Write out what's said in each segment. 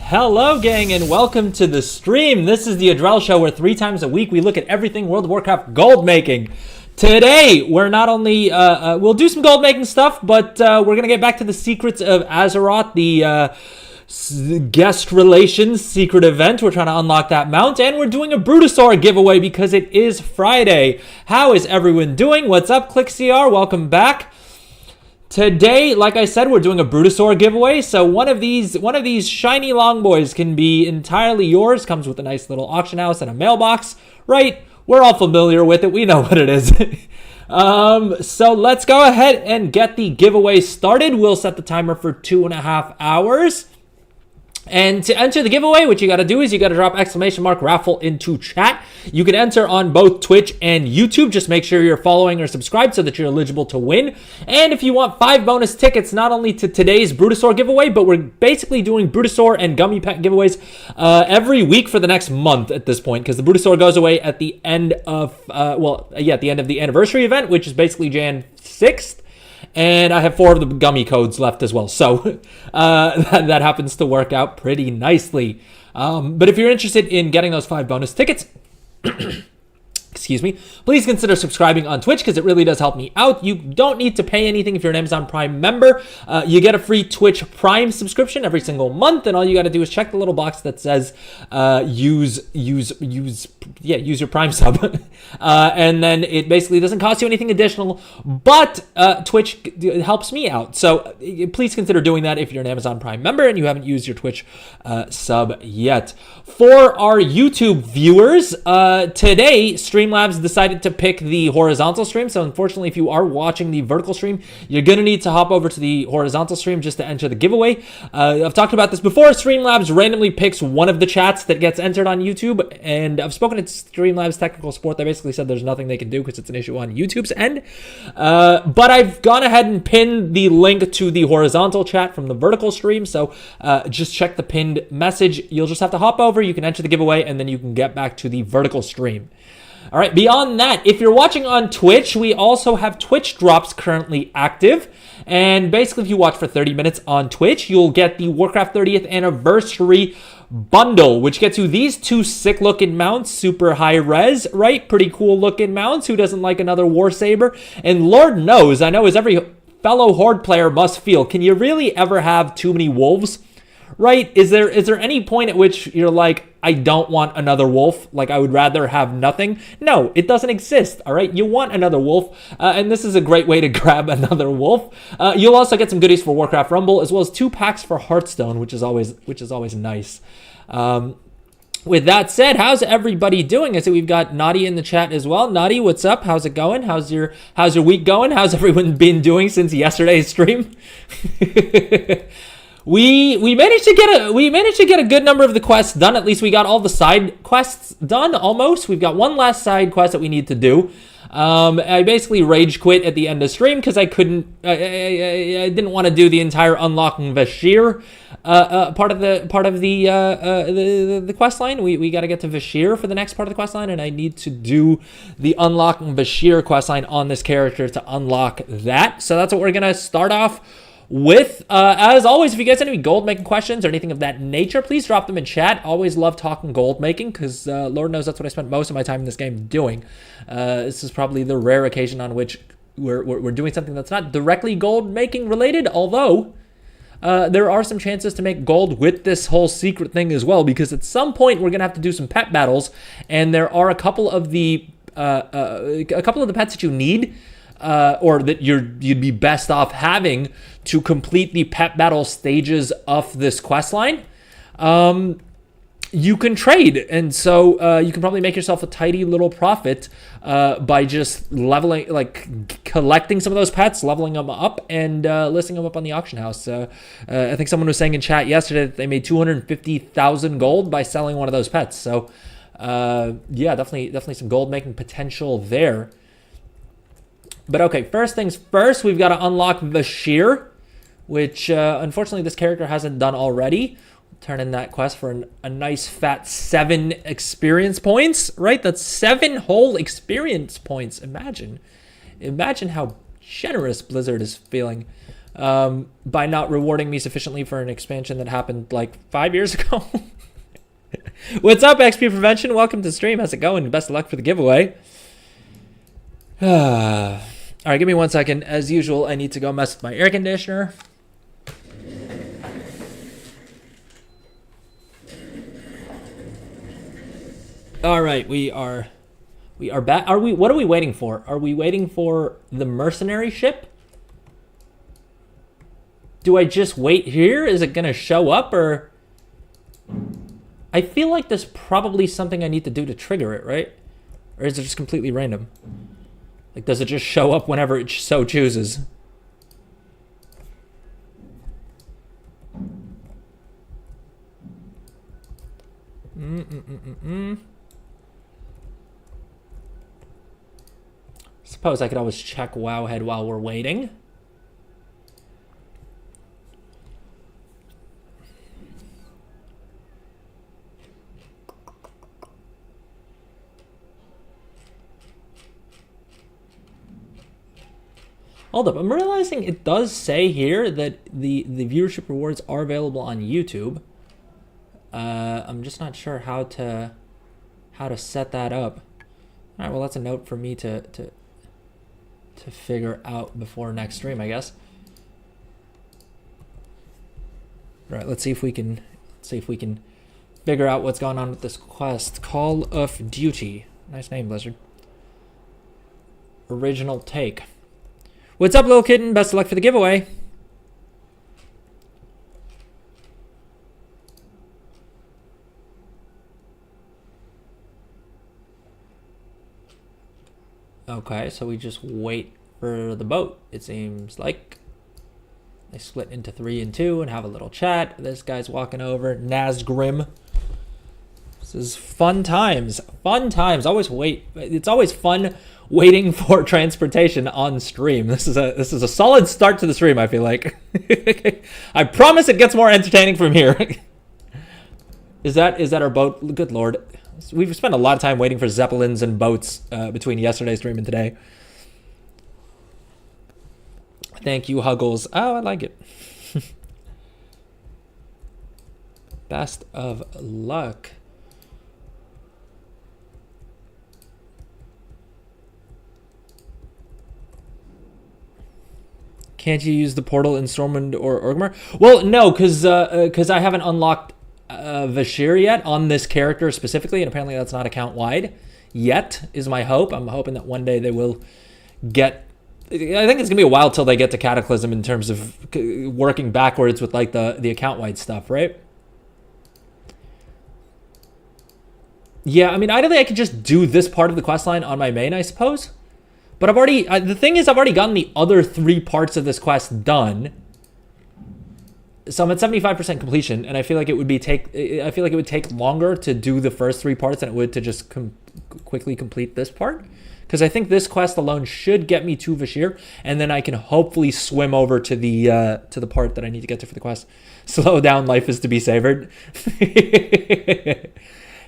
Hello gang and welcome to the stream. This is the Adrel Show where 3 times a week we look at everything World of Warcraft gold making. Today we're not only, we'll do some gold making stuff, but we're going to get back to the Secrets of Azeroth, the guest relations secret event. We're trying to unlock that mount, and we're doing a Brutosaur giveaway because it is Friday. How is everyone doing? What's up, ClickCR? Welcome back. Today, like I said, we're doing a Brutosaur giveaway. So one of these shiny long boys can be entirely yours. Comes with a nice little auction house and a mailbox, right? We're all familiar with it. We know what it is. So let's go ahead and get the giveaway started. We'll set the timer for 2.5 hours. And to enter the giveaway, what you got to do is you got to drop !raffle into chat. You can enter on both Twitch and YouTube. Just make sure you're following or subscribed so that you're eligible to win. And if you want 5 bonus tickets, not only to today's Brutosaur giveaway, but we're basically doing Brutosaur and Gummy Pet giveaways every week for the next month at this point, because the Brutosaur goes away at the end of, at the end of the anniversary event, which is basically Jan 6th. And I have 4 of the gummy codes left as well. So that happens to work out pretty nicely. But if you're interested in getting those 5 bonus tickets, excuse me, please consider subscribing on Twitch because it really does help me out. You don't need to pay anything if you're an Amazon Prime member. You get a free Twitch Prime subscription every single month, and all you got to do is check the little box that says use your Prime sub, and then it basically doesn't cost you anything additional, but Twitch helps me out. So please consider doing that if you're an Amazon Prime member and you haven't used your Twitch sub yet. For our YouTube viewers, today Streamlabs decided to pick the horizontal stream. So unfortunately, if you are watching the vertical stream, you're going to need to hop over to the horizontal stream just to enter the giveaway. I've talked about this before. Streamlabs randomly picks one of the chats that gets entered on YouTube. And I've spoken to Streamlabs technical support. They basically said there's nothing they can do because it's an issue on YouTube's end. But I've gone ahead and pinned the link to the horizontal chat from the vertical stream. So just check the pinned message. You'll just have to hop over. You can enter the giveaway and then you can get back to the vertical stream. All right, beyond that, if you're watching on Twitch, we also have Twitch drops currently active. And basically, if you watch for 30 minutes on Twitch, you'll get the Warcraft 30th anniversary bundle, which gets you these 2 sick-looking mounts, super high-res, right? Pretty cool-looking mounts. Who doesn't like another War Saber? And Lord knows, I know as every fellow Horde player must feel, can you really ever have too many wolves? Right? Is there any point at which you're like, I don't want another wolf, like I would rather have nothing? No, it doesn't exist, all right? You want another wolf, and this is a great way to grab another wolf. You'll also get some goodies for Warcraft Rumble, as well as 2 packs for Hearthstone, which is always nice. With that said, how's everybody doing? I see we've got Nadi in the chat as well. Nadi, what's up? How's it going? How's your week going? How's everyone been doing since yesterday's stream? We managed to get a good number of the quests done. At least we got all the side quests done almost. We've got one last side quest that we need to do. I basically rage quit at the end of stream because I didn't want to do the entire unlocking Vashir part of the quest line. We got to get to Vashir for the next part of the quest line, and I need to do the unlocking Vashir quest line on this character to unlock that. So that's what we're gonna start off with. As always, if you guys have any gold making questions or anything of that nature, please drop them in chat. Always love talking gold making because Lord knows that's what I spent most of my time in this game doing. This is probably the rare occasion on which we're doing something that's not directly gold making related, although there are some chances to make gold with this whole secret thing as well, because at some point we're gonna have to do some pet battles, and there are a couple of the pets that you need or that you'd be best off having to complete the pet battle stages of this quest line. You can trade, and so you can probably make yourself a tidy little profit by just leveling, like collecting some of those pets, leveling them up, and listing them up on the auction house. I think someone was saying in chat yesterday that they made 250,000 gold by selling one of those pets. So yeah, definitely some gold making potential there. But okay, first things first, we've got to unlock Vashir, which unfortunately this character hasn't done already. Turn in that quest for a nice fat 7 experience points, right? That's 7 whole experience points. Imagine how generous Blizzard is feeling by not rewarding me sufficiently for an expansion that happened like 5 years ago. What's up, XP Prevention? Welcome to stream. How's it going? Best of luck for the giveaway. All right, give me 1 second. As usual, I need to go mess with my air conditioner. All right, we are back. What are we waiting for? Are we waiting for the mercenary ship? Do I just wait here? Is it gonna show up, or I feel like there's probably something I need to do to trigger it, right? Or is it just completely random? Like, does it just show up whenever it so chooses? Suppose I could always check Wowhead while we're waiting. Hold up, I'm realizing it does say here that the viewership rewards are available on YouTube. I'm just not sure how to set that up. All right, well, that's a note for me to figure out before next stream, I guess. All right, let's see if we can figure out what's going on with this quest. Call of Duty. Nice name, Blizzard. Original take. What's up, little kitten? Best of luck for the giveaway. Okay, so we just wait for the boat, it seems like. They split into 3 and 2 and have a little chat. This guy's walking over. Nazgrim. This is fun times. Fun times. It's always fun waiting for transportation on stream. This is a solid start to the stream, I feel like. I promise it gets more entertaining from here. Is that our boat? Good lord. We've spent a lot of time waiting for zeppelins and boats between yesterday's stream and today. Thank you, Huggles. Oh, I like it. Best of luck. Can't you use the portal in Stormwind or Orgrimmar? Well, no, because I haven't unlocked Vashir yet on this character specifically, and apparently that's not account-wide yet, is my hope. I'm hoping that one day they will get... I think it's going to be a while till they get to Cataclysm in terms of working backwards with like the account-wide stuff, right? Yeah, I mean, ideally I could just do this part of the questline on my main, I suppose. But I've already... the thing is, I've already gotten the other 3 parts of this quest done. So I'm at 75% completion, and I feel like it would take longer to do the first 3 parts than it would to just quickly complete this part. Because I think this quest alone should get me to Vashir, and then I can hopefully swim over to the part that I need to get to for the quest. Slow down, life is to be savored.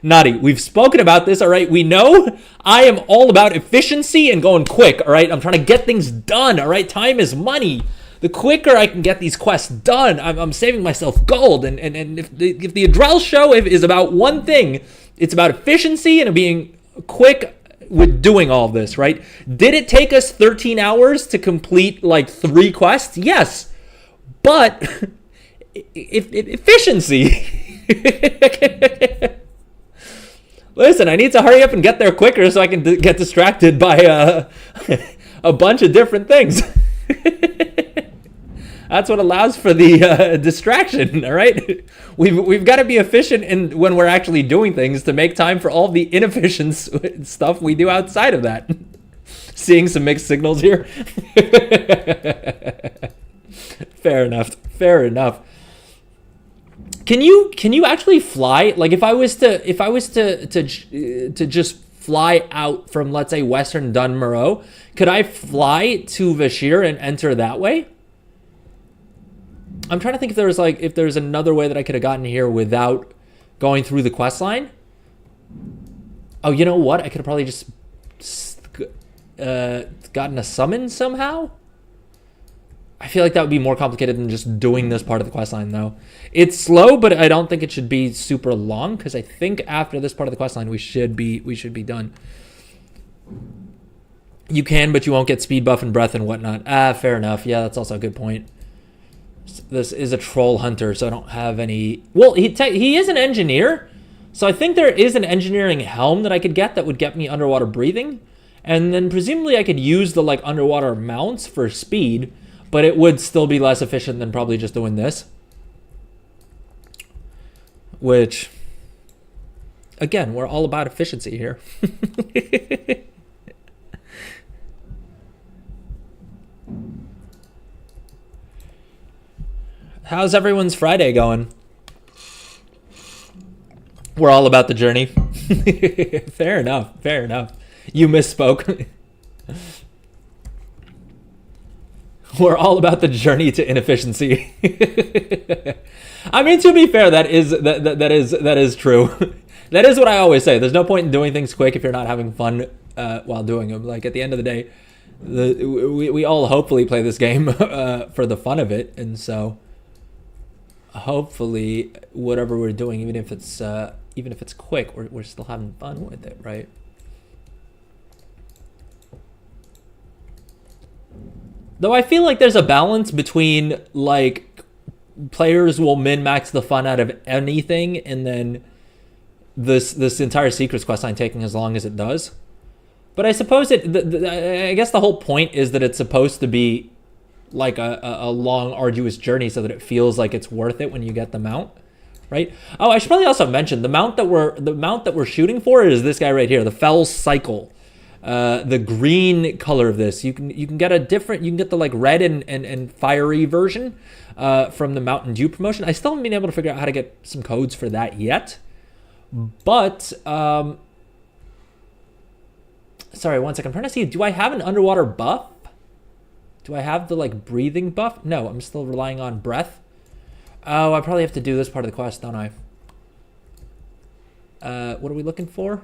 Naughty, we've spoken about this, all right? We know I am all about efficiency and going quick, all right? I'm trying to get things done, all right? Time is money. The quicker I can get these quests done, I'm saving myself gold. And if the Adrel show is about one thing, it's about efficiency and being quick with doing all this, right? Did it take us 13 hours to complete like 3 quests? Yes. But efficiency. Listen, I need to hurry up and get there quicker so I can get distracted by a bunch of different things. That's what allows for the distraction, all right? We've got to be efficient when we're actually doing things to make time for all the inefficient stuff we do outside of that. Seeing some mixed signals here. Fair enough. Fair enough. Can you actually fly? Like if I was to just fly out from, let's say, Western Dun Moreau, could I fly to Vashir and enter that way? I'm trying to think if there's another way that I could have gotten here without going through the quest line. Oh, you know what? I could have probably just gotten a summon somehow. I feel like that would be more complicated than just doing this part of the quest line, though. It's slow, but I don't think it should be super long, because I think after this part of the quest line, we should be done. You can, but you won't get speed buff and breath and whatnot. Fair enough. Yeah, that's also a good point. This is a troll hunter, so I don't have any... Well, he is an engineer, so I think there is an engineering helm that I could get that would get me underwater breathing, and then presumably I could use the like underwater mounts for speed, but it would still be less efficient than probably just doing this. Which, again, we're all about efficiency here. How's everyone's Friday going? We're all about the journey. Fair enough. Fair enough. You misspoke. We're all about the journey to inefficiency. I mean, to be fair, that is true. That is what I always say. There's no point in doing things quick if you're not having fun while doing them. Like at the end of the day, we all hopefully play this game for the fun of it, and so hopefully whatever we're doing, even if it's quick, we're still having fun with it, right? Though I feel like there's a balance between like players will min-max the fun out of anything, and then this entire secrets questline taking as long as it does. But I suppose I guess the whole point is that it's supposed to be like a long, arduous journey, so that it feels like it's worth it when you get the mount, right? Oh, I should probably also mention the mount that we're shooting for is this guy right here, the Fell Cycle. The green color of this, you can get the like red and fiery version from the Mountain Dew promotion. I still haven't been able to figure out how to get some codes for that yet. But sorry, one second. I'm trying to see, do I have an underwater buff? Do I have the like breathing buff? No, I'm still relying on breath. Oh, I probably have to do this part of the quest, don't I? What are we looking for?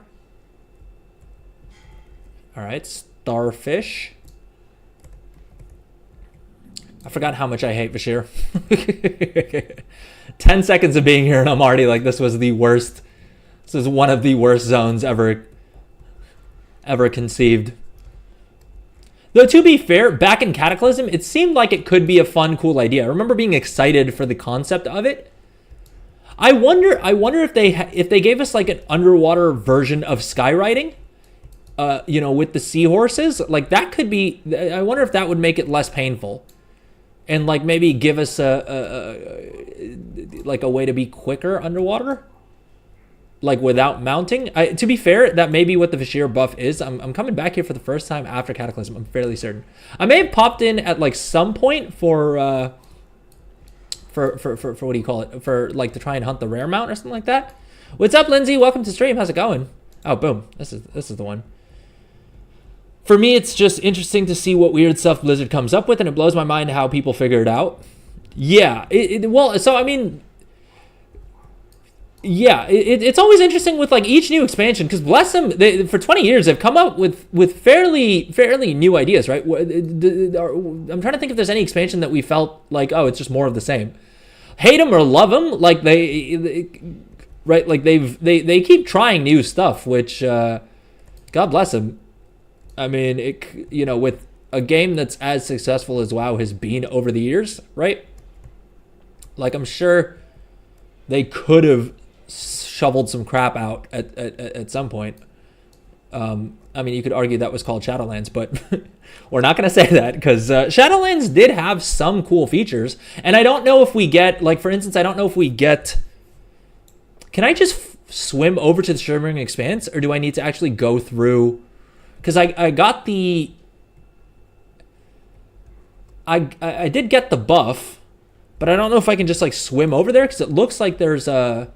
All right, starfish. I forgot how much I hate Vashir. 10 seconds of being here and I'm already like, this was the worst. This is one of the worst zones ever conceived. Though to be fair, back in Cataclysm, it seemed like it could be a fun, cool idea. I remember being excited for the concept of it. I wonder if they gave us like an underwater version of skywriting. With the seahorses, like that could be. I wonder if that would make it less painful, and like maybe give us a way to be quicker underwater, like without mounting. To be fair, that may be what the Vashir buff is. I'm coming back here for the first time after Cataclysm. I'm fairly certain. I may have popped in at like some point for what do you call it? For like to try and hunt the rare mount or something like that. What's up, Lindsay? Welcome to stream. How's it going? Oh, boom. This is the one. For me, it's just interesting to see what weird stuff Blizzard comes up with, and it blows my mind how people figure it out. Yeah, it's always interesting with like each new expansion, because bless them, for 20 years they've come up with fairly new ideas, right? I'm trying to think if there's any expansion that we felt like, oh, it's just more of the same. Hate them or love them, like they right, like they keep trying new stuff, which God bless them. I mean, with a game that's as successful as WoW has been over the years, right? Like, I'm sure they could have shoveled some crap out at some point. I mean, you could argue that was called Shadowlands, but we're not going to say that, because Shadowlands did have some cool features. And I don't know if we get, like, for instance, can I just swim over to the Shimmering Expanse, or do I need to actually go through? Because I did get the buff, but I don't know if I can just like swim over there, because it looks like there's I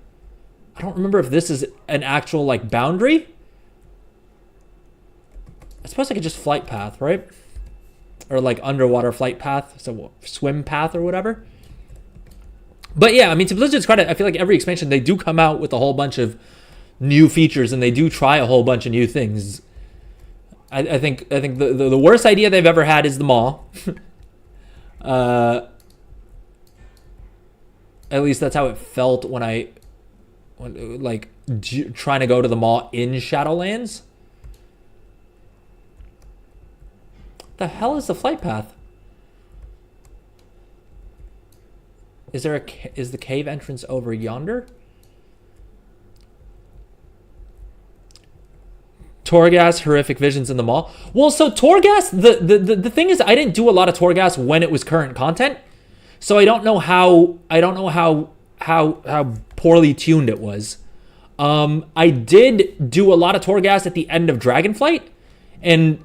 don't remember if this is an actual like boundary. I suppose I could just flight path, right? Or like underwater flight path, so swim path or whatever. But yeah, I mean, to Blizzard's credit, I feel like every expansion they do come out with a whole bunch of new features, and they do try a whole bunch of new things. I think the worst idea they've ever had is the Maw. At least that's how it felt when trying to go to the Maw in Shadowlands. The hell is the flight path? Is the cave entrance over yonder? Torghast, horrific visions in the Maw. Well, so Torghast, the thing is, I didn't do a lot of Torghast when it was current content, so I don't know how poorly tuned it was. I did do a lot of Torghast at the end of Dragonflight, and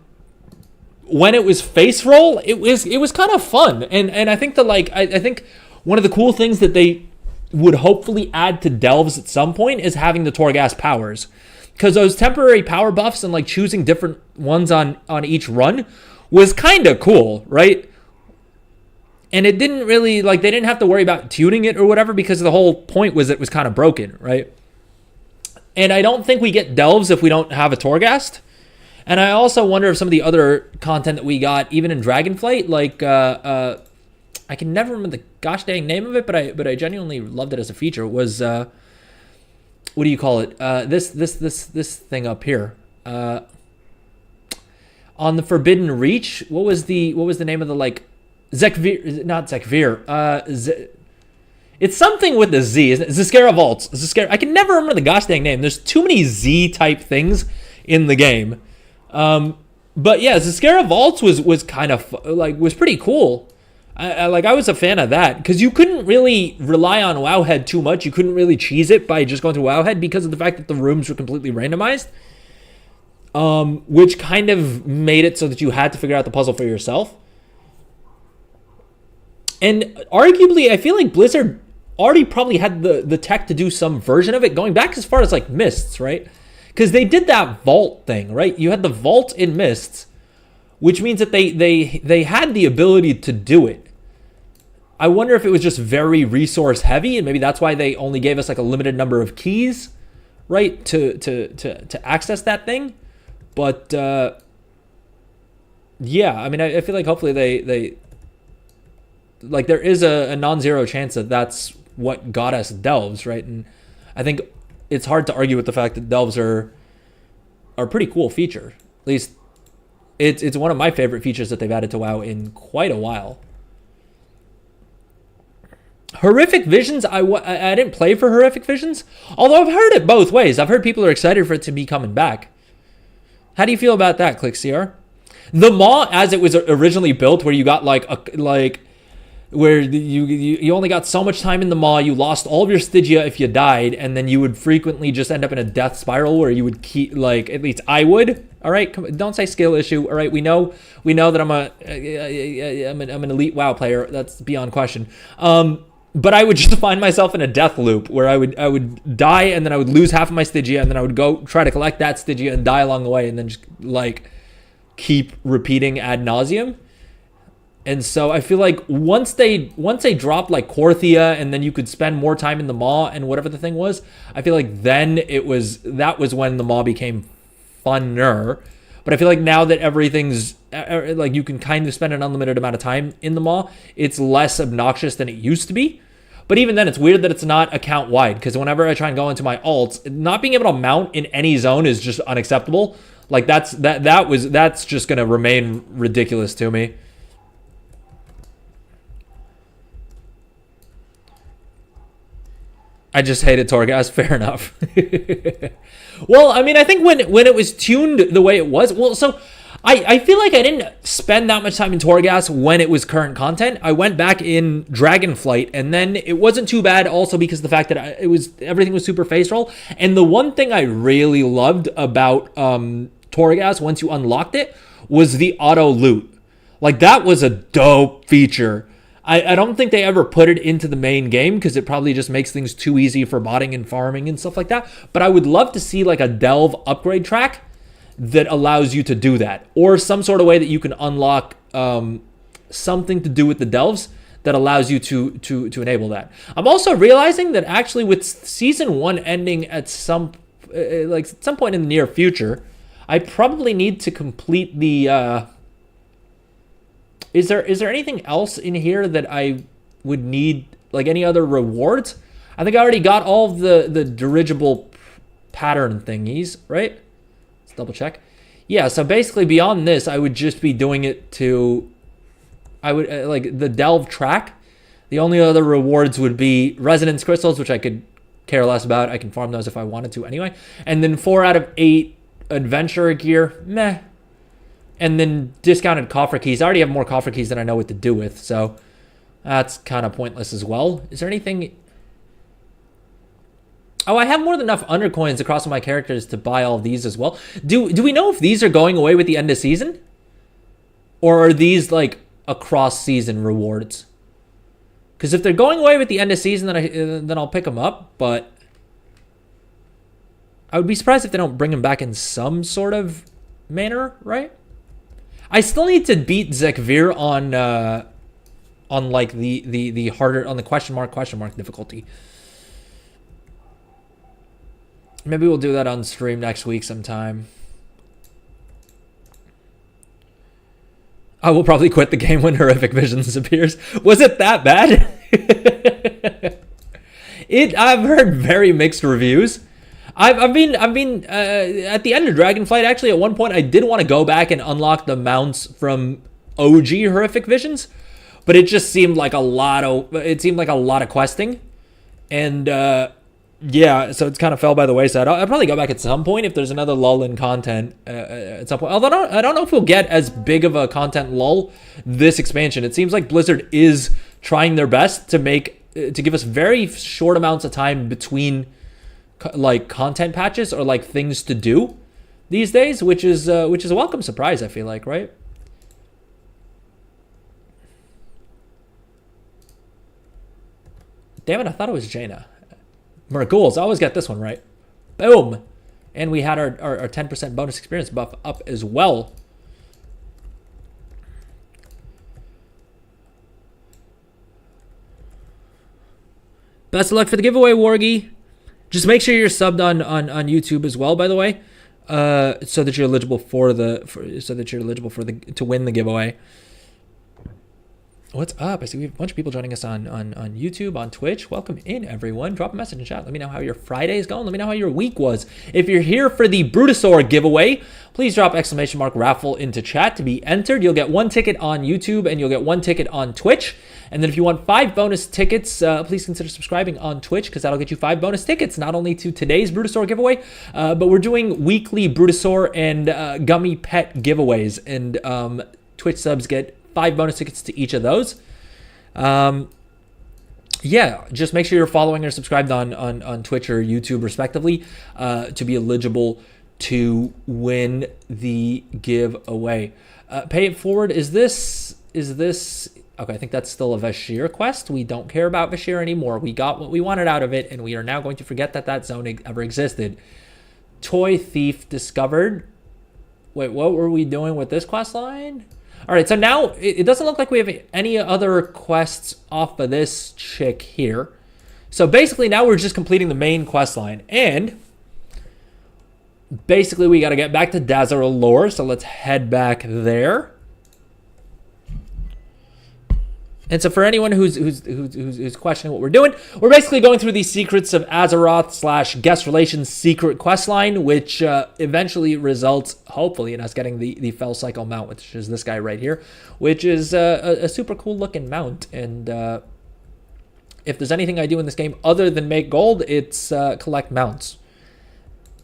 when it was face roll, it was kind of fun, and I think I think one of the cool things that they would hopefully add to Delves at some point is having the Torghast powers. Because those temporary power buffs and like choosing different ones on each run was kind of cool, right? And it didn't really, like, they didn't have to worry about tuning it or whatever, because the whole point was it was kind of broken, right? And I don't think we get Delves if we don't have a Torghast. And I also wonder if some of the other content that we got, even in Dragonflight, like, I can never remember gosh dang name of it, but I genuinely loved it as a feature. It was what do you call it? This thing up here. On the Forbidden Reach, what was the name of the like Zekvir? Not Zekvir. It's something with the Z. Isn't it? Zeskara Vaults. I can never remember the gosh dang name. There's too many Z type things in the game. But yeah, Zeskara Vaults was kind of like was pretty cool. I was a fan of that because you couldn't really rely on Wowhead too much. You couldn't really cheese it by just going through Wowhead because of the fact that the rooms were completely randomized. Which kind of made it so that you had to figure out the puzzle for yourself. And arguably, I feel like Blizzard already probably had the tech to do some version of it, going back as far as like Mists, right? Because they did that vault thing, right? You had the vault in Mists, which means that they had the ability to do it. I wonder if it was just very resource heavy, and maybe that's why they only gave us like a limited number of keys, right, to access that thing. But yeah, I mean, I feel like hopefully they like there is a non-zero chance that that's what got us delves, right? And I think it's hard to argue with the fact that delves are a pretty cool feature. At least it's one of my favorite features that they've added to WoW in quite a while. Horrific Visions, I didn't play for Horrific Visions, although I've heard it both ways. I've heard people are excited for it to be coming back. How do you feel about that, ClickCR? The Maw, as it was originally built, where you got where you only got so much time in the Maw, you lost all of your Stygia if you died, and then you would frequently just end up in a death spiral where you would keep, like, at least I would. All right, don't say skill issue. All right, we know that I'm an elite WoW player. That's beyond question. But I would just find myself in a death loop where I would die, and then I would lose half of my Stygia, and then I would go try to collect that Stygia and die along the way, and then just like keep repeating ad nauseum. And so I feel like once they dropped like Korthia, and then you could spend more time in the Maw and whatever the thing was, I feel like then that was when the Maw became funner. But I feel like now that everything's like you can kind of spend an unlimited amount of time in the Maw, it's less obnoxious than it used to be. But even then, it's weird that it's not account wide, because whenever I try and go into my alts, not being able to mount in any zone is just unacceptable. Like that's just gonna remain ridiculous to me. I just hated Torghast. Fair enough. Well, I mean, I think when it was tuned the way it was, well, so I feel like I didn't spend that much time in Torghast when it was current content. I went back in Dragonflight, and then it wasn't too bad also because of the fact that everything was super face roll. And the one thing I really loved about Torghast once you unlocked it was the auto loot. Like, that was a dope feature. I don't think they ever put it into the main game because it probably just makes things too easy for botting and farming and stuff like that. But I would love to see like a delve upgrade track that allows you to do that, or some sort of way that you can unlock something to do with the delves that allows you to enable that. I'm also realizing that actually with season 1 ending at some point in the near future, I probably need to complete the Is there anything else in here that I would need, like any other rewards? I think I already got all of the dirigible pattern thingies, right? Let's double check. Yeah, so basically beyond this, I would just be doing it to, like the delve track. The only other rewards would be resonance crystals, which I could care less about. I can farm those if I wanted to anyway. And then 4 out of 8 adventurer gear, meh. And then discounted coffer keys. I already have more coffer keys than I know what to do with, so that's kind of pointless as well. Is there anything? Oh, I have more than enough undercoins across all my characters to buy all of these as well. Do we know if these are going away with the end of season? Or are these like across season rewards? Because if they're going away with the end of season, then I'll pick them up, but I would be surprised if they don't bring them back in some sort of manner, right? I still need to beat Zekvir on like the harder, on the question mark difficulty. Maybe we'll do that on stream next week sometime. I will probably quit the game when Horrific Visions appears. Was it that bad? I've heard very mixed reviews. I've been at the end of Dragonflight. Actually, at one point, I did want to go back and unlock the mounts from OG Horrific Visions, but it just seemed like a lot of questing, and yeah, so it's kind of fell by the wayside. I'll probably go back at some point if there's another lull in content at some point. Although I don't know if we'll get as big of a content lull this expansion. It seems like Blizzard is trying their best to give us very short amounts of time between like content patches or like things to do these days, which is a welcome surprise, I feel like, right? Damn it, I thought it was Jaina. Mergools, I always get this one right. Boom. And we had our 10% bonus experience buff up as well. Best of luck for the giveaway, Wargy. Just make sure you're subbed on YouTube as well, by the way, so that you're eligible to win the giveaway. What's up? I see we have a bunch of people joining us on YouTube, on Twitch. Welcome in, everyone. Drop a message in chat. Let me know how your Friday is going. Let me know how your week was. If you're here for the Brutosaur giveaway, please drop !raffle into chat to be entered. You'll get 1 ticket on YouTube and you'll get 1 ticket on Twitch. And then if you want 5 bonus tickets, please consider subscribing on Twitch, because that'll get you 5 bonus tickets, not only to today's Brutosaur giveaway, but we're doing weekly Brutosaur and Gummy Pet giveaways. And Twitch subs get 5 bonus tickets to each of those. Yeah, just make sure you're following or subscribed on Twitch or YouTube, respectively, to be eligible to win the giveaway. Pay it forward. Is this... Okay, I think that's still a Vashir quest. We don't care about Vashir anymore. We got what we wanted out of it, and we are now going to forget that zone ever existed. Toy Thief discovered. Wait, what were we doing with this quest line? All right, so now it doesn't look like we have any other quests off of this chick here. So basically now we're just completing the main quest line. And basically we got to get back to Dazar'alor, so let's head back there. And so for anyone who's questioning what we're doing, we're basically going through the Secrets of Azeroth / Guest Relations secret quest line, which eventually results, hopefully, in us getting the Fell Cycle mount, which is this guy right here, which is a super cool looking mount. And if there's anything I do in this game other than make gold, it's collect mounts.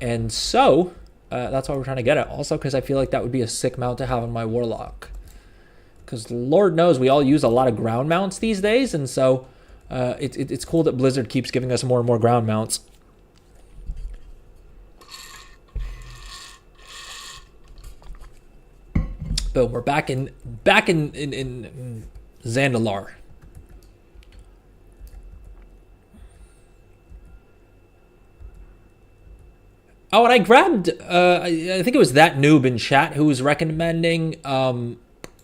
And so that's why we're trying to get it. Also because I feel like that would be a sick mount to have on my Warlock. Because Lord knows we all use a lot of ground mounts these days, and so it's cool that Blizzard keeps giving us more and more ground mounts. But we're back in Zandalar. Oh, and I grabbed I think it was that noob in chat who was recommending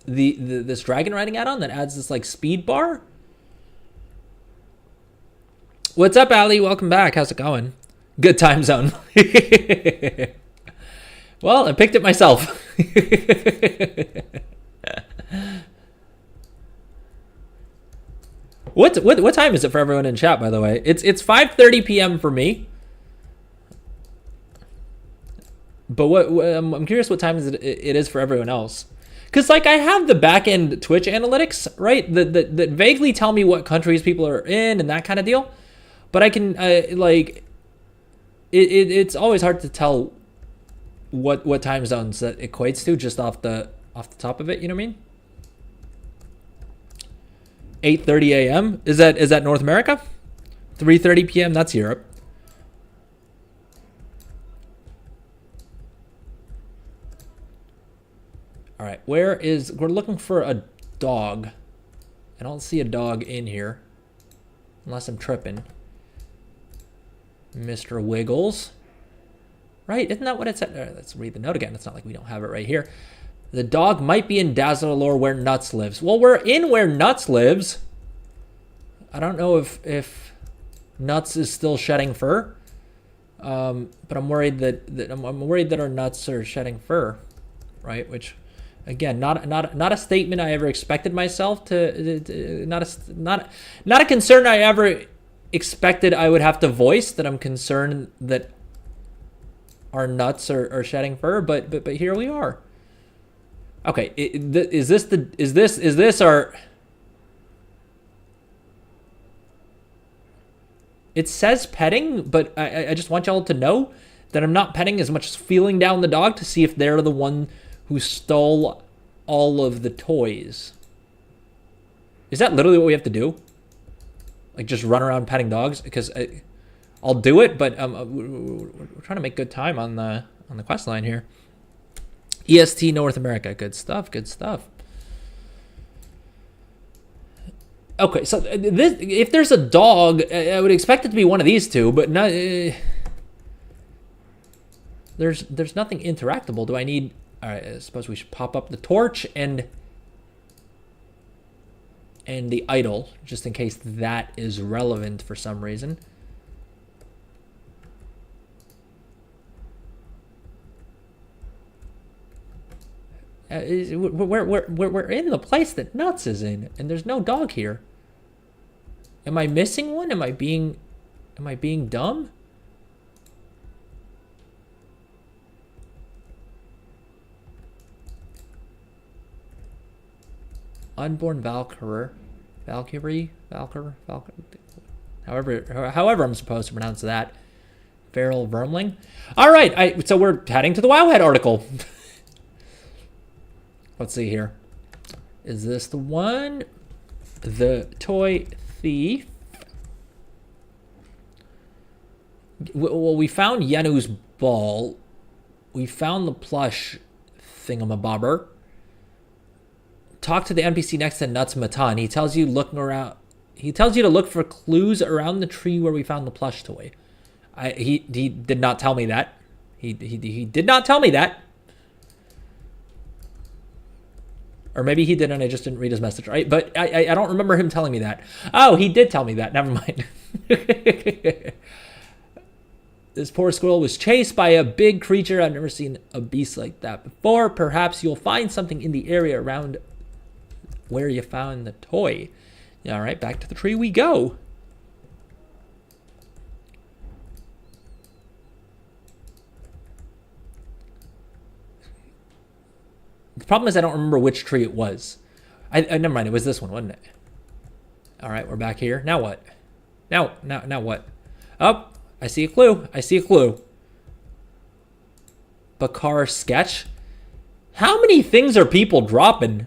this dragon riding add-on that adds this like speed bar. What's up, Ali? Welcome back. How's it going? Good time zone. Well, I picked it myself. What time is it for everyone in chat, by the way? It's 5:30 p.m. for me. But I'm curious what time it is for everyone else. Because, like, I have the back-end Twitch analytics, right, that vaguely tell me what countries people are in and that kind of deal. But I can, it's always hard to tell what time zones that equates to just off the top of it, you know what I mean? 8:30 a.m.? Is that North America? 3:30 p.m.? That's Europe. All right, we're looking for a dog. I don't see a dog in here, unless I'm tripping. Mr. Wiggles. Right, isn't that what it said? Right, let's read the note again. It's not like we don't have it right here. The dog might be in Dazar'alor where Nuts lives. Well, we're in where Nuts lives. I don't know if Nuts is still shedding fur. But I'm worried that our Nuts are shedding fur, right? Which Again, not a statement I ever expected myself to not a concern I ever expected I would have to voice, that I'm concerned that our nuts are shedding fur, but here we are. Okay, is this our? It says petting, but I just want y'all to know that I'm not petting as much as feeling down the dog to see if they're the one who stole all of the toys. Is that literally what we have to do? Like, just run around petting dogs? Because I'll do it, but we're trying to make good time on the quest line here. EST North America. Good stuff, good stuff. Okay, so this, if there's a dog, I would expect it to be one of these two, but not. There's nothing interactable. Do I need? All right, I suppose we should pop up the torch and the idol, just in case that is relevant for some reason. We're in the place that Nuts is in, and there's no dog here. Am I missing one? Am I being dumb? Unborn Valkyrie. However I'm supposed to pronounce that. Feral Vermling. All right, so we're heading to the Wowhead article. Let's see here. Is this the one? The toy thief. Well, we found Yenu's ball. We found the plush thingamabobber. Talk to the NPC next to Nuts Matan. He tells you looking around. He tells you to look for clues around the tree where we found the plush toy. He did not tell me that. He did not tell me that. Or maybe he did and I just didn't read his message, right? But I don't remember him telling me that. Oh, he did tell me that. Never mind. This poor squirrel was chased by a big creature. I've never seen a beast like that before. Perhaps you'll find something in the area around where you found the toy. All right, back to the tree we go. The problem is I don't remember which tree it was. I never mind. It was this one, wasn't it? All right, we're back here. Now what? Now what? Oh, I see a clue. I see a clue. Bakar sketch. How many things are people dropping?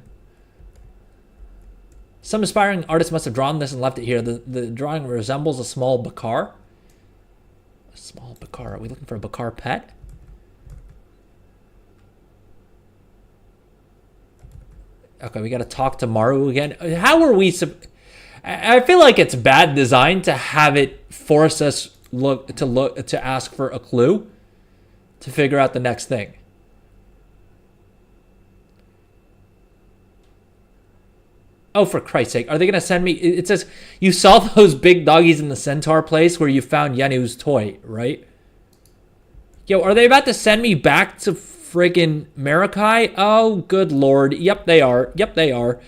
Some aspiring artist must have drawn this and left it here. The drawing resembles a small Bakar. A small Bakar. Are we looking for a Bakar pet? Okay, we got to talk to Maru again. How are we? I feel like it's bad design to have it force us to ask for a clue to figure out the next thing. Oh, for Christ's sake, are they gonna send me? It says you saw those big doggies in the centaur place where you found Yenu's toy, right? Yo, are they about to send me back to friggin' Marikai? Oh, good lord. Yep, they are. Yep, they are.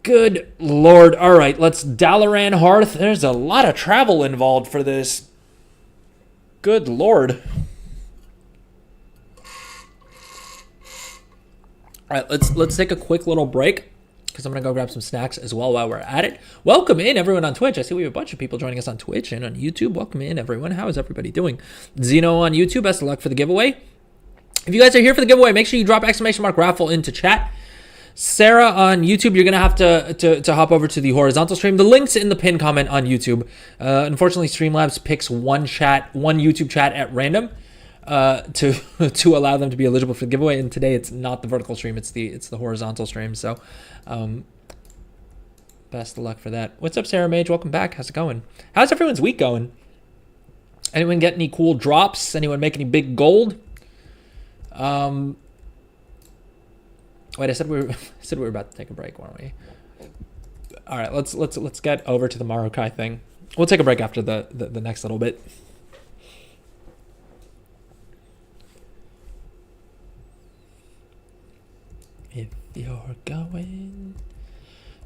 Good lord. All right, let's Dalaran Hearth. There's a lot of travel involved for this. Good lord. All right, let's take a quick little break because I'm going to go grab some snacks as well while we're at it. Welcome in, everyone on Twitch. I see we have a bunch of people joining us on Twitch and on YouTube. Welcome in, everyone. How is everybody doing? Zeno on YouTube, best of luck for the giveaway. If you guys are here for the giveaway, make sure you drop !raffle into chat. Sarah on YouTube, you're going to have to hop over to the horizontal stream. The link's in the pinned comment on YouTube. Unfortunately, Streamlabs picks one YouTube chat at random to allow them to be eligible for the giveaway. And today it's not the vertical stream, it's the horizontal stream. So best of luck for that. What's up, Sarah Mage? Welcome back. How's it going? How's everyone's week going? Anyone get any cool drops? Anyone make any big gold? Wait, I said we were about to take a break, weren't we? All right, let's get over to the Marokai thing. We'll take a break after the next little bit. You're going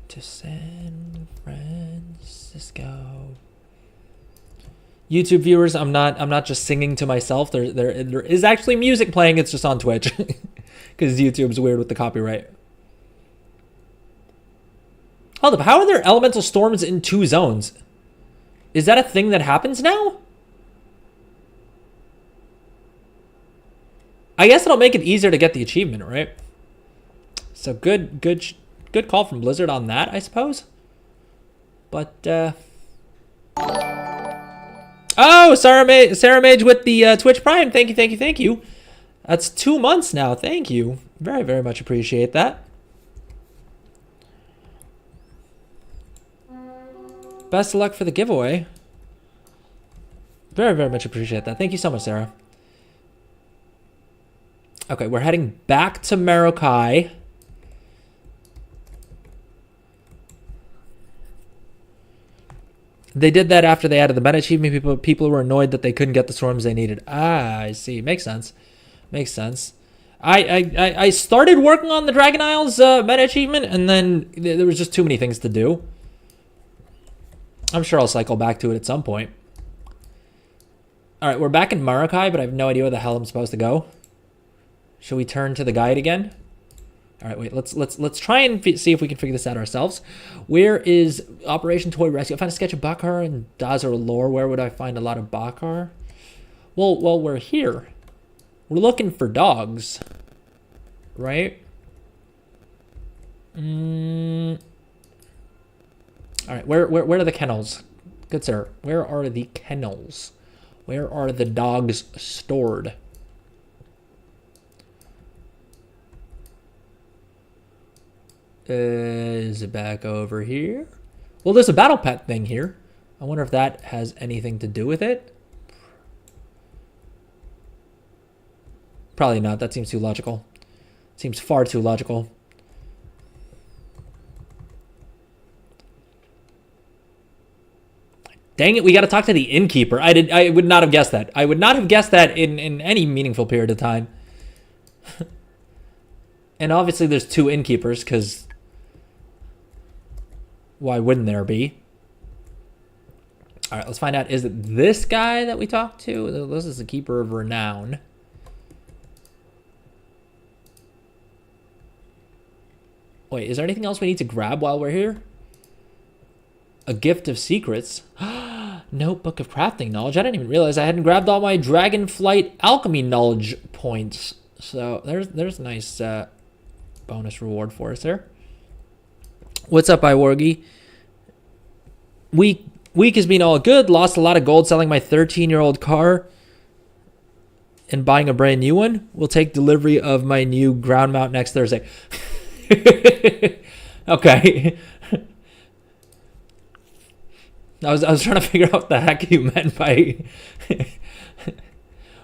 to San Francisco. YouTube viewers, I'm not just singing to myself. There is actually music playing. It's just on Twitch because YouTube's weird with the copyright. Hold up, how are there elemental storms in 2 zones? Is that a thing that happens now? I guess it'll make it easier to get the achievement, right? So good call from Blizzard on that, I suppose. But oh, Sarah Mage with the Twitch Prime. Thank you. That's 2 months now. Thank you. Very, very much appreciate that. Best of luck for the giveaway. Very, very much appreciate that. Thank you so much, Sarah. Okay, we're heading back to Marokai. They did that after they added the meta achievement. People were annoyed that they couldn't get the storms they needed. Ah, I see. Makes sense. Makes sense. I started working on the Dragon Isles meta achievement, and then there was just too many things to do. I'm sure I'll cycle back to it at some point. All right, we're back in Marokai, but I have no idea where the hell I'm supposed to go. Should we turn to the guide again? All right, wait. Let's try and see if we can figure this out ourselves. Where is Operation Toy Rescue? I found a sketch of Bakar and Dazar lore. Where would I find a lot of Bakar? Well, we're here. We're looking for dogs, right? All right, where are the kennels? Good sir, where are the kennels? Where are the dogs stored? Is it back over here? Well, there's a battle pet thing here. I wonder if that has anything to do with it. Probably not. That seems too logical. Seems far too logical. Dang it, we got to talk to the innkeeper. I would not have guessed that. I would not have guessed that in any meaningful period of time. And obviously there's 2 innkeepers, because why wouldn't there be? All right, let's find out. Is it this guy that we talked to? This is the Keeper of Renown. Wait, is there anything else we need to grab while we're here? A gift of secrets. Notebook of crafting knowledge. I didn't even realize I hadn't grabbed all my Dragonflight alchemy knowledge points. So there's a nice bonus reward for us there. What's up, Iwargi? Week has been all good. Lost a lot of gold selling my 13-year-old car and buying a brand new one. We'll take delivery of my new ground mount next Thursday. Okay. I was trying to figure out what the heck you meant by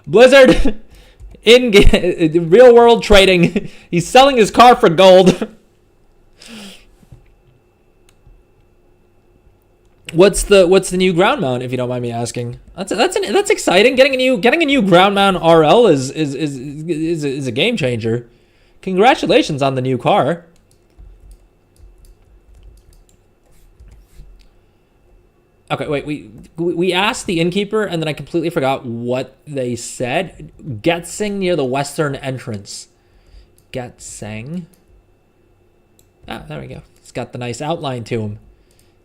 Blizzard in real world trading. He's selling his car for gold. What's the new ground mount, if you don't mind me asking? That's exciting. Getting a new ground mount RL is a game changer. Congratulations on the new car. Okay, wait. We asked the innkeeper, and then I completely forgot what they said. Getsing near the western entrance. Getsing. Ah, there we go. It's got the nice outline to him.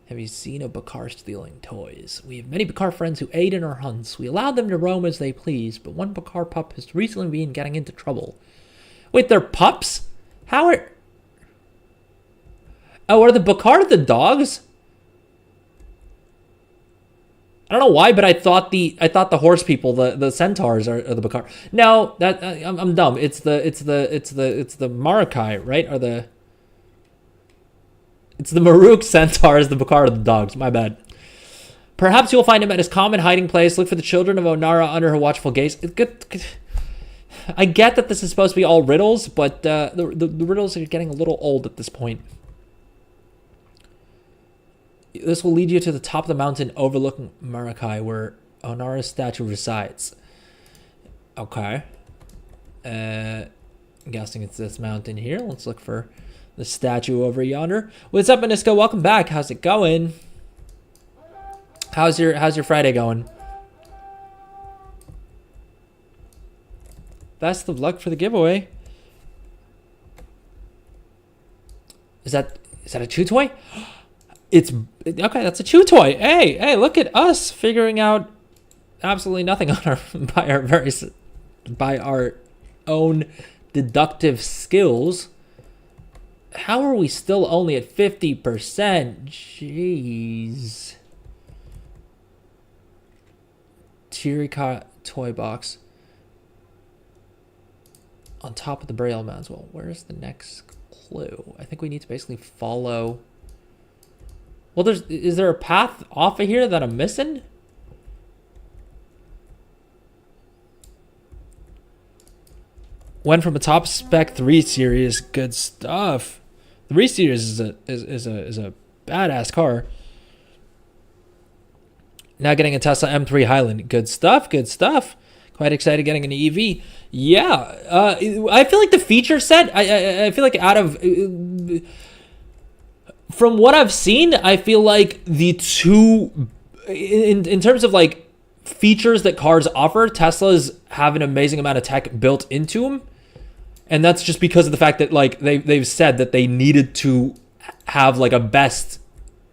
Have you seen a Bakar stealing toys? We have many Bakar friends who aid in our hunts. We allow them to roam as they please, but one Bakar pup has recently been getting into trouble. Wait, they're pups? How are... Oh, are the Bakar the dogs? I don't know why, but I thought the horse people, the centaurs are the Bakar. No, that I'm dumb. It's the Marokai, right? Or it's the Maruk centaurs, the Bakar are the dogs. My bad. Perhaps you'll find him at his common hiding place. Look for the children of Onara under her watchful gaze. I get that this is supposed to be all riddles, but the riddles are getting a little old at this point. This will lead you to the top of the mountain overlooking Marokai, where Onara's statue resides. Okay. I'm guessing it's this mountain here. Let's look for The statue over yonder. What's up, Menisco? Welcome back. How's it going? How's your Friday going? Best of luck for the giveaway. Is that a chew toy? It's okay. That's a chew toy. Hey, look at us figuring out absolutely nothing on our by our own deductive skills. How are we still only at 50%? Jeez. Tirika toy box. On top of the Braille Mounds. Well, where's the next clue? I think we need to basically follow. Well, is there a path off of here that I'm missing? Went from a top spec 3 series. Good stuff. 3 series is a badass car. Now getting a Tesla M3 Highland. Good stuff. Good stuff. Quite excited getting an EV. Yeah, I feel like the feature set. I feel like out of from what I've seen, I feel like the two in terms of like features that cars offer, Teslas have an amazing amount of tech built into them, and that's just because of the fact that like they've said that they needed to have like a best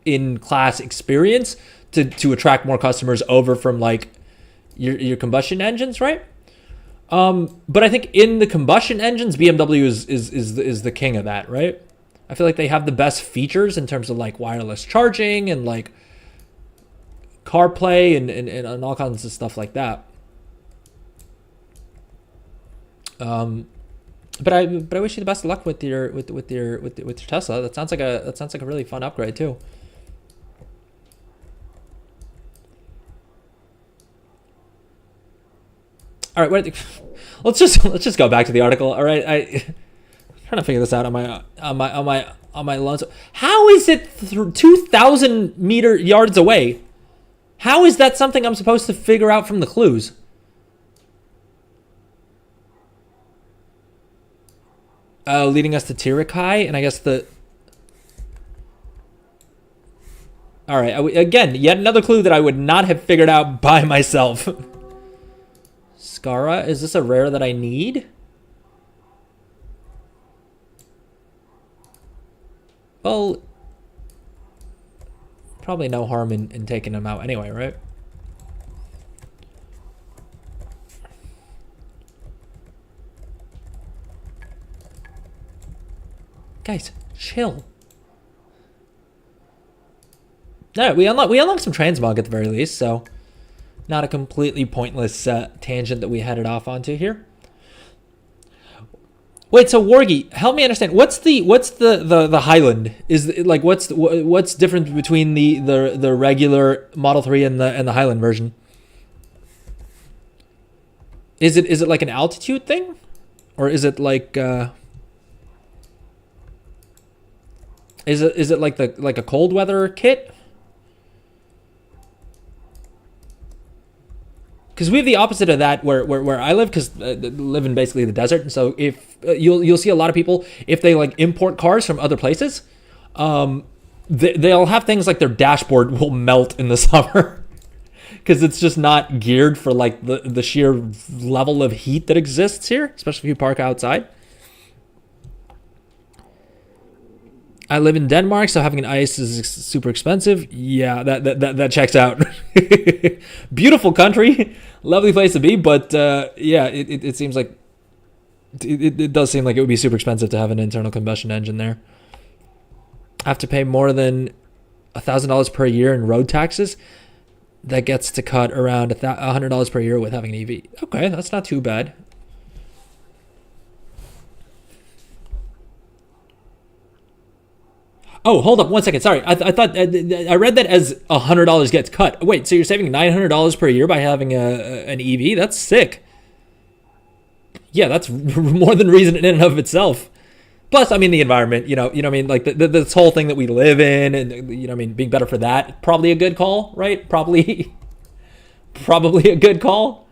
in class experience to attract more customers over from like your combustion engines, right? But I think in the combustion engines, BMW is the king of that, right? I feel like they have the best features in terms of like wireless charging and like CarPlay and all kinds of stuff like that. But I wish you the best of luck with your Tesla. That sounds like a really fun upgrade too. All right, let's just go back to the article. All right, I'm trying to figure this out on my loans. How is it 2,000 yards away? How is that something I'm supposed to figure out from the clues? Leading us to Tirikai, and I guess the. All right, again, yet another clue that I would not have figured out by myself. Skara, is this a rare that I need? Well, probably no harm in taking them out anyway, right? Guys, chill. All right, we unlocked some transmog at the very least, so not a completely pointless tangent that we headed off onto here. Wait, so Wargy, help me understand. What's the Highland? Is it, like what's different between the regular Model 3 and the Highland version? Is it like an altitude thing, or is it like is it like a cold weather kit? Because we have the opposite of that where I live, because I live in basically the desert, and so if you'll see a lot of people, if they like import cars from other places, they'll have things like their dashboard will melt in the summer because it's just not geared for like the sheer level of heat that exists here, especially if you park outside. I live in Denmark, so having an ice is super expensive. Yeah, that checks out. Beautiful country, lovely place to be, but yeah, it seems like it does seem like it would be super expensive to have an internal combustion engine there. I have to pay more than $1,000 per year in road taxes. That gets to cut around $100 per year with having an EV. Okay, that's not too bad. Oh, hold up 1 second. Sorry, I thought I read that as $100 gets cut. Wait, so you're saving $900 per year by having an EV? That's sick. Yeah, that's more than reason in and of itself. Plus, I mean, the environment. You know what I mean. Like this whole thing that we live in, and you know what I mean, being better for that. Probably a good call, right? Probably a good call.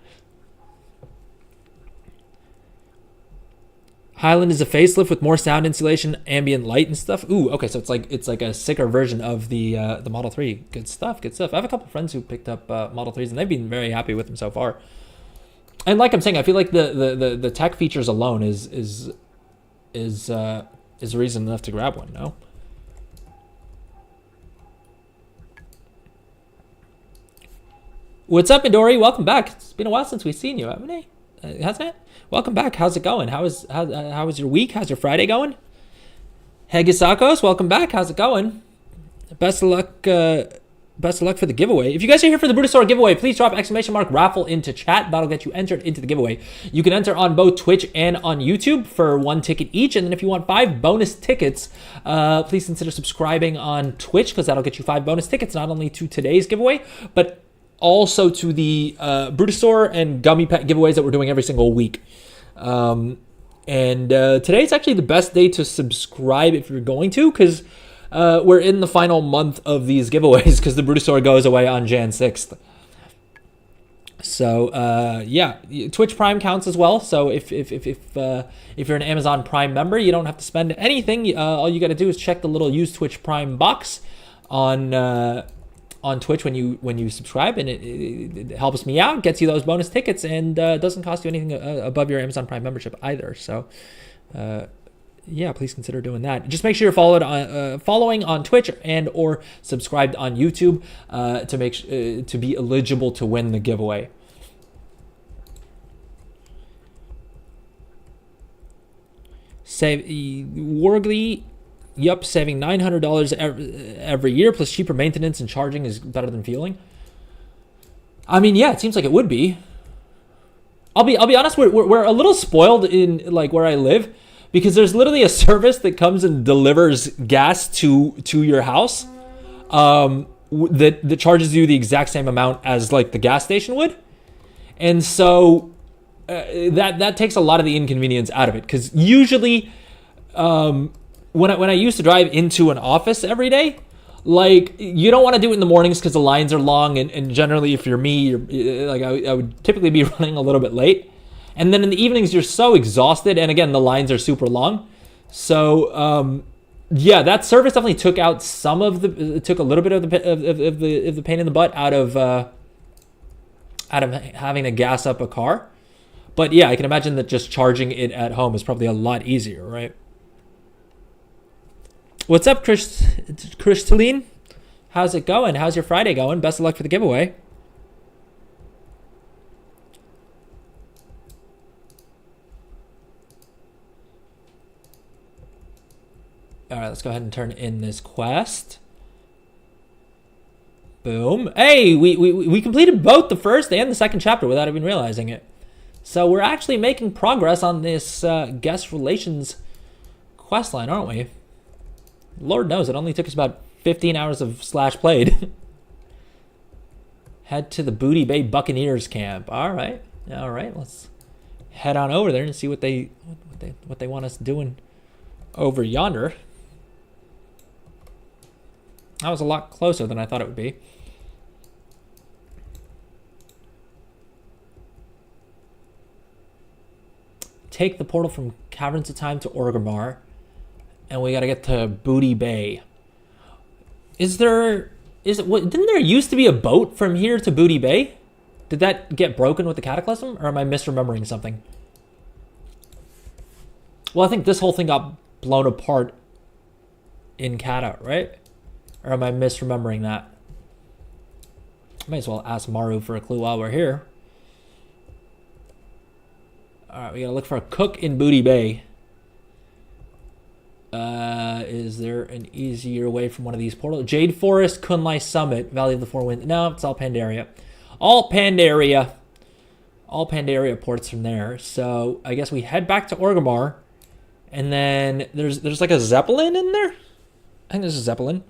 Highland is a facelift with more sound insulation, ambient light and stuff. Ooh, okay, so it's like a sicker version of the Model 3. Good stuff, good stuff. I have a couple of friends who picked up Model 3s, and they've been very happy with them so far. And like I'm saying, I feel like the tech features alone is reason enough to grab one. No. What's up, Midori? Welcome back. It's been a while since we've seen you, haven't we? Hasn't it? Welcome back. How's it going? How was your week? How's your Friday going? Hegisakos, welcome back. How's it going? Best of luck. Best of luck for the giveaway. If you guys are here for the Bruto giveaway, please drop ! raffle into chat. That'll get you entered into the giveaway. You can enter on both Twitch and on YouTube for 1 ticket each. And then if you want 5 bonus tickets, please consider subscribing on Twitch, because that'll get you 5 bonus tickets, not only to today's giveaway, but also to the Bruto and Gummy Pet giveaways that we're doing every single week. And today's actually the best day to subscribe if you're going to, because we're in the final month of these giveaways, because the Bruto goes away on Jan 6th. So yeah, Twitch Prime counts as well. So if you're an Amazon Prime member, you don't have to spend anything. All you got to do is check the little use Twitch Prime box on Twitch when you subscribe, and it helps me out, gets you those bonus tickets, and doesn't cost you anything above your Amazon Prime membership either. So yeah, please consider doing that. Just make sure you're following on Twitch and or subscribed on YouTube to be eligible to win the giveaway. Save Wargly. Yup, saving $900 every year plus cheaper maintenance and charging is better than fueling. I mean, yeah, it seems like it would be. I'll be honest, we're a little spoiled in like where I live, because there's literally a service that comes and delivers gas to your house, that charges you the exact same amount as like the gas station would, and so that takes a lot of the inconvenience out of it, because usually. When I used to drive into an office every day, like, you don't want to do it in the mornings because the lines are long, and generally, if you're me, like I would typically be running a little bit late, and then in the evenings you're so exhausted, and again the lines are super long, so yeah, that service definitely took a little bit of the pain in the butt out of having to gas up a car, but yeah, I can imagine that just charging it at home is probably a lot easier, right? What's up, Crystalline? How's it going? How's your Friday going? Best of luck for the giveaway. All right, let's go ahead and turn in this quest. Boom. Hey, we completed both the first and the second chapter without even realizing it. So we're actually making progress on this guest relations quest line, aren't we? Lord knows, it only took us about 15 hours of slash played. Head to the Booty Bay Buccaneers camp. All right, let's head on over there and see what they want us doing over yonder. That was a lot closer than I thought it would be. Take the portal from Caverns of Time to Orgrimmar. And we gotta get to Booty Bay. Didn't there used to be a boat from here to Booty Bay? Did that get broken with the Cataclysm? Or am I misremembering something? Well, I think this whole thing got blown apart in Cata, right? Or am I misremembering that? Might as well ask Maru for a clue while we're here. Alright, we gotta look for a cook in Booty Bay. Is there an easier way from one of these portals? Jade Forest, Kunlai Summit, Valley of the Four Winds. No, it's all Pandaria. All Pandaria ports from there. So I guess we head back to Orgrimmar, and then there's like a Zeppelin in there. I think there's a Zeppelin.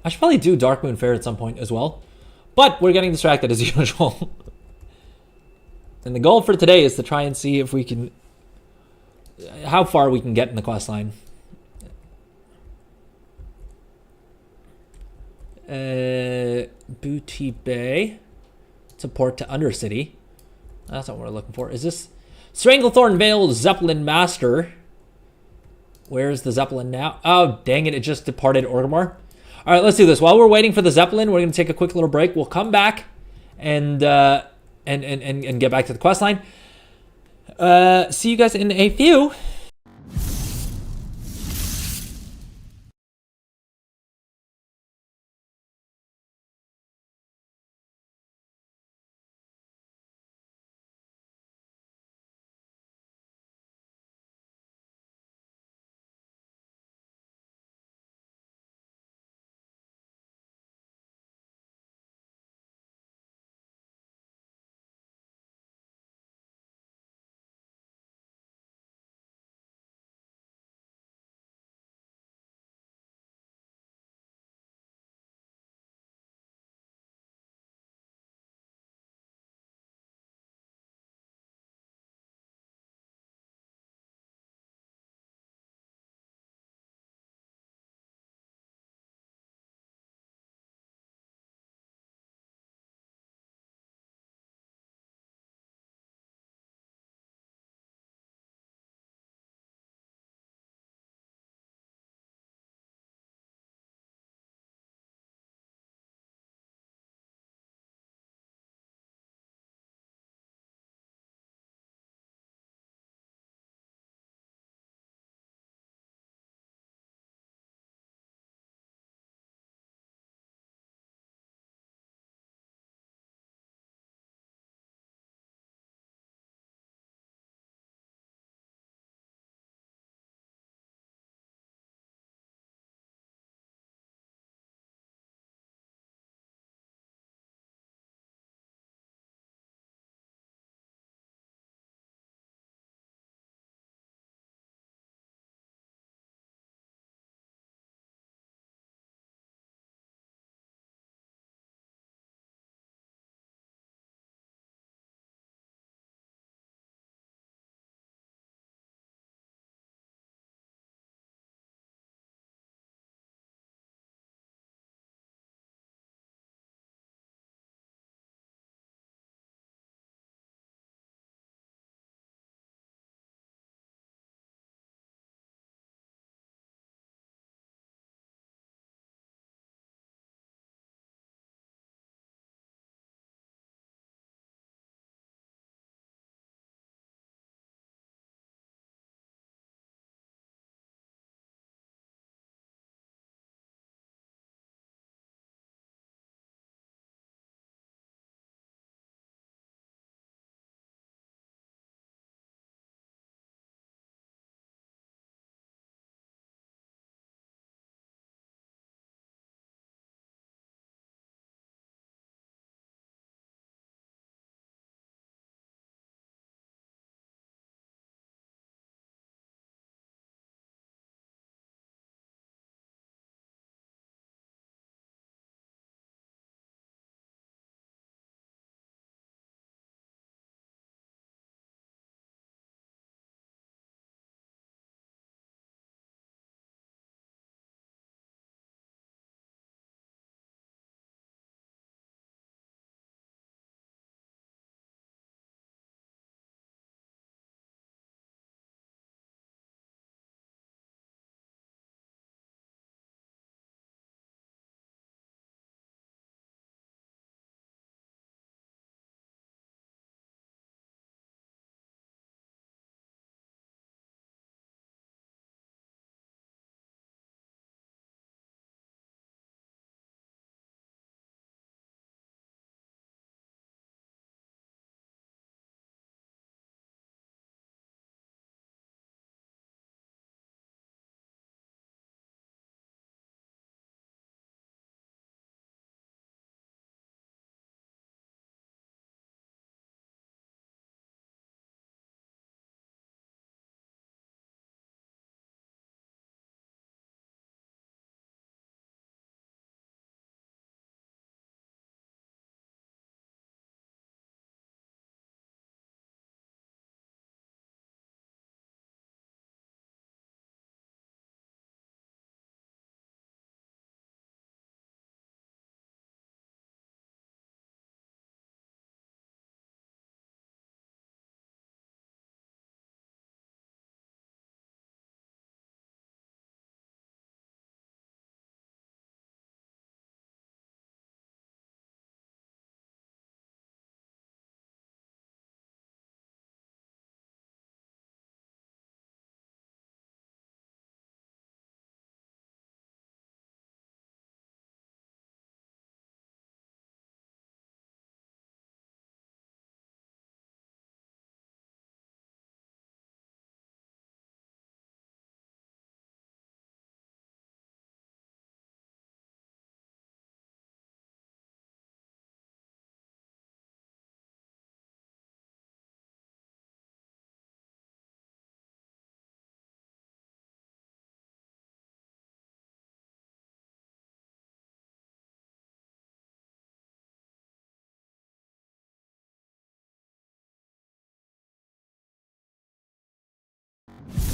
I should probably do Darkmoon Fair at some point as well. But we're getting distracted as usual. And the goal for today is to try and see if we can... how far we can get in the quest line. Booty Bay. Support to Undercity. That's not what we're looking for. Is this Stranglethorn Vale Zeppelin Master? Where's the Zeppelin now? Oh, dang it. It just departed Orgrimmar. All right, let's do this. While we're waiting for the Zeppelin, we're going to take a quick little break. We'll come back and get back to the quest line. See you guys in a few.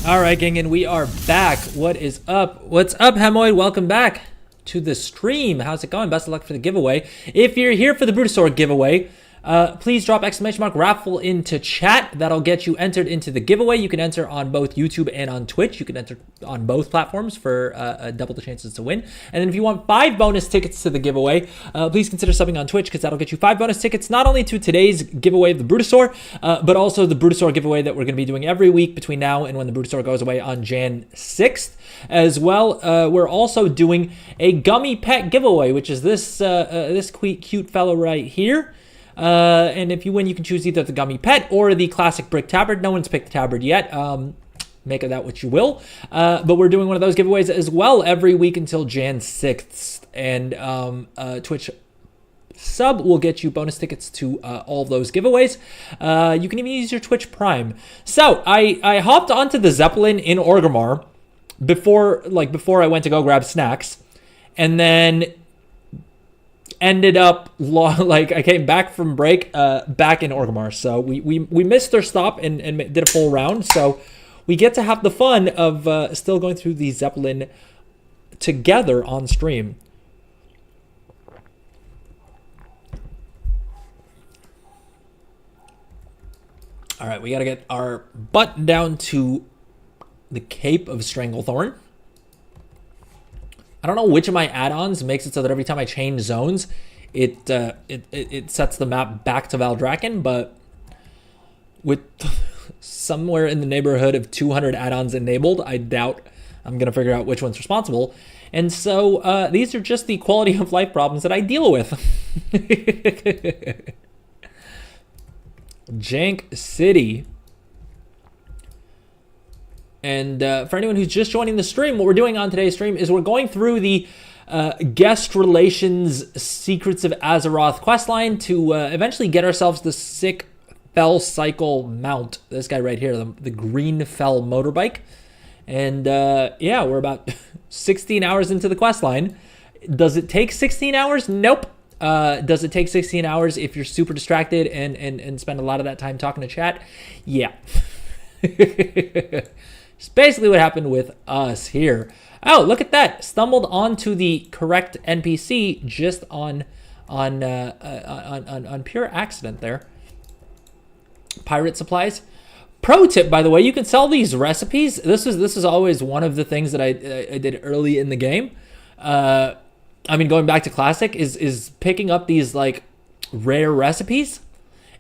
All right, gang, and we are back. What is up? What's up, Hemoid? Welcome back to the stream. How's it going? Best of luck for the giveaway. If you're here for the Bruto giveaway, please drop > raffle into chat. That'll get you entered into the giveaway. You can enter on both YouTube and on Twitch. You can enter on both platforms for double the chances to win. And then if you want 5 bonus tickets to the giveaway, please consider subbing on Twitch, because that'll get you 5 bonus tickets, not only to today's giveaway of the Bruto but also the Bruto giveaway that we're going to be doing every week between now and when the Bruto goes away on Jan 6th. As well, we're also doing a gummy pet giveaway, which is this cute fellow right here. And if you win, you can choose either the gummy pet or the classic brick tabard. No one's picked the tabard yet. Make of that what you will. But we're doing one of those giveaways as well every week until Jan 6th. And Twitch sub will get you bonus tickets to all of those giveaways. You can even use your Twitch Prime. So I hopped onto the Zeppelin in Orgrimmar before I went to go grab snacks, and then ended up I came back from break back in Orgrimmar. So we missed our stop and did a full round. So we get to have the fun of still going through the Zeppelin together on stream. All right, we got to get our butt down to the Cape of Stranglethorn. I don't know which of my add-ons makes it so that every time I change zones, it sets the map back to Valdrakken, but with somewhere in the neighborhood of 200 add-ons enabled, I doubt I'm going to figure out which one's responsible. And so these are just the quality of life problems that I deal with. Jank City. And for anyone who's just joining the stream, what we're doing on today's stream is we're going through the Guest Relations Secrets of Azeroth questline to eventually get ourselves the sick Fell Cycle mount. This guy right here, the Green Fell motorbike. And yeah, we're about 16 hours into the questline. Does it take 16 hours? Nope. Does it take 16 hours if you're super distracted and spend a lot of that time talking to chat? Yeah. It's basically what happened with us here. Oh, look at that. Stumbled onto the correct NPC just on pure accident there. Pirate supplies. Pro tip, by the way, you can sell these recipes. This is always one of the things that I did early in the game. I mean, going back to Classic, is picking up these like rare recipes,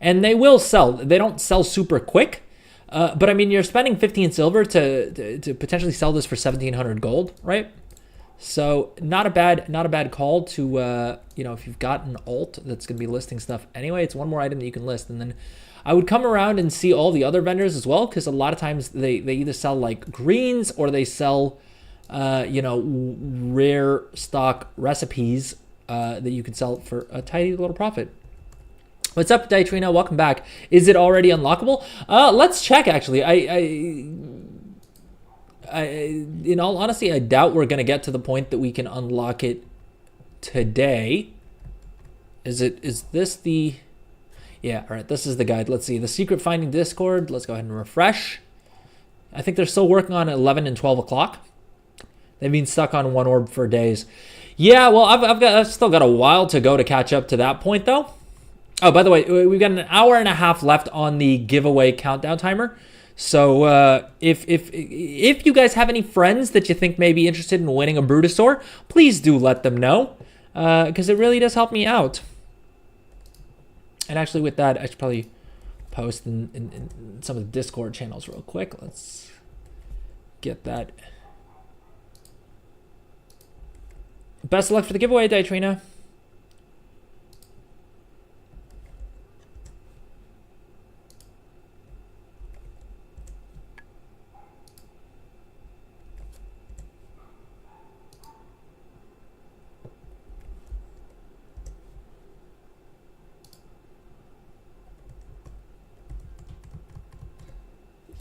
and they will sell. They don't sell super quick. But I mean, you're spending 15 silver to potentially sell this for 1,700 gold, right? So not a bad call to if you've got an alt that's gonna be listing stuff anyway. It's one more item that you can list, and then I would come around and see all the other vendors as well, because a lot of times they either sell like greens or they sell rare stock recipes that you can sell for a tiny little profit. What's up, Daitrina? Welcome back. Is it already unlockable? Let's check, actually. I in all honesty, I doubt we're going to get to the point that we can unlock it today. Is this the... Yeah, all right, this is the guide. Let's see. The secret finding Discord. Let's go ahead and refresh. I think they're still working on 11 and 12 o'clock. They've been stuck on one orb for days. Yeah, well, I've still got a while to go to catch up to that point, though. Oh, by the way, we've got an hour and a half left on the giveaway countdown timer. So if you guys have any friends that you think may be interested in winning a Brutosaur, please do let them know, because it really does help me out. And actually, with that, I should probably post in some of the Discord channels real quick. Let's get that. Best of luck for the giveaway, Daitrina.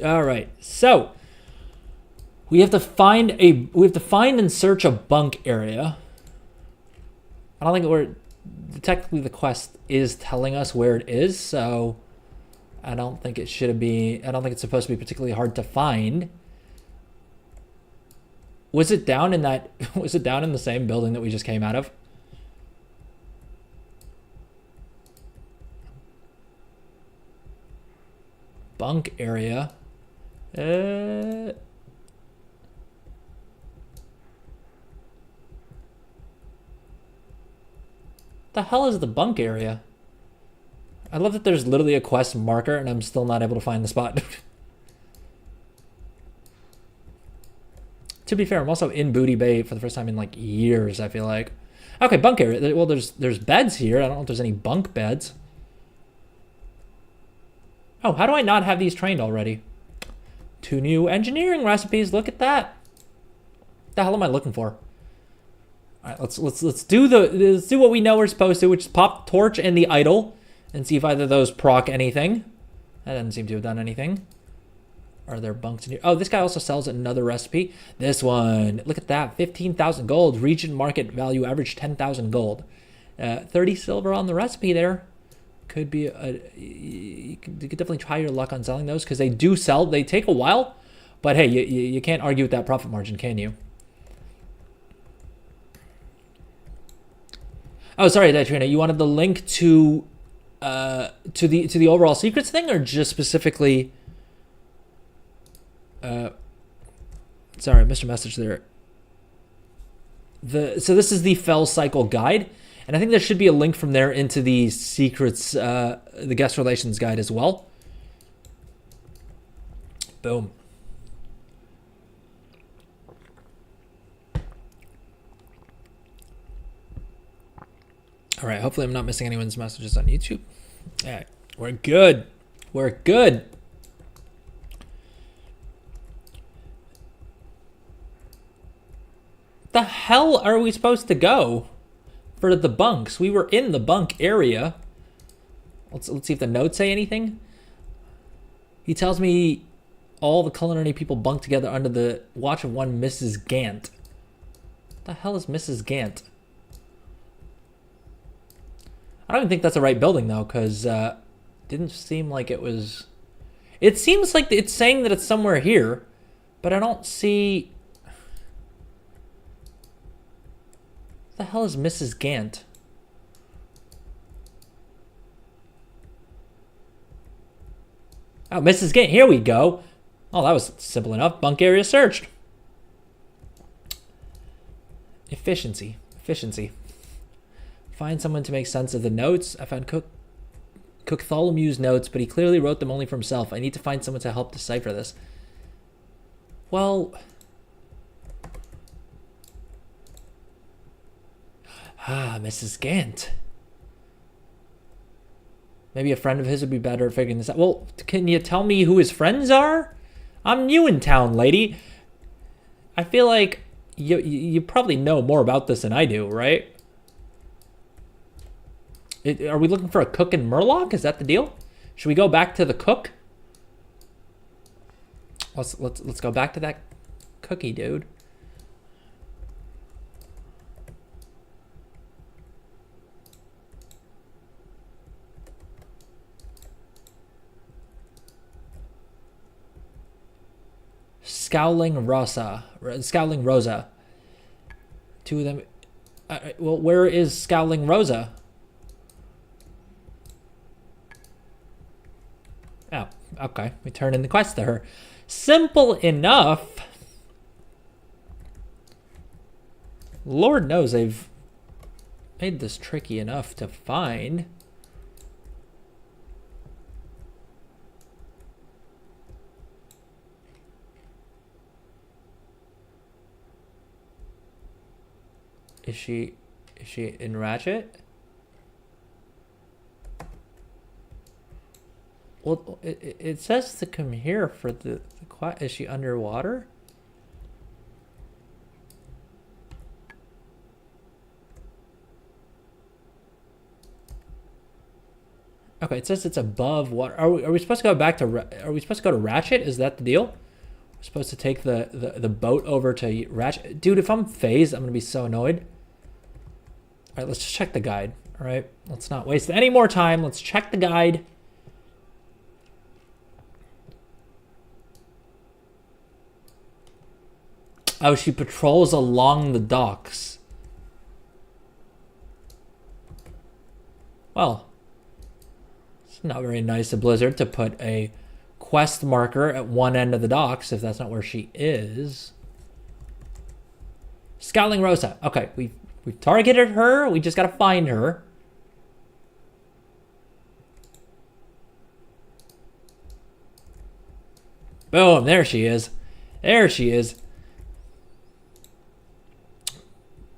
All right, so we have to find and search a bunk area. I don't think technically the quest is telling us where it is, so I don't think it's supposed to be particularly hard to find. Was it down in that? Was it down in the same building that we just came out of? Bunk area. The hell is the bunk area? I love that there's literally a quest marker and I'm still not able to find the spot. To be fair, I'm also in Booty Bay for the first time in like years, I feel like. Okay, bunk area. Well, there's beds here. I don't know if there's any bunk beds. Oh, how do I not have these trained already? 2 new engineering recipes. Look at that. What the hell am I looking for? All right, let's do what we know we're supposed to, which is pop the torch and the idol, and see if either of those proc anything. That doesn't seem to have done anything. Are there bunks in here? Oh, this guy also sells another recipe. This one, look at that, 15,000 gold. Region market value average 10,000 gold. 30 silver on the recipe there. Could be you could definitely try your luck on selling those because they do sell. They take a while, but hey, you can't argue with that profit margin, can you? Oh, sorry, Trina. You wanted the link to the overall secrets thing, or just specifically? Sorry, I missed a message there. So this is the Fell Cycle Guide, and I think there should be a link from there into the secrets, the guest relations guide as well. Boom. All right, hopefully I'm not missing anyone's messages on YouTube. All right, we're good. We're good. The hell are we supposed to go for the bunks? We were in the bunk area. Let's see if the notes say anything. He tells me all the culinary people bunk together under the watch of one Mrs. Gant. What the hell is Mrs. Gant? I don't even think that's the right building though, because didn't seem like it was. It seems like it's saying that it's somewhere here, but I don't see. What the hell is Mrs. Gant? Oh, Mrs. Gant, here we go. Oh, that was simple enough. Bunk area searched. Efficiency. Find someone to make sense of the notes. I found Cook Tholomu's notes, but he clearly wrote them only for himself. I need to find someone to help decipher this. Well... Mrs. Gant. Maybe a friend of his would be better at figuring this out. Well, can you tell me who his friends are? I'm new in town, lady. I feel like you probably know more about this than I do, right? Are we looking for a cook in Murloc? Is that the deal? Should we go back to the cook? Let's go back to that cookie, dude. Scowling Rosa. 2 of them. Well, where is Scowling Rosa? Oh, okay. We turn in the quest to her. Simple enough. Lord knows they've made this tricky enough to find. Is she in Ratchet? Well, it says to come here for the quiet. Is she underwater? Okay, it says it's above water. Are we supposed to go back to? Are we supposed to go to Ratchet? Is that the deal? We're supposed to take the boat over to Ratchet. Dude, if I'm phased, I'm gonna be so annoyed. All right, let's just check the guide. All right, let's not waste any more time. Let's check the guide. Oh, she patrols along the docks. Well, it's not very nice of Blizzard to put a quest marker at one end of the docks if that's not where she is. Scowling Rosa. Okay, we've targeted her. We just gotta find her. Boom, there she is. There she is.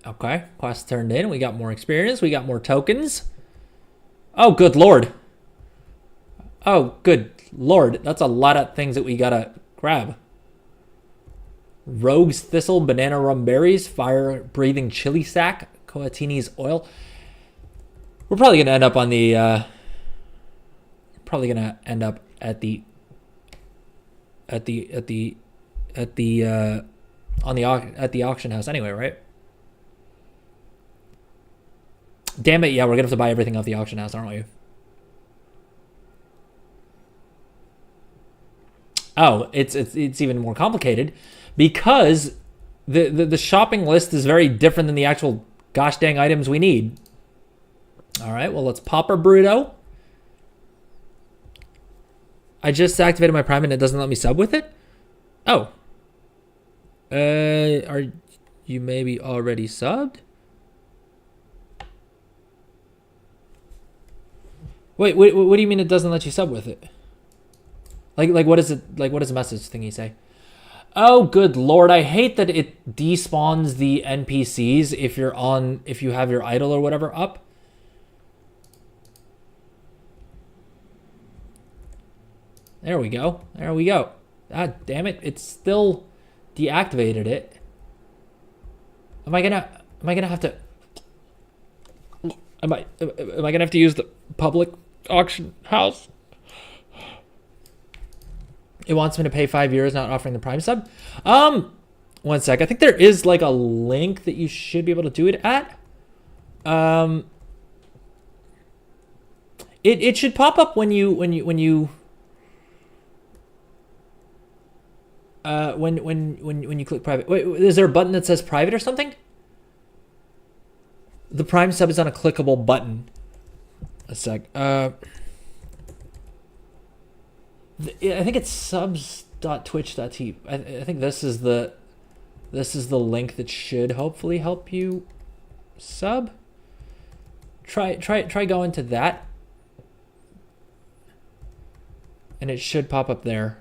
Okay, quest turned in. We got more experience. We got more tokens. Oh, good lord. Oh, good lord. That's a lot of things that we gotta grab. Rogue's Thistle, Banana Rum Berries, Fire Breathing Chili Sack, Coatini's Oil. We're probably gonna end up on the at the auction house anyway, right? Damn it, yeah, we're gonna have to buy everything off the auction house, aren't we? Oh, it's even more complicated because the shopping list is very different than the actual gosh dang items we need. All right, well, let's pop our Bruto. I just activated my Prime and it doesn't let me sub with it? Oh. Are you maybe already subbed? Wait, what do you mean it doesn't let you sub with it? Like what is it? Like what does the message thingy say? Oh, good lord! I hate that it despawns the NPCs if you have your idol or whatever up. There we go. There we go. God damn it! It's still deactivated it. Am I gonna have to? Am I gonna have to use the public auction house? It wants me to pay 5 years, not offering the Prime sub. 1 sec. I think there is like a link that you should be able to do it at. It should pop up when you click private. Wait, is there a button that says private or something? The Prime sub is on a clickable button. A sec. I think it's subs.twitch.tv. I think this is the link that should hopefully help you sub. Try going to that, and it should pop up there.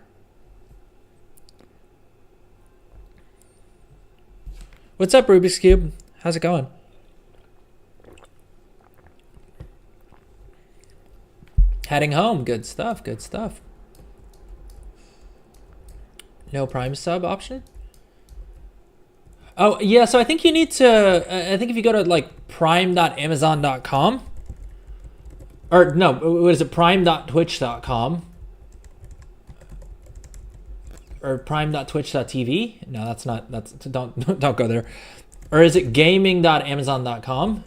What's up, Rubik's Cube? How's it going? Heading home. Good stuff. Good stuff. No Prime sub option? Oh, yeah, so I think you need to... I think if you go to, like, prime.amazon.com... Or, no, what is it? Prime.twitch.com... Or prime.twitch.tv? No, that's not... Don't go there. Or is it gaming.amazon.com?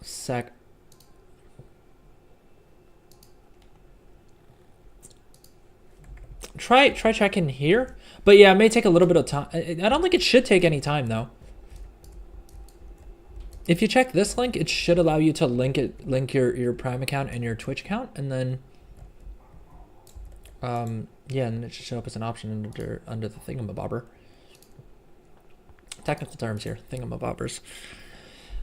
Sec. Try checking here. But yeah, it may take a little bit of time. I don't think it should take any time though. If you check this link, it should allow you to link your Prime account and your Twitch account, and then yeah, and it should show up as an option under the thingamabobber. Technical terms here, thingamabobbers.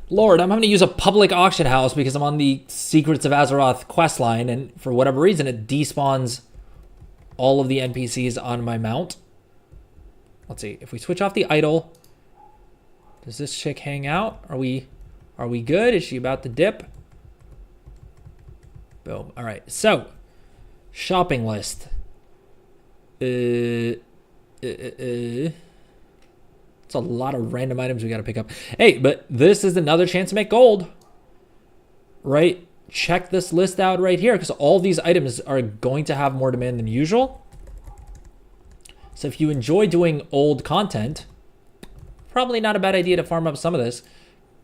Lord, I'm having to use a public auction house because I'm on the Secrets of Azeroth quest line, and for whatever reason, it despawns all of the NPCs on my mount. Let's see, if we switch off the idol, does this chick hang out? Are we good? Is she about to dip? Boom. All right, so shopping list. It's a lot of random items we got to pick up. Hey, but this is another chance to make gold, right? Check this list out right here because all these items are going to have more demand than usual. So if you enjoy doing old content, probably not a bad idea to farm up some of this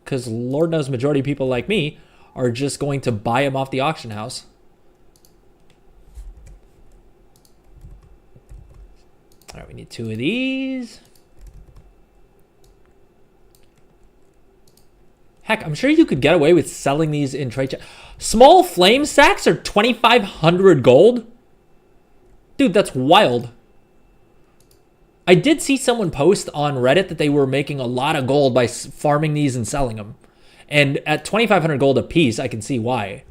because Lord knows majority of people like me are just going to buy them off the auction house. All right, we need 2 of these. Heck, I'm sure you could get away with selling these in trade chat. Small flame sacks are 2,500 gold? Dude, that's wild. I did see someone post on Reddit that they were making a lot of gold by farming these and selling them. And at 2,500 gold a piece, I can see why.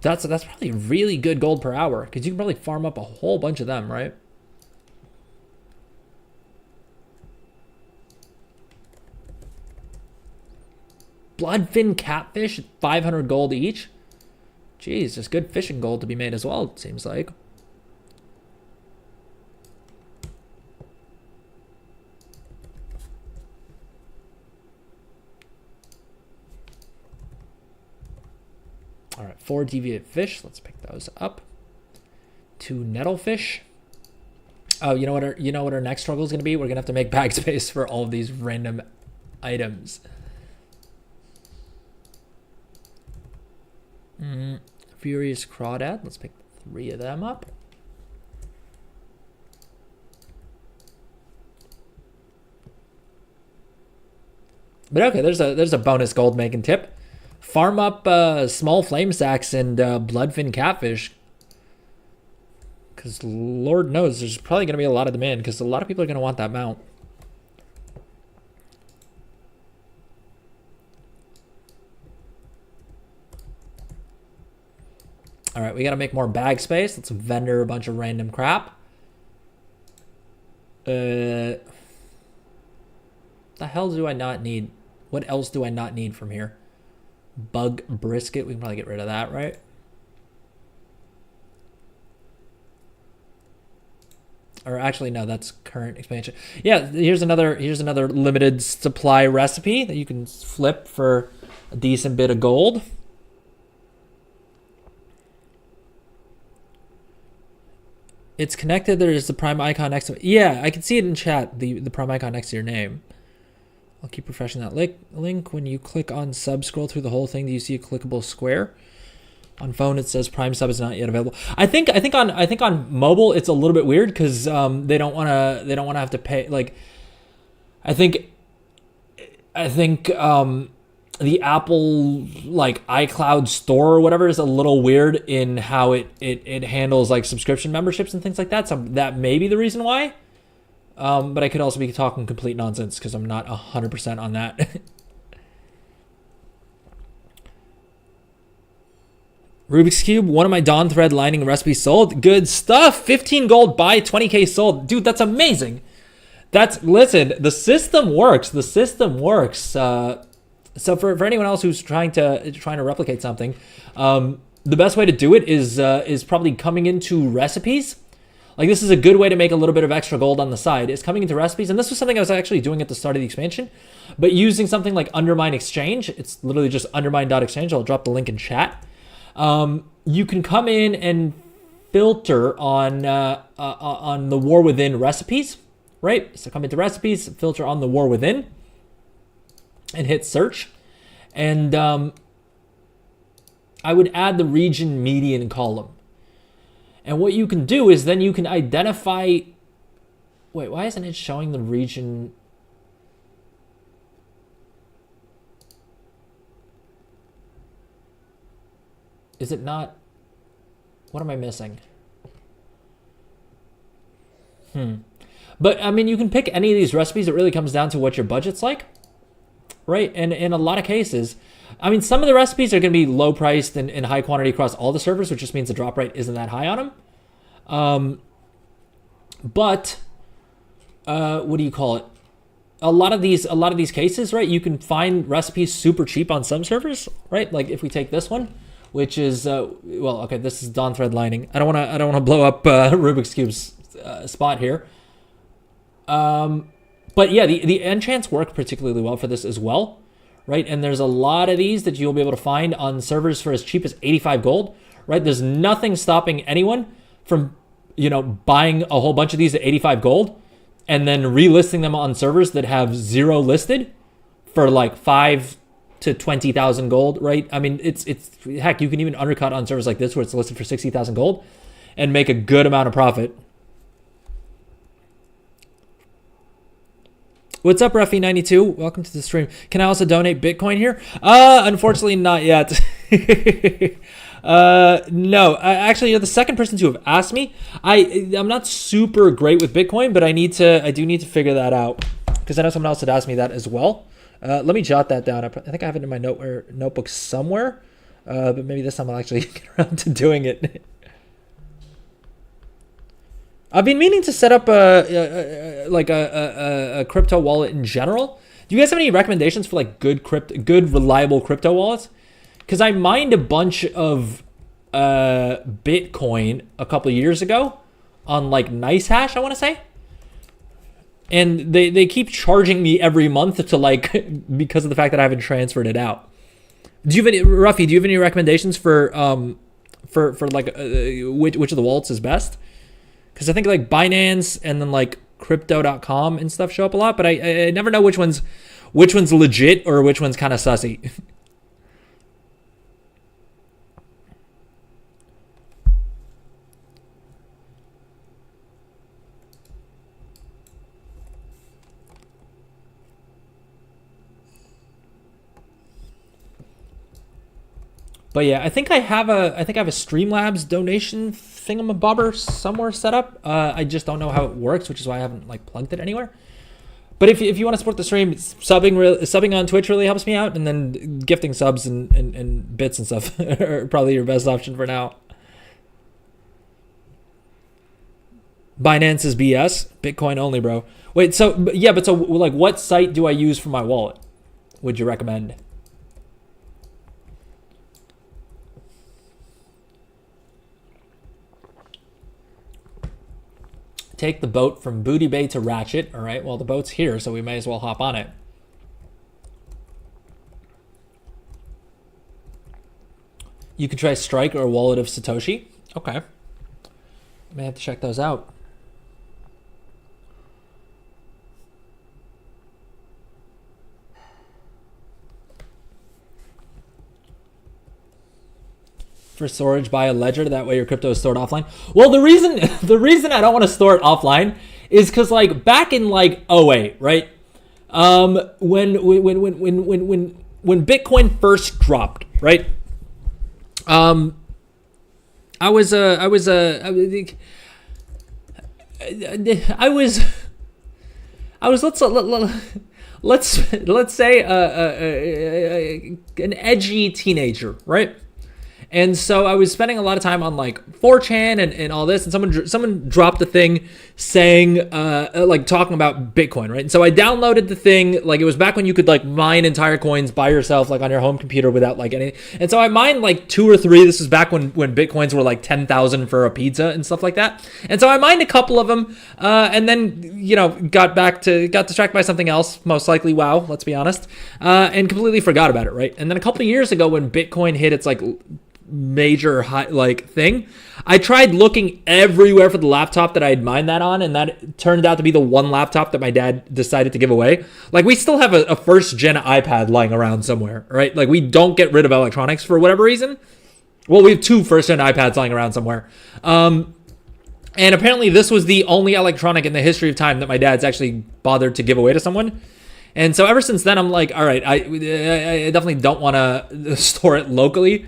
That's probably really good gold per hour, because you can probably farm up a whole bunch of them, right? Bloodfin catfish, 500 gold each. Jeez, there's good fishing gold to be made as well, it seems like. All right, 4 deviate fish. Let's pick those up. 2 nettlefish. Oh, you know what our next struggle is going to be? We're going to have to make bag space for all of these random items. Furious crawdad. Let's pick 3 of them up. But okay, there's a bonus gold making tip. Farm up small flame sacks and bloodfin catfish, because Lord knows there's probably going to be a lot of demand, because a lot of people are going to want that mount. All right, we got to make more bag space. Let's vendor a bunch of random crap. The hell do I not need? What else do I not need from here? Bug brisket. We can probably get rid of that, right? Or actually, no, that's current expansion. Yeah, here's another limited supply recipe that you can flip for a decent bit of gold. It's connected. There's the prime icon next to it. Yeah, I can see it in chat, the prime icon next to your name. I'll keep refreshing that link. When you click on sub, scroll through the whole thing. Do you see a clickable square? On phone, it says Prime sub is not yet available. I think on mobile it's a little bit weird because they don't want to have to pay. Like, I think the Apple like iCloud store or whatever is a little weird in how it handles like subscription memberships and things like that. So that may be the reason why. But I could also be talking complete nonsense because I'm not 100% on that. Rubik's Cube, one of my Dawn Thread lining recipes sold. Good stuff. 15 gold buy, 20k sold. Dude, that's amazing. Listen, the system works. The system works. So for anyone else who's trying to replicate something, the best way to do it is probably coming into recipes. Like, this is a good way to make a little bit of extra gold on the side, is coming into recipes. And this was something I was actually doing at the start of the expansion, but using something like Undermine Exchange. It's literally just undermine.exchange. I'll drop the link in chat. You can come in and filter on the War Within recipes, right? So come into recipes, filter on the War Within, and hit search. And I would add the region median column. And what you can do is then you can identify... Wait, why isn't it showing the region... Is it not? What am I missing? But, I mean, you can pick any of these recipes. It really comes down to what your budget's like, right? And in a lot of cases, I mean, some of the recipes are going to be low priced and in high quantity across all the servers, which just means the drop rate isn't that high on them. But, what do you call it? A lot of these cases, right? You can find recipes super cheap on some servers, right? Like if we take this one, which is well, okay, this is Dawn Thread lining. I don't want to blow up Rubik's Cube's spot here. But yeah, the enchants work particularly well for this as well, right? And there's a lot of these that you'll be able to find on servers for as cheap as 85 gold, right? There's nothing stopping anyone from, buying a whole bunch of these at 85 gold and then relisting them on servers that have 0 listed for like 5 to 20,000 gold, right? I mean, it's heck, you can even undercut on servers like this where it's listed for 60,000 gold and make a good amount of profit. What's up, Ruffy92? Welcome to the stream. Can I also donate Bitcoin here? Unfortunately, not yet. No, actually, you're the second person to have asked me. I'm not super great with Bitcoin, but I do need to figure that out because I know someone else had asked me that as well. Let me jot that down. I think I have it in my notebook somewhere, but maybe this time I'll actually get around to doing it. I've been meaning to set up a crypto wallet in general. Do you guys have any recommendations for like good reliable crypto wallets? Because I mined a bunch of Bitcoin a couple of years ago on like NiceHash, I want to say, and they keep charging me every month to like because of the fact that I haven't transferred it out. Do you have any, Ruffy? Do you have any recommendations for like which of the wallets is best? Because I think like Binance and then like Crypto.com and stuff show up a lot, but I never know which one's legit or which one's kind of sussy. But yeah, I think I have a Streamlabs donation thingamabobber somewhere set up. I just don't know how it works, which is why I haven't like plugged it anywhere. But if you want to support the stream, subbing on Twitch really helps me out, and then gifting subs and bits and stuff are probably your best option for now. Binance is BS. Bitcoin only, bro. Wait, so like what site do I use for my wallet? Would you recommend? Take the boat from Booty Bay to Ratchet. All right, well, the boat's here, so we may as well hop on it. You could try Strike or Wallet of Satoshi. Okay. I may have to check those out. For storage, buy a ledger. That way your crypto is stored offline. Well, the reason I don't want to store it offline is because like back in like 08, right? When Bitcoin first dropped, right? I was let's say an edgy teenager, right? And so I was spending a lot of time on like 4chan and all this, and someone dropped a thing saying like talking about Bitcoin, right? And so I downloaded the thing, like it was back when you could like mine entire coins by yourself, like on your home computer without like any. And so I mined like 2 or 3. This was back when Bitcoins were like 10,000 for a pizza and stuff like that. And so I mined a couple of them, and then got distracted by something else, most likely WoW. Let's be honest, and completely forgot about it, right? And then a couple of years ago, when Bitcoin hit its like major high like thing, I tried looking everywhere for the laptop that I had mined that on, and that turned out to be the one laptop that my dad decided to give away. Like we still have a first gen iPad lying around somewhere, right? Like we don't get rid of electronics for whatever reason. Well, we have 2 first gen iPads lying around somewhere. And apparently this was the only electronic in the history of time that my dad's actually bothered to give away to someone. And so ever since then, I'm like, all right, I definitely don't want to store it locally.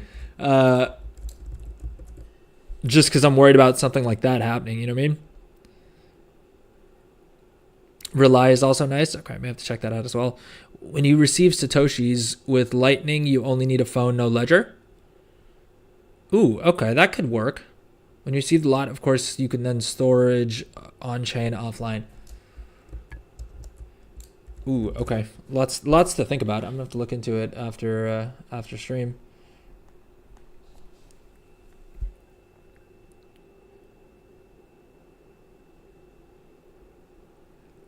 Just because I'm worried about something like that happening, you know what I mean? Rely is also nice. Okay, I may have to check that out as well. When you receive Satoshis with Lightning, you only need a phone, no ledger. Ooh, okay, that could work. When you receive the lot, of course, you can then storage on-chain, offline. Ooh, okay. Lots to think about. I'm gonna have to look into it after stream.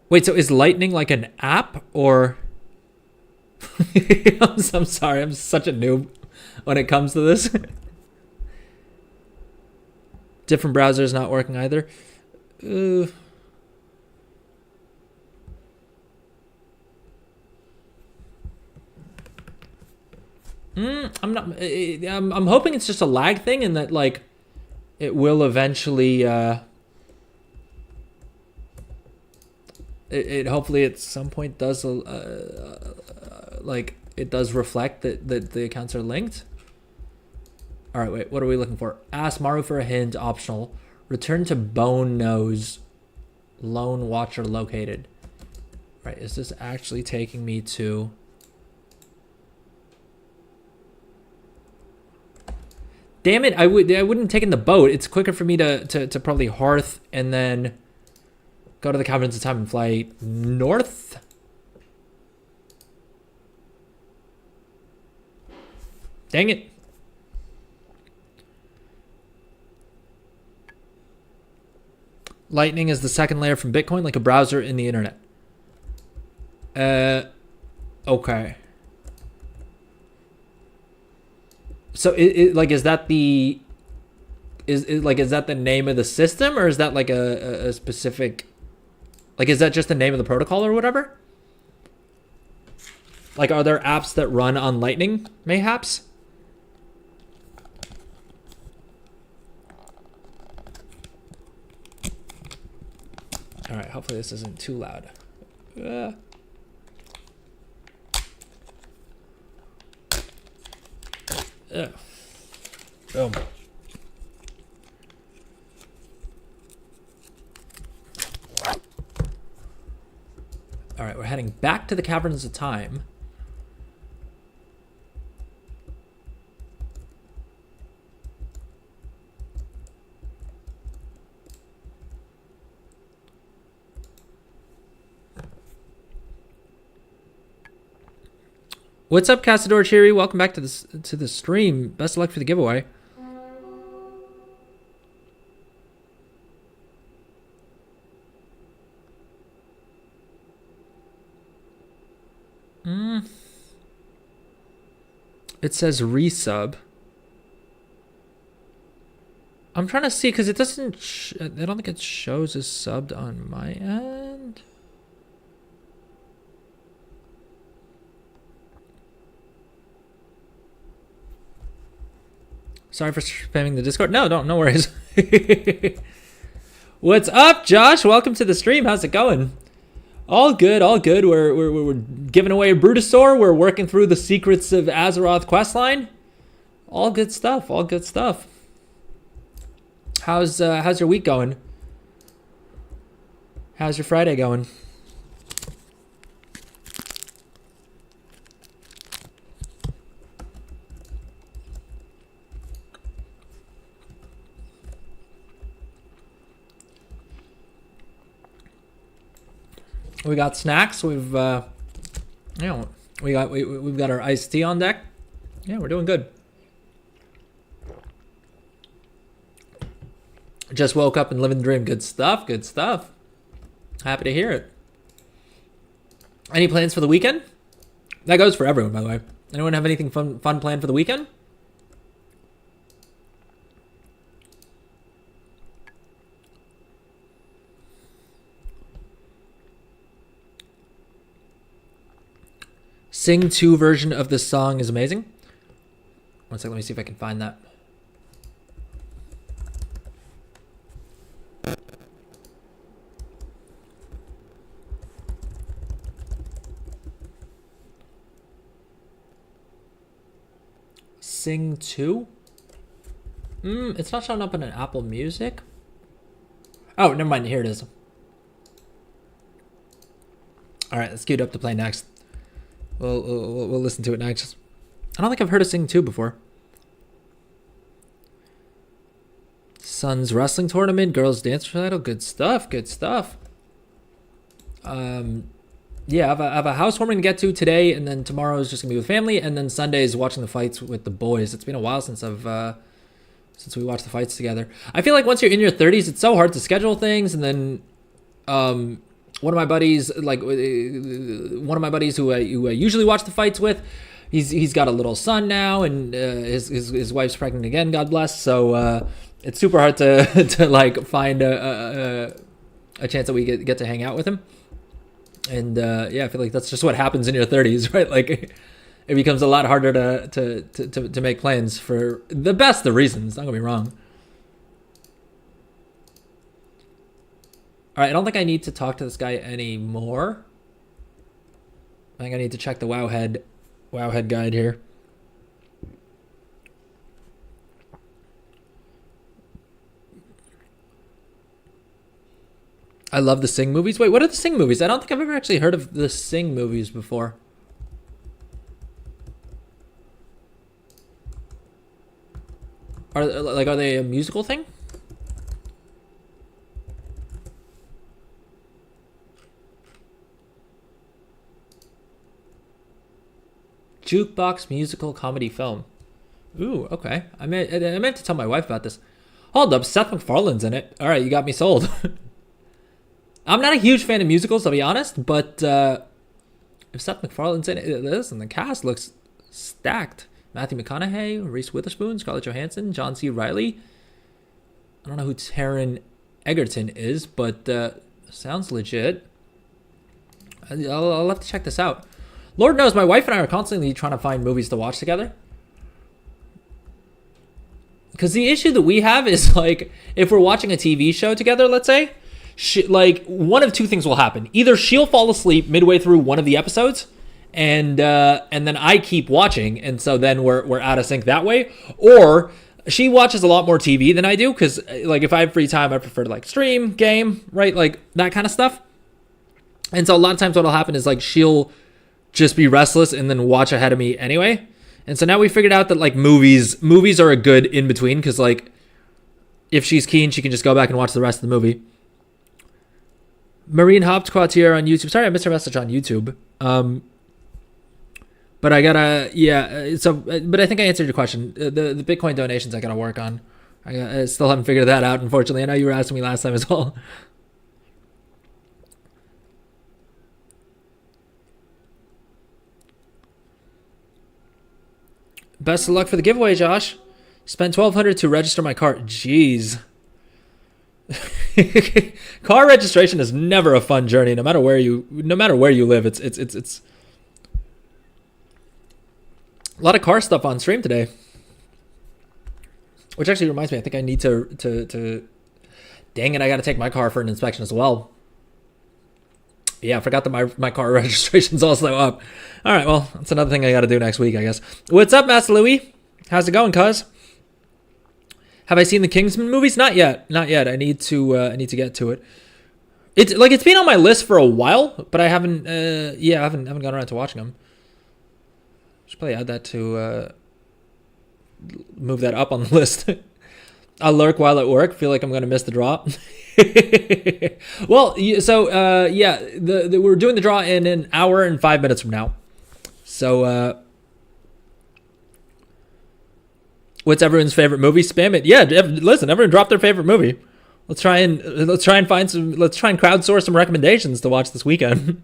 Wait, so is Lightning like an app or? I'm sorry, I'm such a noob when it comes to this. Different browsers not working either. I'm not. I'm hoping it's just a lag thing, and that like it will eventually. It hopefully at some point does like it does reflect that the accounts are linked. All right, wait. What are we looking for? Ask Maru for a hint. Optional. Return to Bone Nose. Lone Watcher located. Right. Is this actually taking me to? Damn it! I wouldn't have taken the boat. It's quicker for me to probably hearth and then go to the Caverns of Time and fly north. Dang it! Lightning is the second layer from Bitcoin, like a browser in the internet. Okay. So is that the is that the name of the system, or is that like a specific, like, is that just the name of the protocol or whatever? Like, are there apps that run on Lightning, mayhaps? All right, hopefully this isn't too loud. Boom. All right, we're heading back to the Caverns of Time. What's up, Casador Cheery? Welcome back to the stream. Best of luck for the giveaway. It says resub. I'm trying to see because it doesn't. I don't think it shows as subbed on my end. Sorry for spamming the Discord. No worries. What's up, Josh? Welcome to the stream. How's it going? All good, all good. We're giving away a Brutosaur. We're working through the Secrets of Azeroth questline. All good stuff. All good stuff. How's your week going? How's your Friday going? We got snacks. We've we've got our iced tea on deck. Yeah, we're doing good. Just woke up and living the dream. Good stuff. Good stuff. Happy to hear it. Any plans for the weekend? That goes for everyone, by the way. Anyone have anything fun planned for the weekend? Sing 2 version of this song is amazing. One second, let me see if I can find that. Sing 2? It's not showing up in an Apple Music. Oh, never mind. Here it is. All right, let's queue it up to play next. We'll listen to it next. I don't think I've heard of Sing 2 before. Son's wrestling tournament, girls dance recital. Good stuff. Good stuff. Yeah, I have a housewarming to get to today, and then tomorrow is just gonna be with family, and then Sunday is watching the fights with the boys. It's been a while since since we watched the fights together. I feel like once you're in your 30s, it's so hard to schedule things, and then one of my buddies who I usually watch the fights with, he's got a little son now, and his wife's pregnant again, God bless. So it's super hard to like find a chance that we get to hang out with him. And yeah, I feel like that's just what happens in your 30s, right? Like it becomes a lot harder to make plans for the best of reasons. Don't get me wrong. All right, I don't think I need to talk to this guy anymore. I think I need to check the Wowhead guide here. I love the Sing movies. Wait, what are the Sing movies? I don't think I've ever actually heard of the Sing movies before. Are they a musical thing? Jukebox musical comedy film. Ooh, okay. I meant to tell my wife about this. Hold up, Seth MacFarlane's in it. All right, you got me sold. I'm not a huge fan of musicals, I'll be honest, but if Seth MacFarlane's in it, listen, the cast looks stacked. Matthew McConaughey, Reese Witherspoon, Scarlett Johansson, John C. Reilly. I don't know who Taron Egerton is, but sounds legit. I'll have to check this out. Lord knows, my wife and I are constantly trying to find movies to watch together. Because the issue that we have is, like, if we're watching a TV show together, let's say, like, one of two things will happen. Either she'll fall asleep midway through one of the episodes, and then I keep watching, and so then we're out of sync that way. Or she watches a lot more TV than I do, because, like, if I have free time, I prefer to, like, stream, game, right? Like, that kind of stuff. And so a lot of times what'll happen is, like, she'll just be restless and then watch ahead of me anyway. And so now we figured out that, like, movies are a good in-between, because, like, if she's keen, she can just go back and watch the rest of the movie. Marine Hopped Quartier on YouTube. Sorry, I missed her message on YouTube. But I gotta, but I think I answered your question. The Bitcoin donations I gotta work on. I still haven't figured that out, unfortunately. I know you were asking me last time as well. Best of luck for the giveaway, Josh. Spent $1,200 to register my car. Jeez. Car registration is never a fun journey, no matter where you live. It's a lot of car stuff on stream today. Which actually reminds me, I think I need to dang it, I gotta take my car for an inspection as well. Yeah, I forgot that my car registration's also up. All right, well, that's another thing I got to do next week, I guess. What's up, Master Louis? How's it going, cuz? Have I seen the Kingsman movies? Not yet. I need to get to it. It's been on my list for a while, but I haven't haven't gone around to watching them. Should probably add that to move that up on the list. I'll lurk while at work. Feel like I'm gonna miss the draw. Well, so we're doing the draw in an hour and 5 minutes from now. So, what's everyone's favorite movie? Spam it. Yeah, listen, everyone drop their favorite movie. Let's try and crowdsource some recommendations to watch this weekend.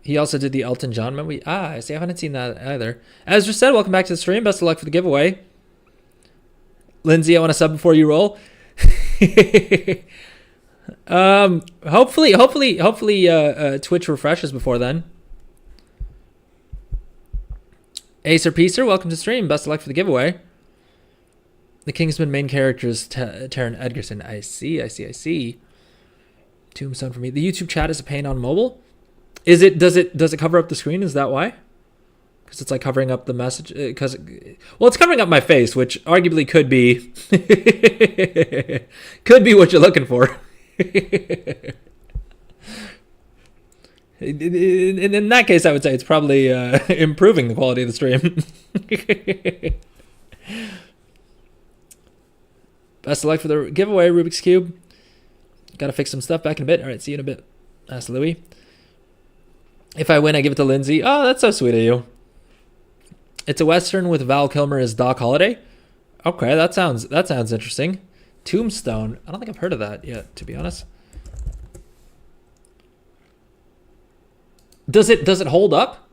He also did the Elton John movie. I see. I haven't seen that either. As just said, welcome back to the stream. Best of luck for the giveaway. Lindsay, I want to sub before you roll. Hopefully, Twitch refreshes before then. Acer Peacer, welcome to the stream. Best of luck for the giveaway. The Kingsman main character is Taron Egerton. I see. Tombstone for me. The YouTube chat is a pain on mobile. Does it cover up the screen? Is that why? Because it's like covering up the message. It's covering up my face, which arguably could be what you're looking for. In that case, I would say it's probably improving the quality of the stream. Best of luck for the giveaway, Rubik's Cube. Got to fix some stuff back in a bit. All right, see you in a bit. Ask Louis. If I win, I give it to Lindsay. Oh, that's so sweet of you. It's a Western with Val Kilmer as Doc Holliday. Okay, that sounds interesting. Tombstone. I don't think I've heard of that yet, to be honest. Does it hold up?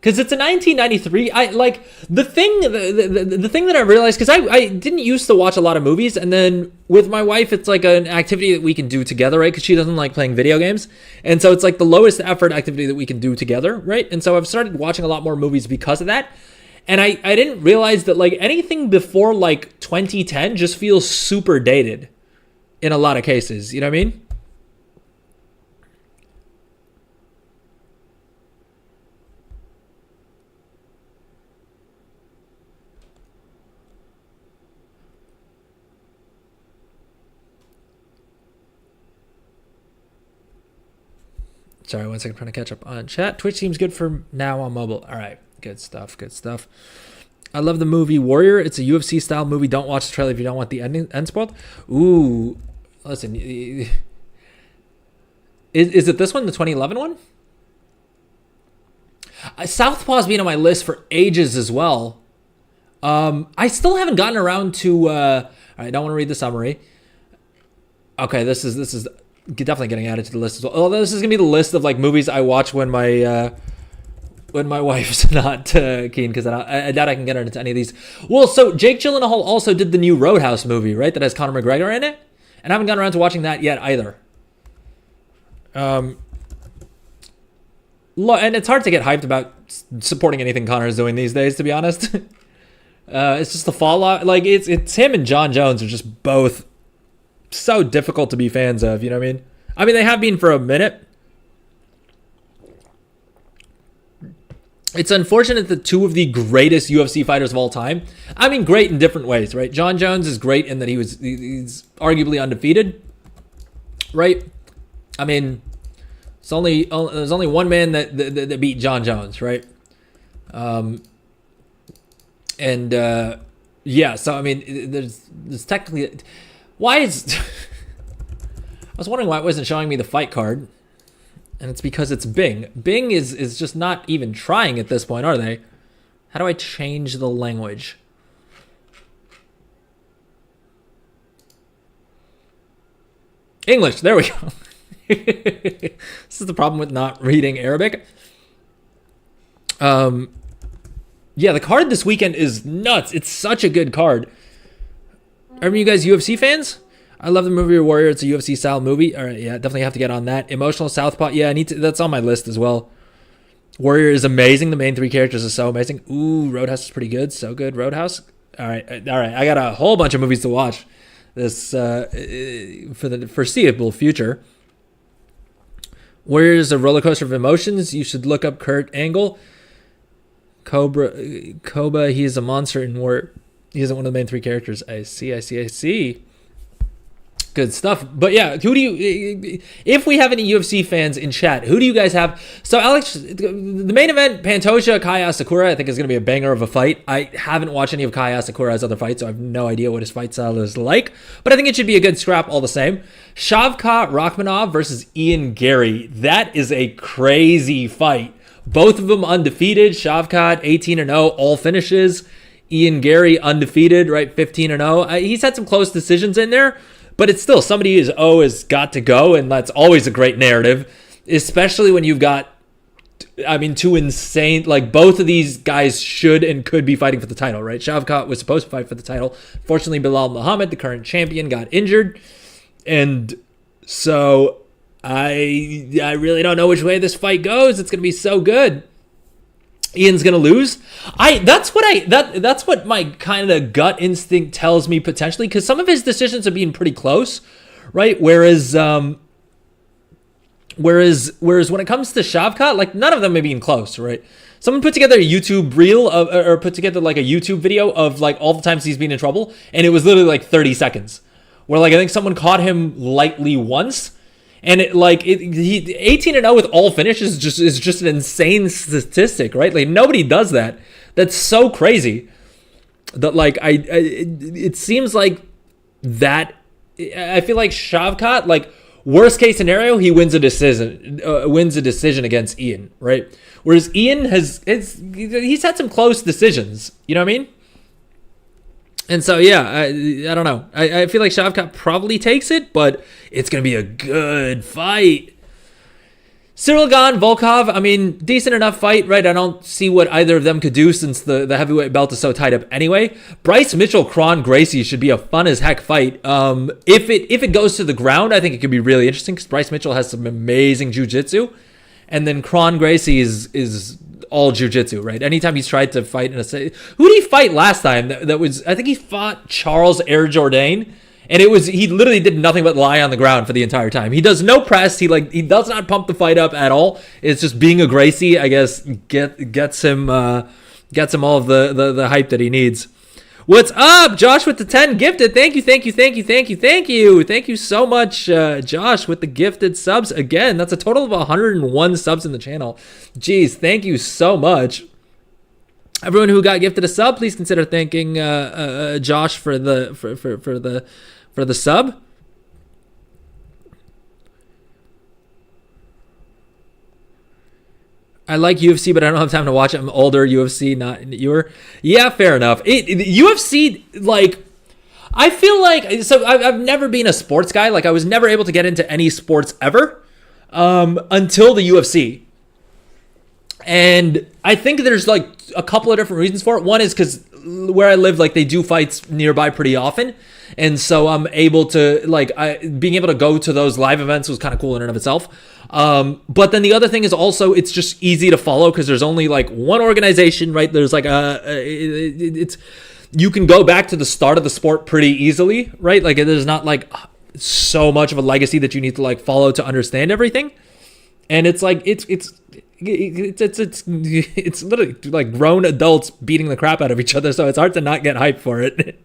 Because it's a 1993. I like the thing. The thing that I realized, because I didn't used to watch a lot of movies, and then with my wife, it's like an activity that we can do together, right? Because she doesn't like playing video games, and so it's like the lowest effort activity that we can do together, right? And so I've started watching a lot more movies because of that. And I didn't realize that like anything before like 2010 just feels super dated in a lot of cases. You know what I mean? Sorry, 1 second, trying to catch up on chat. Twitch seems good for now on mobile. All right, good stuff, good stuff. I love the movie Warrior. It's a UFC style movie. Don't watch the trailer if you don't want the end spoiled. Ooh, listen, is it this one, the 2011 one? Southpaw's been on my list for ages as well. I still haven't gotten around to. I don't want to read the summary. Okay, this is definitely getting added to the list as well. Oh, this is gonna be the list of like movies I watch when my wife's not keen, because I doubt I can get her into any of these. Well, so Jake Gyllenhaal also did the new Roadhouse movie, right? That has Conor McGregor in it, and I haven't gotten around to watching that yet either. And it's hard to get hyped about supporting anything Conor's doing these days, to be honest. It's just the fallout. Like it's him and John Jones are just both so difficult to be fans of, you know what I mean? I mean, they have been for a minute. It's unfortunate that two of the greatest UFC fighters of all time, I mean, great in different ways, right? John Jones is great in that he's arguably undefeated, right? I mean, there's only one man that beat John Jones, right? Yeah, so I mean, there's technically. Why is... I was wondering why it wasn't showing me the fight card. And it's because it's Bing. Bing is just not even trying at this point, are they? How do I change the language? English, there we go. This is the problem with not reading Arabic. Yeah, the card this weekend is nuts. It's such a good card. Are you guys UFC fans? I love the movie Warrior. It's a UFC style movie. All right, yeah, definitely have to get on that. Emotional Southpaw. Yeah, I need to. That's on my list as well. Warrior is amazing. The main three characters are so amazing. Ooh, Roadhouse is pretty good. So good, Roadhouse. All right. I got a whole bunch of movies to watch this for the foreseeable future. Warrior is a roller coaster of emotions. You should look up Kurt Angle. Koba. He is a monster in War. He isn't one of the main three characters. I see. Good stuff. But yeah, who do you, if we have any UFC fans in chat, who do you guys have? So Alex, the main event, Pantoja, Kaya Sakura, I think is going to be a banger of a fight. I haven't watched any of Kaya Sakura's other fights, so I have no idea what his fight style is like, but I think it should be a good scrap all the same. Shavkat Rakhmonov versus Ian Gary. That is a crazy fight. Both of them undefeated. Shavkat 18-0, all finishes. Ian Gary undefeated, right? 15-0. He's had some close decisions in there, but it's still somebody has got to go, and that's always a great narrative, especially when you've got, I mean, two insane, like both of these guys should and could be fighting for the title, right? Shavkat was supposed to fight for the title. Fortunately, Bilal Muhammad, the current champion, got injured, and so I really don't know which way this fight goes. It's going to be so good. Ian's gonna lose. That's what my kind of gut instinct tells me potentially, because some of his decisions have been pretty close, right? Whereas when it comes to Shavkat, like none of them have been close, right? Someone put together a YouTube reel or put together like a YouTube video of like all the times he's been in trouble, and it was literally like 30 seconds. Where like I think someone caught him lightly once. And he 18-0 with all finishes is just an insane statistic, right? Like nobody does that. That's so crazy. That like it seems like that. I feel like Shavkat, like worst case scenario, he wins a decision against Ian, right? Whereas Ian he's had some close decisions. You know what I mean? And so, yeah, I don't know. I feel like Shavkat probably takes it, but it's going to be a good fight. Cyrilgan, Volkov, I mean, decent enough fight, right? I don't see what either of them could do since the heavyweight belt is so tied up anyway. Bryce Mitchell, Kron Gracie should be a fun as heck fight. If it goes to the ground, I think it could be really interesting because Bryce Mitchell has some amazing jiu-jitsu. And then Kron Gracie is all jiu-jitsu, right? Anytime he's tried to fight in who did he fight last time? That was, I think he fought Charles Air Jourdain. And he literally did nothing but lie on the ground for the entire time. He does no press. He does not pump the fight up at all. It's just being a Gracie, I guess, gets him all of the hype that he needs. What's up, Josh with the 10 gifted? Thank you so much, Josh with the gifted subs. Again, that's a total of 101 subs in the channel. Jeez, thank you so much. Everyone who got gifted a sub, please consider thanking Josh for the sub. I like UFC, but I don't have time to watch it. I'm older. UFC, not newer. Yeah, fair enough. UFC, like, I feel like, so I've never been a sports guy. Like, I was never able to get into any sports ever until the UFC. And I think there's like a couple of different reasons for it. One is because where I live, like, they do fights nearby pretty often. And so I'm able to, like, being able to go to those live events was kind of cool in and of itself. But then the other thing is also it's just easy to follow because there's only like one organization, right? There's like you can go back to the start of the sport pretty easily, right? Like there's not like so much of a legacy that you need to like follow to understand everything. And it's like it's literally like grown adults beating the crap out of each other, so it's hard to not get hyped for it.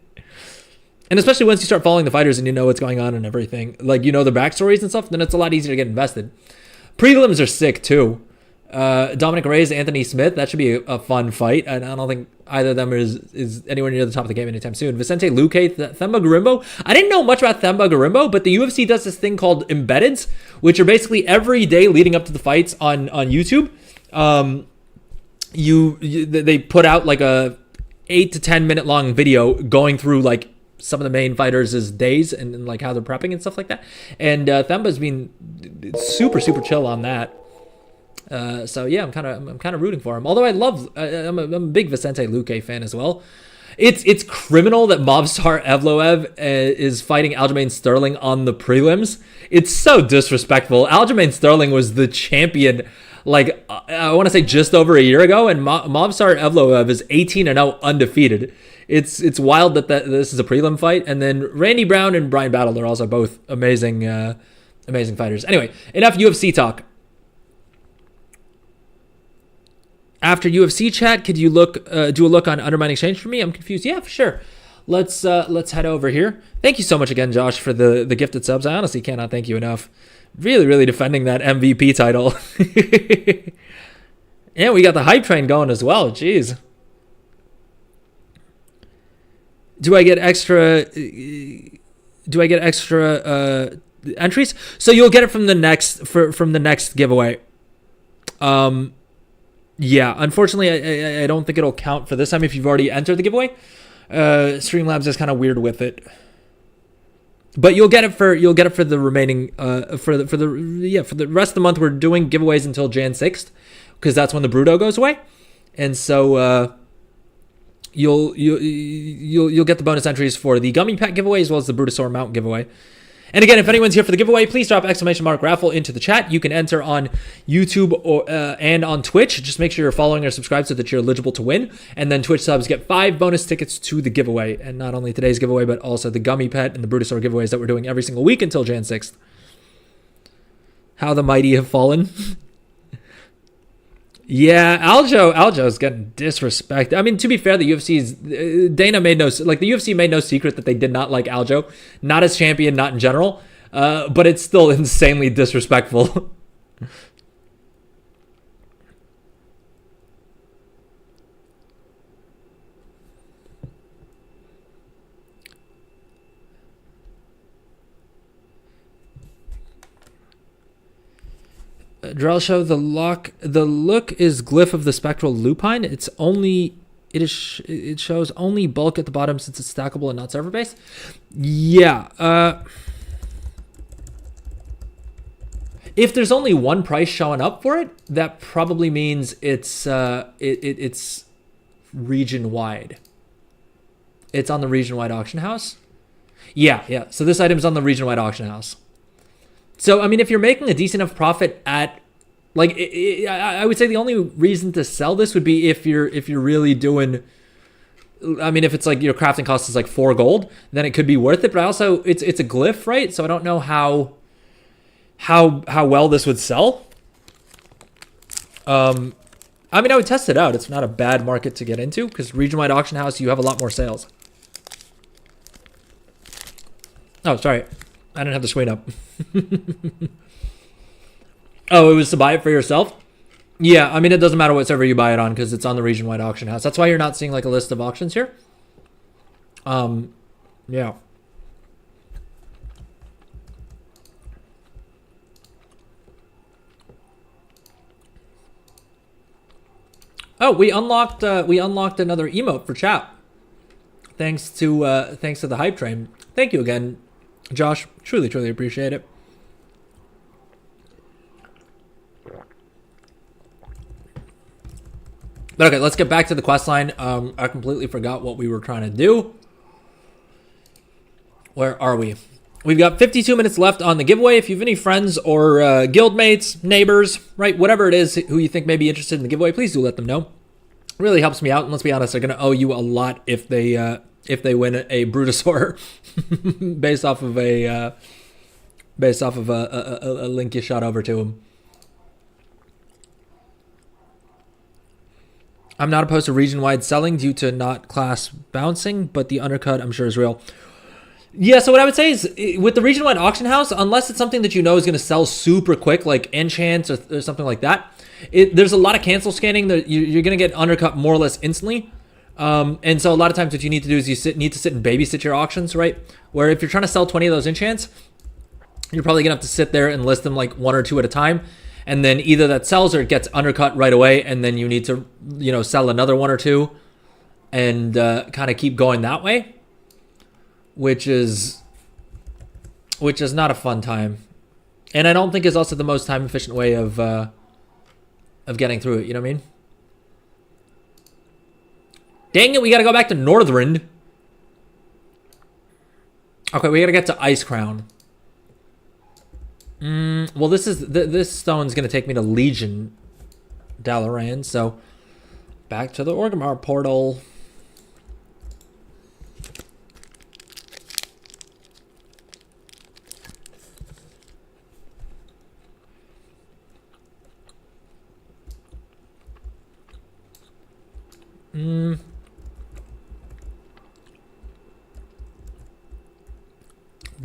And especially once you start following the fighters and you know what's going on and everything, like you know their backstories and stuff, then it's a lot easier to get invested. Prelims are sick too. Dominic Reyes, Anthony Smith, that should be a fun fight. And I don't think either of them is anywhere near the top of the game anytime soon. Vicente Luque, Themba Gorimbo. I didn't know much about Themba Gorimbo, but the UFC does this thing called embeddeds, which are basically every day leading up to the fights on YouTube. They put out like a 8 to 10 minute long video going through like some of the main fighters' days and like how they're prepping and stuff like that. And Themba's been super chill on that. So yeah, I'm kind of rooting for him. Although I'm a big Vicente Luque fan as well. It's criminal that Movsar Evloev is fighting Aljamain Sterling on the prelims. It's so disrespectful. Aljamain Sterling was the champion, like I want to say just over a year ago, and Movsar Evloev is 18-0 undefeated. It's wild that this is a prelim fight. And then Randy Brown and Brian Battle are also both amazing fighters. Anyway, enough UFC talk. After UFC chat, could you do a look on Undermining Exchange for me? I'm confused. Yeah, for sure. Let's head over here. Thank you so much again, Josh, for the gifted subs. I honestly cannot thank you enough. Really defending that MVP title. Yeah, we got the hype train going as well. Jeez. Do I get extra entries? So you'll get it from the next giveaway. Yeah, unfortunately, I don't think it'll count for this time if you've already entered the giveaway. Streamlabs is kind of weird with it, but you'll get it for the remaining for the rest of the month. We're doing giveaways until Jan 6th because that's when the Bruto goes away, and so you'll get the bonus entries for the Gummy Pet giveaway as well as the Brutosaur Mount giveaway. And again, if anyone's here for the giveaway, please drop ! Raffle into the chat. You can enter on YouTube and on Twitch. Just make sure you're following or subscribed so that you're eligible to win. And then Twitch subs get 5 bonus tickets to the giveaway. And not only today's giveaway, but also the Gummy Pet and the Brutosaur giveaways that we're doing every single week until Jan 6th. How the mighty have fallen. Yeah, Aljo's getting disrespected. I mean, to be fair, the UFC made no secret that they did not like Aljo, not as champion, not in general, but it's still insanely disrespectful. Drell show the look is glyph of the spectral lupine. It shows only bulk at the bottom since it's stackable and not server based. Yeah. If there's only one price showing up for it, that probably means it's region wide. It's on the region wide auction house. Yeah. So this item's on the region wide auction house. So I mean, if you're making a decent enough profit at, like, I would say the only reason to sell this would be if you're really doing. I mean, if it's like your crafting cost is like 4 gold, then it could be worth it. But also, it's a glyph, right? So I don't know how well this would sell. I mean, I would test it out. It's not a bad market to get into because region-wide auction house, you have a lot more sales. Oh, sorry. I didn't have the screen up. Oh, it was to buy it for yourself? Yeah, I mean, it doesn't matter what server you buy it on because it's on the region-wide auction house. That's why you're not seeing like a list of auctions here. Yeah. Oh, we unlocked another emote for chat. Thanks to the hype train. Thank you again, Josh. Truly appreciate it. But okay, let's get back to the quest line. I completely forgot what we were trying to do. Where are we? We've got 52 minutes left on the giveaway. If you have any friends or guildmates, neighbors, right, whatever it is who you think may be interested in the giveaway, please do let them know. It really helps me out. And let's be honest, they're going to owe you a lot if they win a Brutosaur based off of a link you shot over to them. I'm not opposed to region-wide selling due to not class bouncing, but the undercut I'm sure is real. Yeah, so what I would say is with the region-wide auction house, unless it's something that you know is going to sell super quick, like enchants or something like that, there's a lot of cancel scanning that you're going to get undercut more or less instantly. And so a lot of times what you need to do is need to sit and babysit your auctions, right? Where if you're trying to sell 20 of those enchants, you're probably going to have to sit there and list them like 1 or 2 at a time. And then either that sells or it gets undercut right away. And then you need to, sell another 1 or 2 and kind of keep going that way. Which is not a fun time, and I don't think is also the most time efficient way of getting through it. You know what I mean? Dang it, we gotta go back to Northrend. Okay, we gotta get to Ice Crown. Well, this stone's gonna take me to Legion Dalaran, so back to the Orgrimmar portal.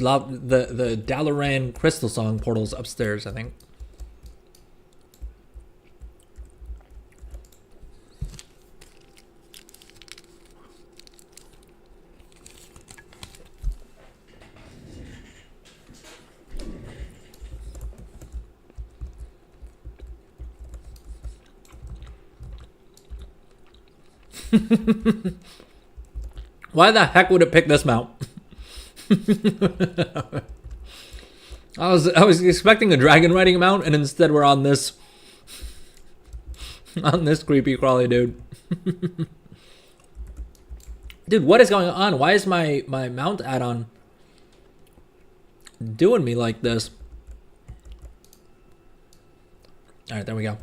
The Dalaran Crystal Song portal's upstairs, I think. Why the heck would it pick this mount? I was expecting a dragon riding mount, and instead we're on this creepy crawly dude. Dude, what is going on? Why is my mount add-on doing me like this? All right, there we go.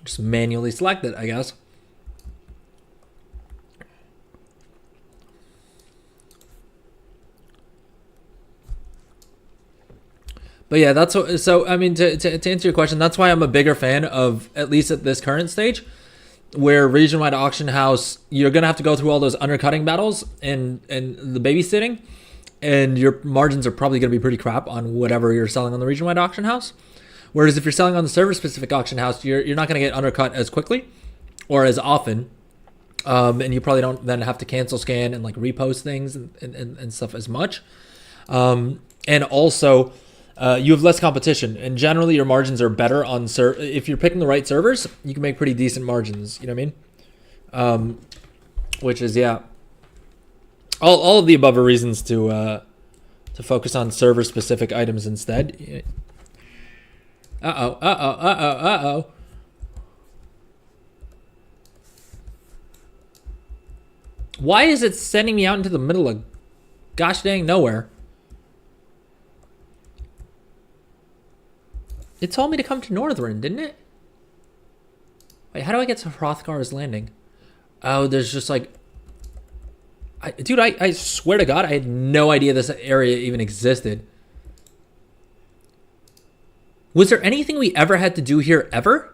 Just manually select it, I guess. But yeah, that's what, so I mean, to answer your question, that's why I'm a bigger fan of, at least at this current stage, where region-wide auction house, you're gonna have to go through all those undercutting battles and the babysitting, and your margins are probably gonna be pretty crap on whatever you're selling on the region-wide auction house. Whereas if you're selling on the server-specific auction house, you're not gonna get undercut as quickly or as often, and you probably don't then have to cancel scan and like repost things and stuff as much, and also. You have less competition, and generally your margins are better on if you're picking the right servers, you can make pretty decent margins. You know what I mean? Which is, yeah, all of the above are reasons to focus on server specific items instead. Uh-oh, uh-oh, uh-oh, uh-oh. Why is it sending me out into the middle of gosh dang nowhere? It told me to come to Northern, didn't it? Wait, how do I get to Hrothgar's Landing? Oh, there's just like... Dude, I swear to God, I had no idea this area even existed. Was there anything we ever had to do here ever?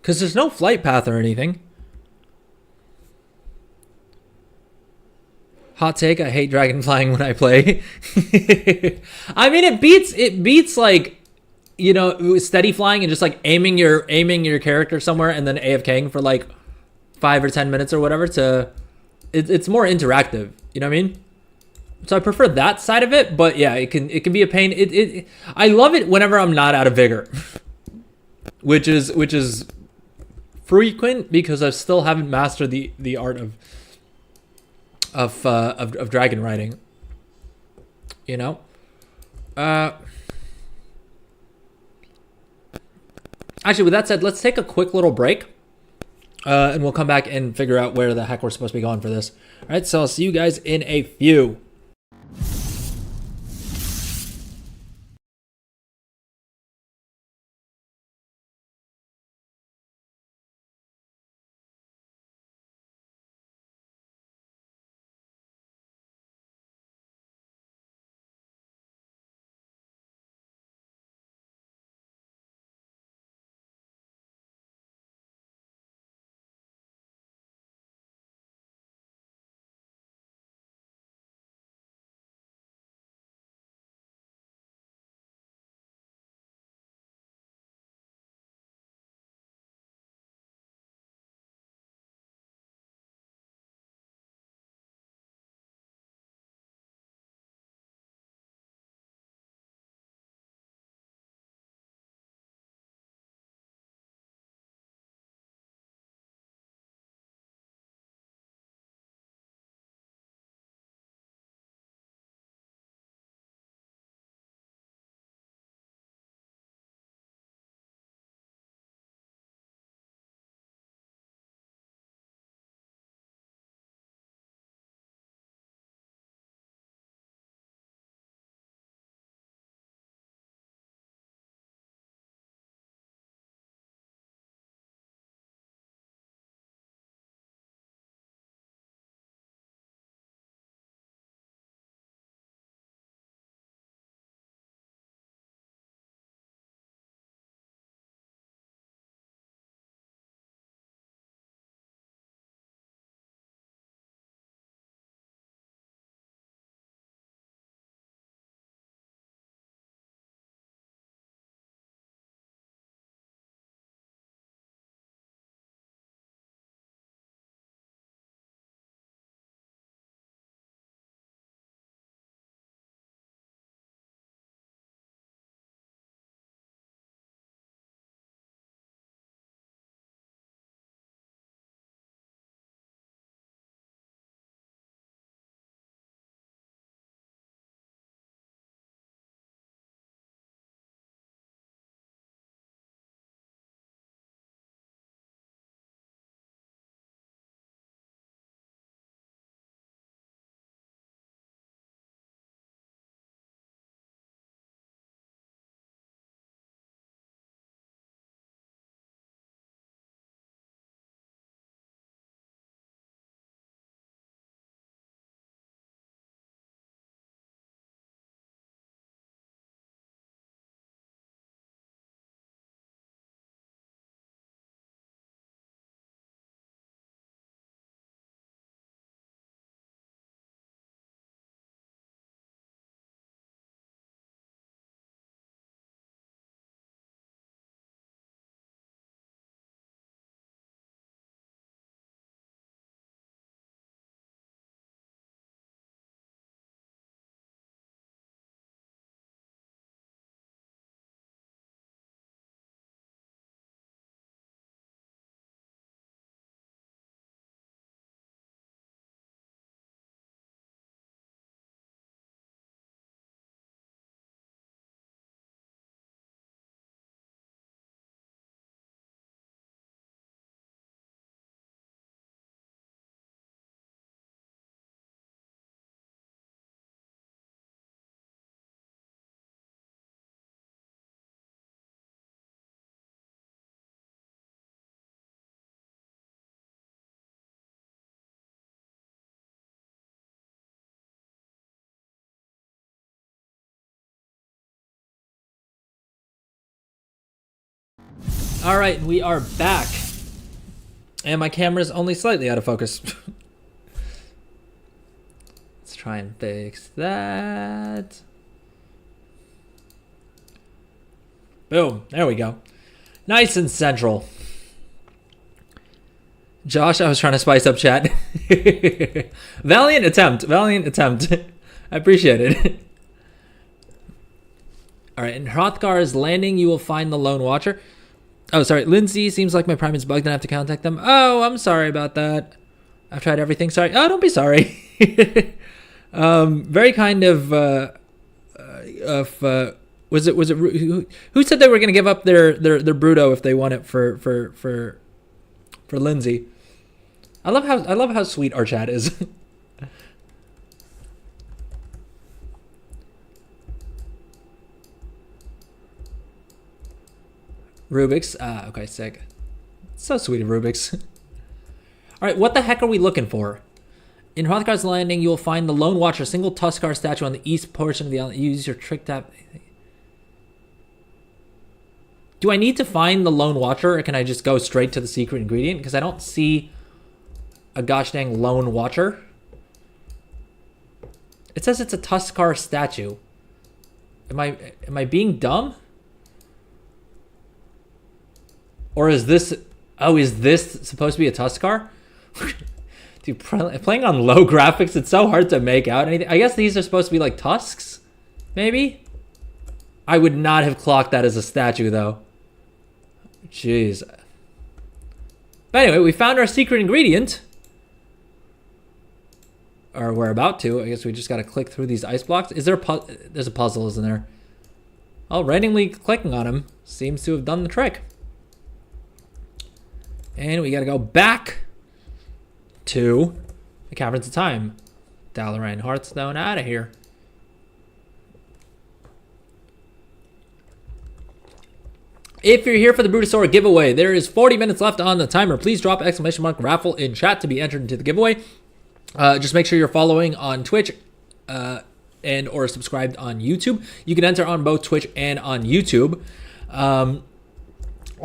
Because there's no flight path or anything. Hot take, I hate dragon flying when I play. I mean, it beats like, you know, steady flying and just like aiming your character somewhere and then AFKing for like 5 or 10 minutes or whatever to... It's more interactive, you know what I mean? So I prefer that side of it, but yeah, it can be a pain. I love it whenever I'm not out of vigor, which is frequent because I still haven't mastered the art of dragon riding. You know, actually, with that said, let's take a quick little break, and we'll come back and figure out where the heck we're supposed to be going for this. All right, so I'll see you guys in a few. All right, we are back. And my camera's only slightly out of focus. Let's try and fix that. Boom, there we go. Nice and central. Josh, I was trying to spice up chat. Valiant attempt. I appreciate it. All right, in Hrothgar's Landing, you will find the Lone Watcher. Oh, sorry. Lindsay, seems like my Prime is bugged and I have to contact them. Oh, I'm sorry about that. I've tried everything. Sorry. Oh, don't be sorry. Very kind of was it who said they were going to give up their Bruto if they won it for Lindsay? I love how sweet our chat is. Rubik's. Okay, sick. So sweet of Rubik's. All right, what the heck are we looking for? In Hrothgar's Landing, you will find the Lone Watcher, single Tuskar statue on the east portion of the island. Use your trick tap. Do I need to find the Lone Watcher, or can I just go straight to the secret ingredient? Because I don't see a gosh dang Lone Watcher. It says it's a Tuskar statue. Am I being dumb? Or is this... Oh, is this supposed to be a Tuskar? Dude, playing on low graphics, it's so hard to make out anything. I guess these are supposed to be like tusks? Maybe? I would not have clocked that as a statue, though. Jeez. But anyway, we found our secret ingredient. Or we're about to. I guess we just got to click through these ice blocks. Is there a there's a puzzle, isn't there? Oh, randomly clicking on him seems to have done the trick. And we got to go back to the Caverns of Time. Dalaran Hearthstone out of here. If you're here for the Brutosaur giveaway, there is 40 minutes left on the timer. Please drop !raffle in chat to be entered into the giveaway. Just make sure you're following on Twitch and or subscribed on YouTube. You can enter on both Twitch and on YouTube.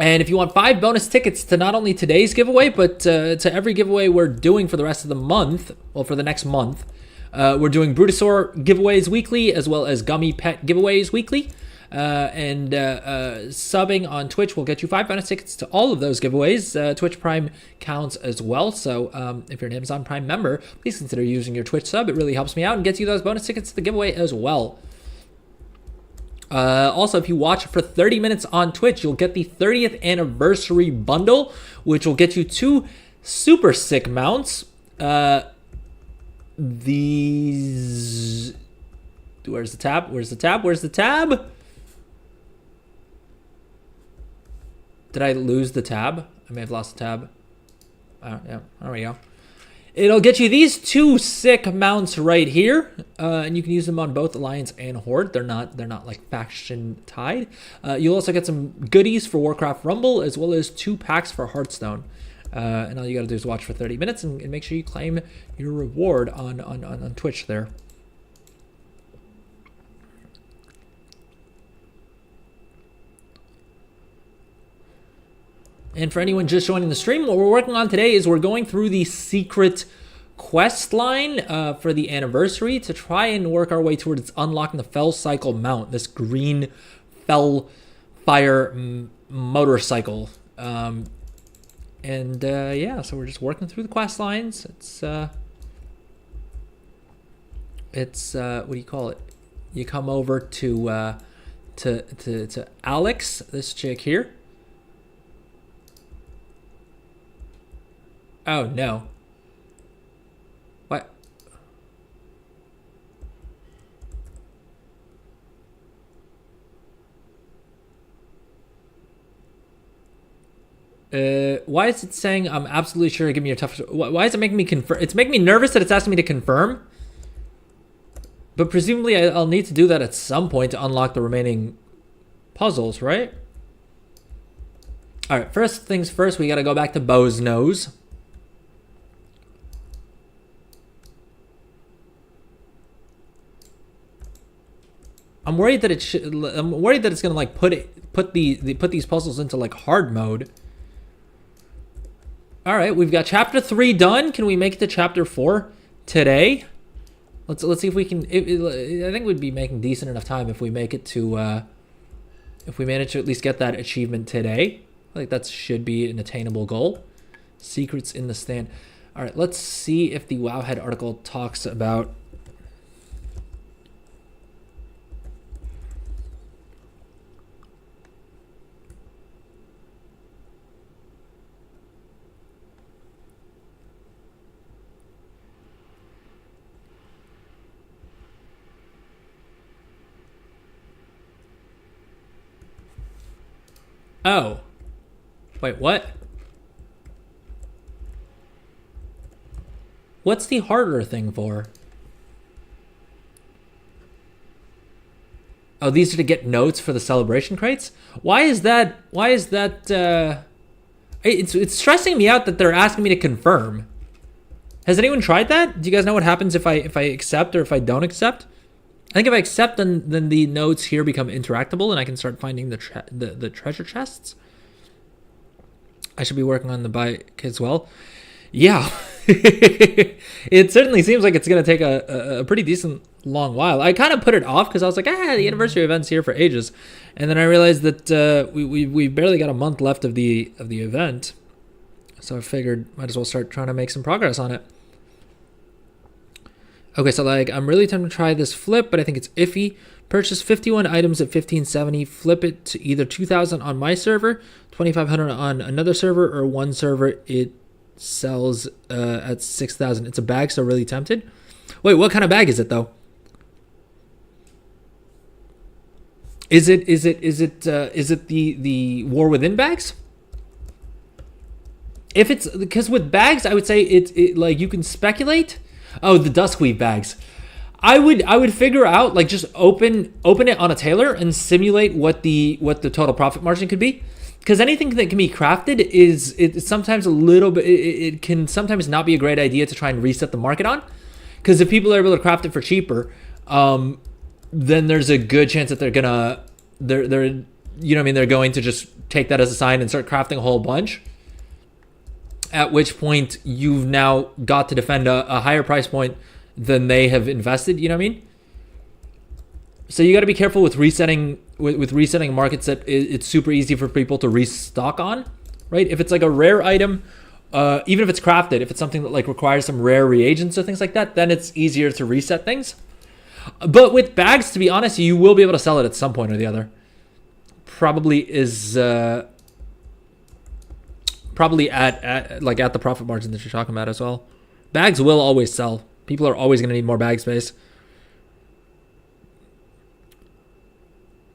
And if you want 5 bonus tickets to not only today's giveaway, but to every giveaway we're doing for the rest of the month, well, for the next month, we're doing Brutosaur giveaways weekly, as well as Gummy Pet giveaways weekly. And subbing on Twitch will get you 5 bonus tickets to all of those giveaways. Twitch Prime counts as well. So if you're an Amazon Prime member, please consider using your Twitch sub. It really helps me out and gets you those bonus tickets to the giveaway as well. Also, if you watch for 30 minutes on Twitch, you'll get the 30th anniversary bundle, which will get you 2 super sick mounts. These... Where's the tab? Where's the tab? Where's the tab? Did I lose the tab? I may have lost the tab. Yeah, there we go. It'll get you these 2 sick mounts right here, and you can use them on both Alliance and Horde. They're not like faction tied. You'll also get some goodies for Warcraft Rumble, as well as 2 packs for Hearthstone. And all you gotta do is watch for 30 minutes and make sure you claim your reward on Twitch there. And for anyone just joining the stream, what we're working on today is we're going through the secret quest line for the anniversary to try and work our way towards unlocking the Fell Cycle mount, this green Fell Fire motorcycle. Yeah, so we're just working through the quest lines. It's what do you call it? You come over to Alex, this chick here. Oh, no. What? Why is it saying I'm absolutely sure? Give me your tough... Why is it making me confirm? It's making me nervous that it's asking me to confirm. But presumably I'll need to do that at some point to unlock the remaining puzzles, right? All right, first things first, we got to go back to Bow's Nose. I'm worried that I'm worried that it's gonna like put these puzzles into like hard mode. All right, we've got chapter 3 done. Can we make it to chapter 4 today? Let's see if we can. I think we'd be making decent enough time if we make it to if we manage to at least get that achievement today. I think that should be an attainable goal. Secrets in the stand. All right, let's see if the Wowhead article talks about. Oh. Wait, what? What's the harder thing for? Oh, these are to get notes for the celebration crates? Why is that? It's stressing me out that they're asking me to confirm. Has anyone tried that? Do you guys know what happens if I accept or if I don't accept? I think if I accept, then the notes here become interactable and I can start finding the treasure chests. I should be working on the bike as well. Yeah. It certainly seems like it's going to take a pretty decent long while. I kind of put it off because I was like, the anniversary event's here for ages. And then I realized that we barely got a month left of the event. So I figured might as well start trying to make some progress on it. Okay, so like I'm really tempted to try this flip, but I think it's iffy. Purchase 51 items at 1570. Flip it to either 2,000 on my server, 2,500 on another server, or one server it sells at 6,000. It's a bag, so really tempted. Wait, what kind of bag is it though? Is it the War Within bags? If it's because with bags, I would say it like you can speculate. Oh, the Duskweave bags. I would figure out like just open it on a tailor and simulate what the total profit margin could be. Because anything that can be crafted it's sometimes a little bit. It can sometimes not be a great idea to try and reset the market on. Because if people are able to craft it for cheaper, then there's a good chance that they're you know what I mean, they're going to just take that as a sign and start crafting a whole bunch. At which point you've now got to defend a higher price point than they have invested. You know what I mean? So you got to be careful with resetting with resetting markets that it's super easy for people to restock on, right? If it's like a rare item, even if it's crafted, if it's something that like requires some rare reagents or things like that, then it's easier to reset things. But with bags, to be honest, you will be able to sell it at some point or the other. Probably at the profit margin that you're talking about as well. Bags will always sell. People are always going to need more bag space.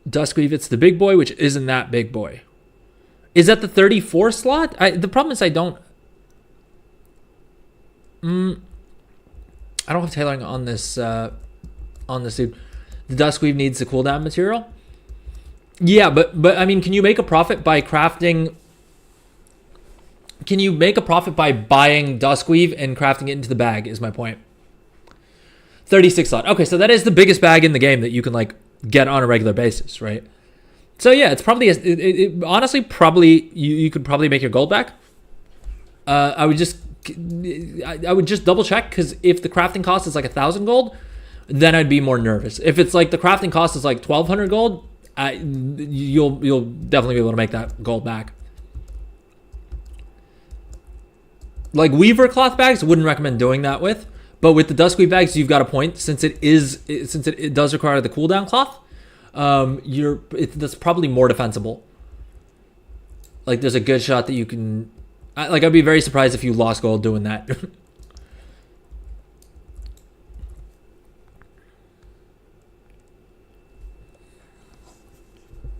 Duskweave, it's the big boy, which isn't that big boy. Is that the 34 slot? The problem is I don't have tailoring on this dude. The Duskweave needs the cooldown material. Yeah, but I mean, can you make a profit by crafting? Can you make a profit by buying Duskweave and crafting it into the bag is my point. 36 slot. Okay, so that is the biggest bag in the game that you can like get on a regular basis, right? So yeah, it's probably honestly probably you could probably make your gold back. I would just double check, because if the crafting cost is like 1,000 gold, then I'd be more nervous. If it's like the crafting cost is like 1,200 gold, you'll definitely be able to make that gold back. Like Weaver cloth bags, wouldn't recommend doing that with. But with the Duskweave bags, you've got a point, since it does require the cooldown cloth. That's probably more defensible. Like there's a good shot that you can. I'd be very surprised if you lost gold doing that.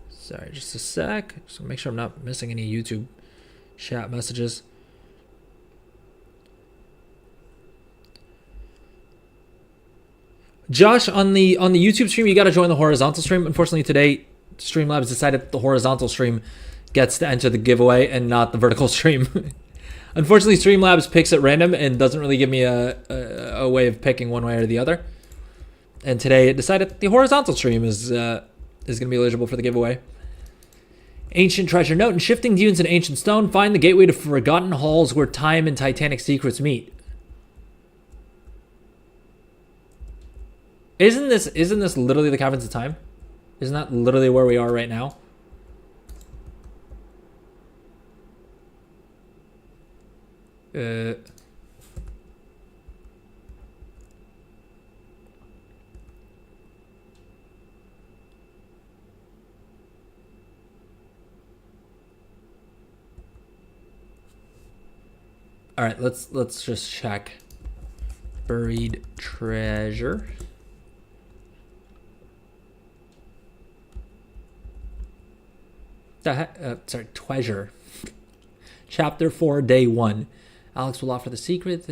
Sorry, just a sec. Just make sure I'm not missing any YouTube chat messages. Josh, on the YouTube stream, you got to join the horizontal stream. Unfortunately, today Streamlabs decided that the horizontal stream gets to enter the giveaway and not the vertical stream. Unfortunately, Streamlabs picks at random and doesn't really give me a way of picking one way or the other. And today it decided that the horizontal stream is going to be eligible for the giveaway. Ancient treasure. Note, in shifting dunes in ancient stone, find the gateway to forgotten halls where time and titanic secrets meet. Isn't this literally the Caverns of Time? Isn't that literally where we are right now? All right, let's just check. Buried treasure. Sorry, treasure. Chapter 4, Day 1. Alex will offer the secret.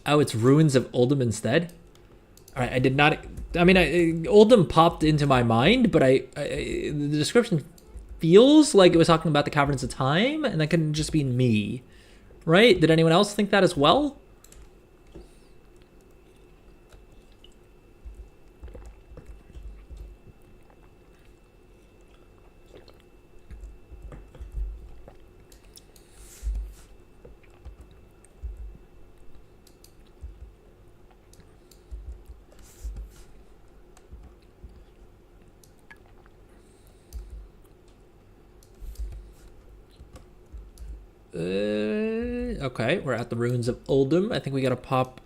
Oh, it's Ruins of Oldham instead. All right, I did not. I mean, Oldham popped into my mind, but the description feels like it was talking about the Caverns of Time, and that couldn't just be me, right? Did anyone else think that as well? Okay, we're at the Ruins of Oldham. I think we gotta pop.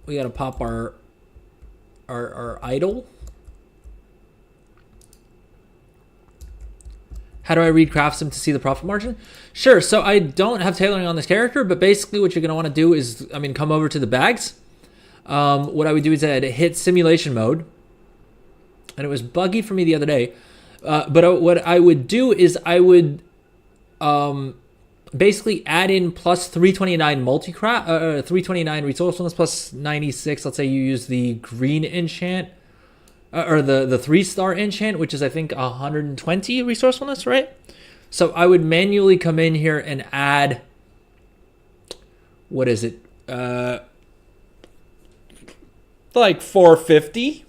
We gotta pop our idol. How do I read Craftsum to see the profit margin? Sure. So I don't have tailoring on this character, but basically what you're gonna want to do is, I mean, come over to the bags. What I would do is I'd hit simulation mode, and it was buggy for me the other day. But what I would do is I would basically add in plus 329 multi-craft, 329 resourcefulness plus 96. Let's say you use the green enchant, or the 3-star enchant, which is I think 120 resourcefulness, right? So I would manually come in here and add, what is it? Like 450.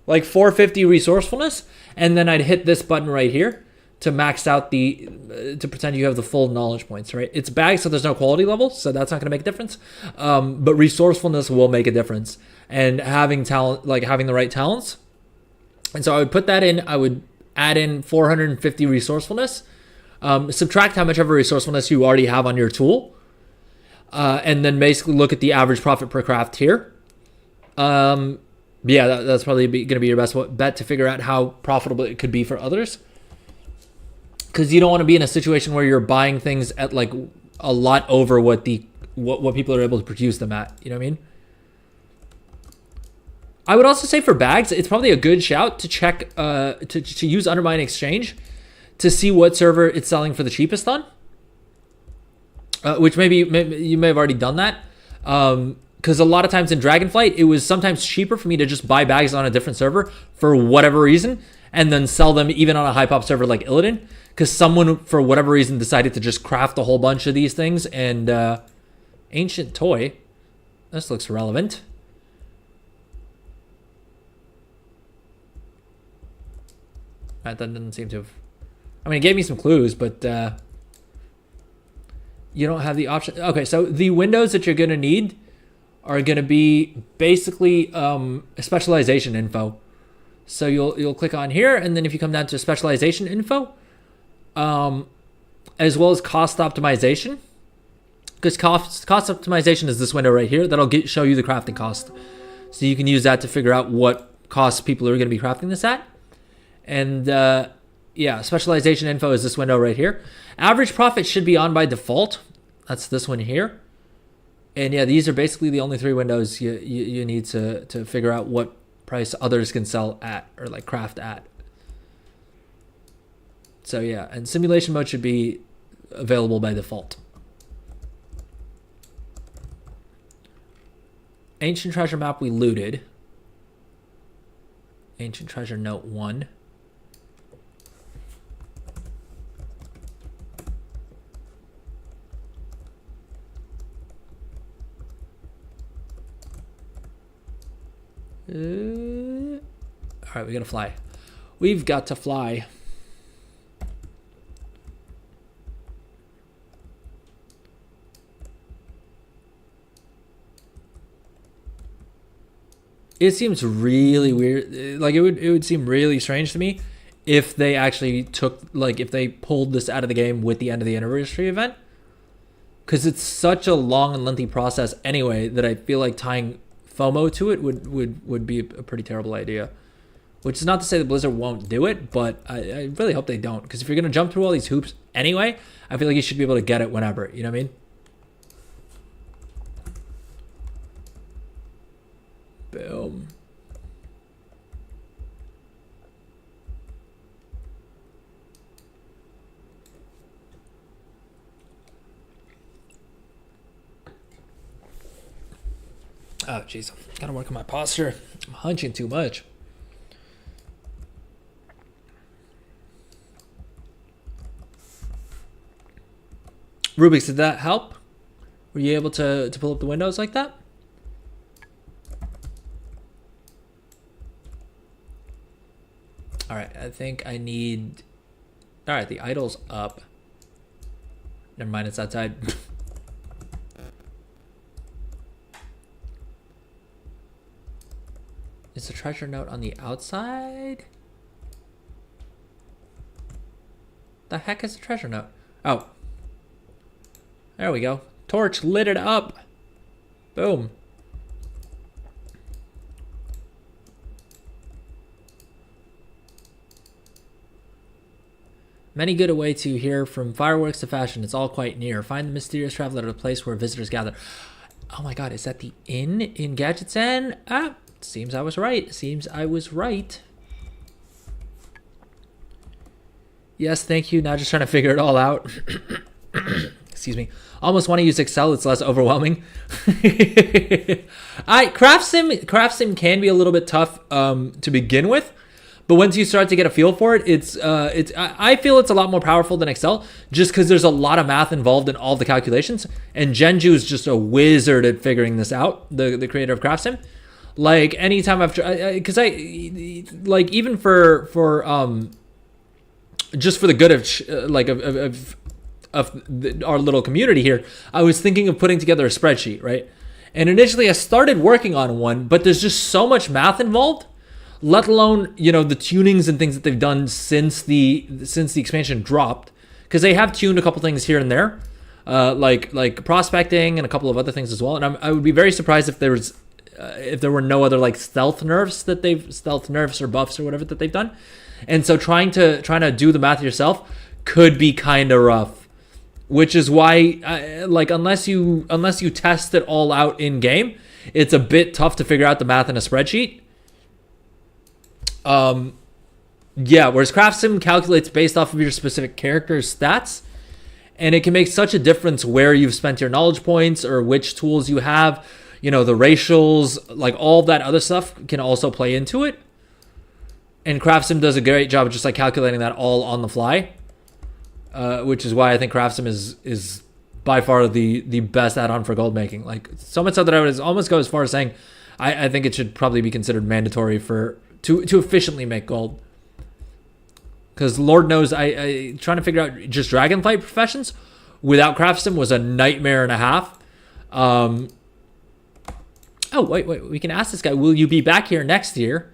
Like 450 resourcefulness, and then I'd hit this button right here to max out to pretend you have the full knowledge points, right? It's bagged, so there's no quality level, so that's not going to make a difference. But resourcefulness will make a difference, and having talent, like having the right talents. And so I would put that in. I would add in 450 resourcefulness, subtract how much of a resourcefulness you already have on your tool, and then basically look at the average profit per craft here. Yeah, that's probably going to be your best bet to figure out how profitable it could be for others. Because you don't want to be in a situation where you're buying things at like a lot over what people are able to produce them at. You know what I mean? I would also say for bags, it's probably a good shout to check to use Undermine Exchange to see what server it's selling for the cheapest on. Which maybe you may have already done that. Because a lot of times in Dragonflight, it was sometimes cheaper for me to just buy bags on a different server for whatever reason, and then sell them even on a high pop server like Illidan. Because someone, for whatever reason, decided to just craft a whole bunch of these things. And Ancient Toy. This looks relevant. That doesn't seem to have... I mean, it gave me some clues, but you don't have the option. Okay, so the windows that you're going to need are going to be basically specialization info. So you'll click on here, and then if you come down to specialization info, as well as cost optimization, because cost optimization is this window right here that'll show you the crafting cost. So you can use that to figure out what costs people are going to be crafting this at. And yeah, specialization info is this window right here. Average profit should be on by default. That's this one here. And yeah, these are basically the only three windows you need to figure out what price others can sell at or like craft at. So yeah, and simulation mode should be available by default. Ancient treasure map we looted. Ancient treasure note 1. right, we gotta fly. We've got to fly. It seems really weird. Like, it would seem really strange to me if they actually took, like, if they pulled this out of the game with the end of the anniversary event. Because it's such a long and lengthy process anyway that I feel like tying FOMO to it would be a pretty terrible idea. Which is not to say that Blizzard won't do it, but I really hope they don't. Because if you're going to jump through all these hoops anyway, I feel like you should be able to get it whenever. You know what I mean? Boom. Oh, jeez. Gotta work on my posture. I'm hunching too much. Rubik's, did that help? Were you able to pull up the windows like that? All right, I think I need... All right, the idol's up. Never mind, it's outside. Is the treasure note on the outside? The heck is the treasure note? Oh. There we go. Torch lit it up. Boom. Many good away to here, from fireworks to fashion. It's all quite near. Find the mysterious traveler at a place where visitors gather. Oh my god, is that the inn in Gadgetzan? Ah, seems I was right. Seems I was right. Yes, thank you. Now just trying to figure it all out. Excuse me. Almost want to use Excel. It's less overwhelming. Craft Sim can be a little bit tough to begin with. But once you start to get a feel for it, I feel it's a lot more powerful than Excel, just because there's a lot of math involved in all the calculations. And Genju is just a wizard at figuring this out, the creator of Craft Sim. Like, anytime I've tried, because like, even for just for the good of our little community here, I was thinking of putting together a spreadsheet, right? And initially I started working on one, but there's just so much math involved, let alone, you know, the tunings and things that they've done since the expansion dropped, because they have tuned a couple things here and there, like prospecting and a couple of other things as well. And I would be very surprised if there were no other like stealth nerfs or buffs or whatever that they've done. And so trying to do the math yourself could be kind of rough, which is why like unless you test it all out in game, it's a bit tough to figure out the math in a spreadsheet. Yeah, whereas Craft Sim calculates based off of your specific character's stats, and it can make such a difference where you've spent your knowledge points or which tools you have, you know, the racials, like all that other stuff can also play into it. And Craft Sim does a great job of just like calculating that all on the fly, which is why I think Craft Sim is by far the best add-on for gold making. Like, so much so that I would almost go as far as saying I think it should probably be considered mandatory to efficiently make gold. Because Lord knows, I trying to figure out just Dragonflight professions without Craft Sim was a nightmare and a half. Oh, wait, we can ask this guy, will you be back here next year?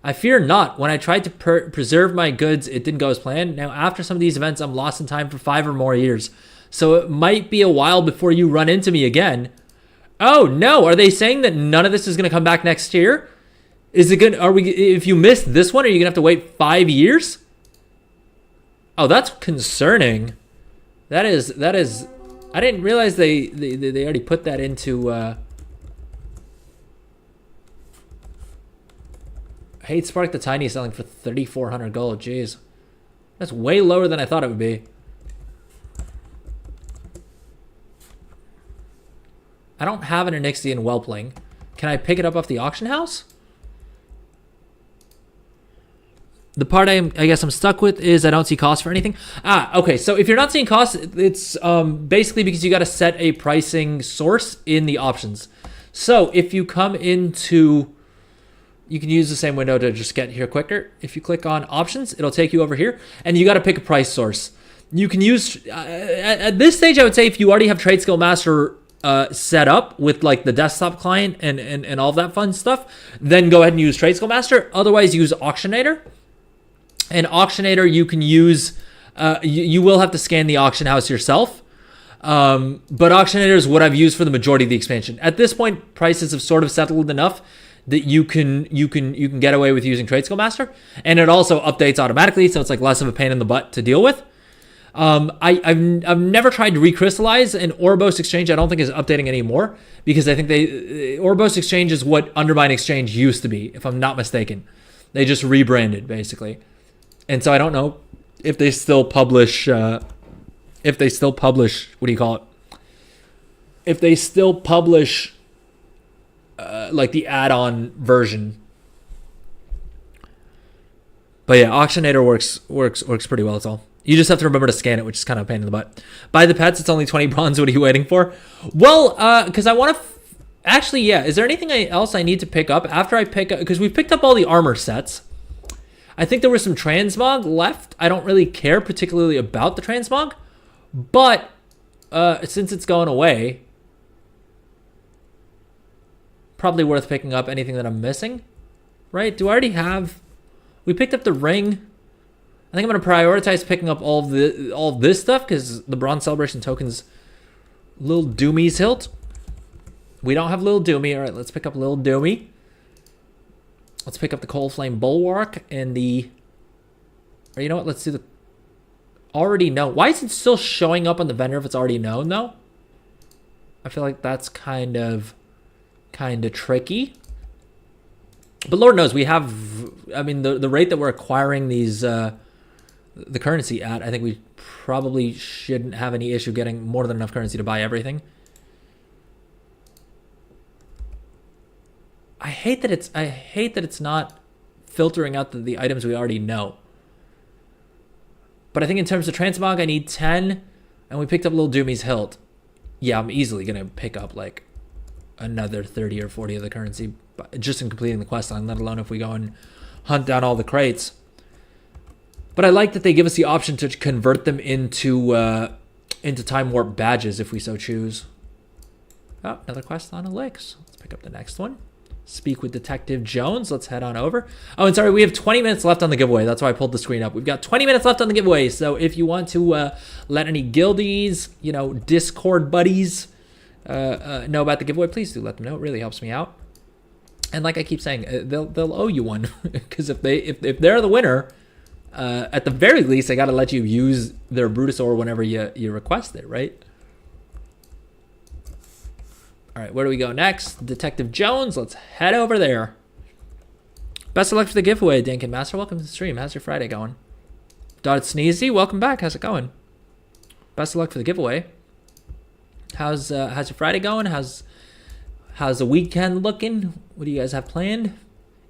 I fear not. When I tried to preserve my goods, it didn't go as planned. Now, after some of these events, I'm lost in time for 5 or more years. So it might be a while before you run into me again. Oh, no. Are they saying that none of this is going to come back next year? Is it good? If you missed this one, are you going to have to wait 5 years? Oh, that's concerning. That is. I didn't realize they already put that into. Hate Spark the Tiny selling for 3,400 gold. Jeez, that's way lower than I thought it would be. I don't have an Onyxian Whelpling. Can I pick it up off the auction house? The part I guess I'm stuck with is I don't see cost for anything. Okay. So if you're not seeing cost, it's basically because you got to set a pricing source in the options. So if you come into You can use the same window to just get here quicker. If you click on options, it'll take you over here, and you got to pick a price source. You can use, at this stage, I would say if you already have Trade Skill Master set up with like the desktop client and all that fun stuff, then go ahead and use Trade Skill Master. Otherwise, use Auctionator. And Auctionator, you can use, you will have to scan the auction house yourself. But Auctionator is what I've used for the majority of the expansion. At this point, prices have sort of settled enough that you can get away with using Trade Skill Master, and it also updates automatically, so it's like less of a pain in the butt to deal with. I've never tried to recrystallize, and Orbos Exchange I don't think is updating anymore, because I think Orbos Exchange is what Undermine Exchange used to be, if I'm not mistaken. They just rebranded basically, and so I don't know if they still publish. What do you call it? If they still publish. Like the add-on version. But yeah, Auctionator works pretty well. That's all. You just have to remember to scan it, which is kind of a pain in the butt. Buy the pets. It's only 20 bronze. What are you waiting for? Well, because I want to. Actually, yeah. Is there anything else I need to pick up after I pick up? Because we picked up all the armor sets. I think there was some transmog left. I don't really care particularly about the transmog, but since it's going away. Probably worth picking up anything that I'm missing, right? Do I already have? We picked up the ring. I think I'm going to prioritize picking up all this stuff because the Bronze Celebration token's Lil Doomy's hilt. We don't have Lil Doomy. All right, let's pick up Lil Doomy. Let's pick up the Cold Flame Bulwark and the... Or you know what? Let's do the... Already known. Why is it still showing up on the vendor if it's already known, though? I feel like that's kind of tricky, but Lord knows we have. I mean, the rate that we're acquiring these the currency at, I think we probably shouldn't have any issue getting more than enough currency to buy everything. I hate that it's not filtering out the items we already know. But I think in terms of transmog, I need 10, and we picked up Lil Doomy's hilt. Yeah, I'm easily gonna pick up like another 30 or 40 of the currency just in completing the quest line, let alone if we go and hunt down all the crates. But I like that they give us the option to convert them into time warp badges if we so choose. Oh, another quest on Elix. Let's pick up the next one. Speak with Detective Jones. Let's head on over. Oh, and sorry, we have 20 minutes left on the giveaway. That's why I pulled the screen up. We've got 20 minutes left on the giveaway. So if you want to let any guildies, Discord buddies, know about the giveaway, please do let them know. It really helps me out. And like I keep saying, they'll owe you one because if they're the winner, at the very least, I got to let you use their Brutus ore whenever you request it, right? All right, where do we go next? Detective Jones. Let's head over there. Best of luck for the giveaway, Dinkin Master. Welcome to the stream. How's your Friday going? Dotted Sneezy, welcome back. How's it going? Best of luck for the giveaway. How's your Friday going? How's the weekend looking? What do you guys have planned?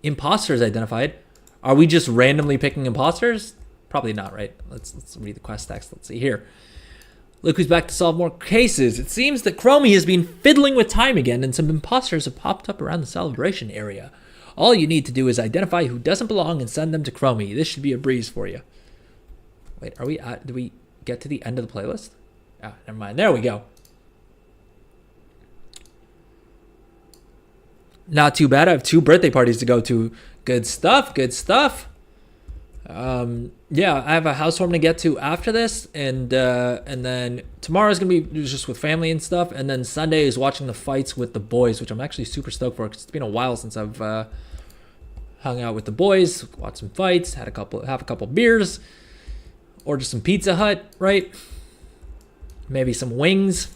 Imposters identified. Are we just randomly picking imposters? Probably not, right? Let's read the quest text. Let's see here. Look who's back to solve more cases. It seems that Chromie has been fiddling with time again, and some imposters have popped up around the celebration area. All you need to do is identify who doesn't belong and send them to Chromie. This should be a breeze for you. Wait, do we get to the end of the playlist? Ah, never mind. There we go. Not too bad. I have 2 birthday parties to go to. Good stuff. Good stuff. Yeah, I have a housewarming to get to after this, and then tomorrow's gonna be just with family and stuff, and then Sunday is watching the fights with the boys, which I'm actually super stoked for because it's been a while since I've hung out with the boys, watched some fights, have a couple beers, ordered some Pizza Hut, right? Maybe some wings.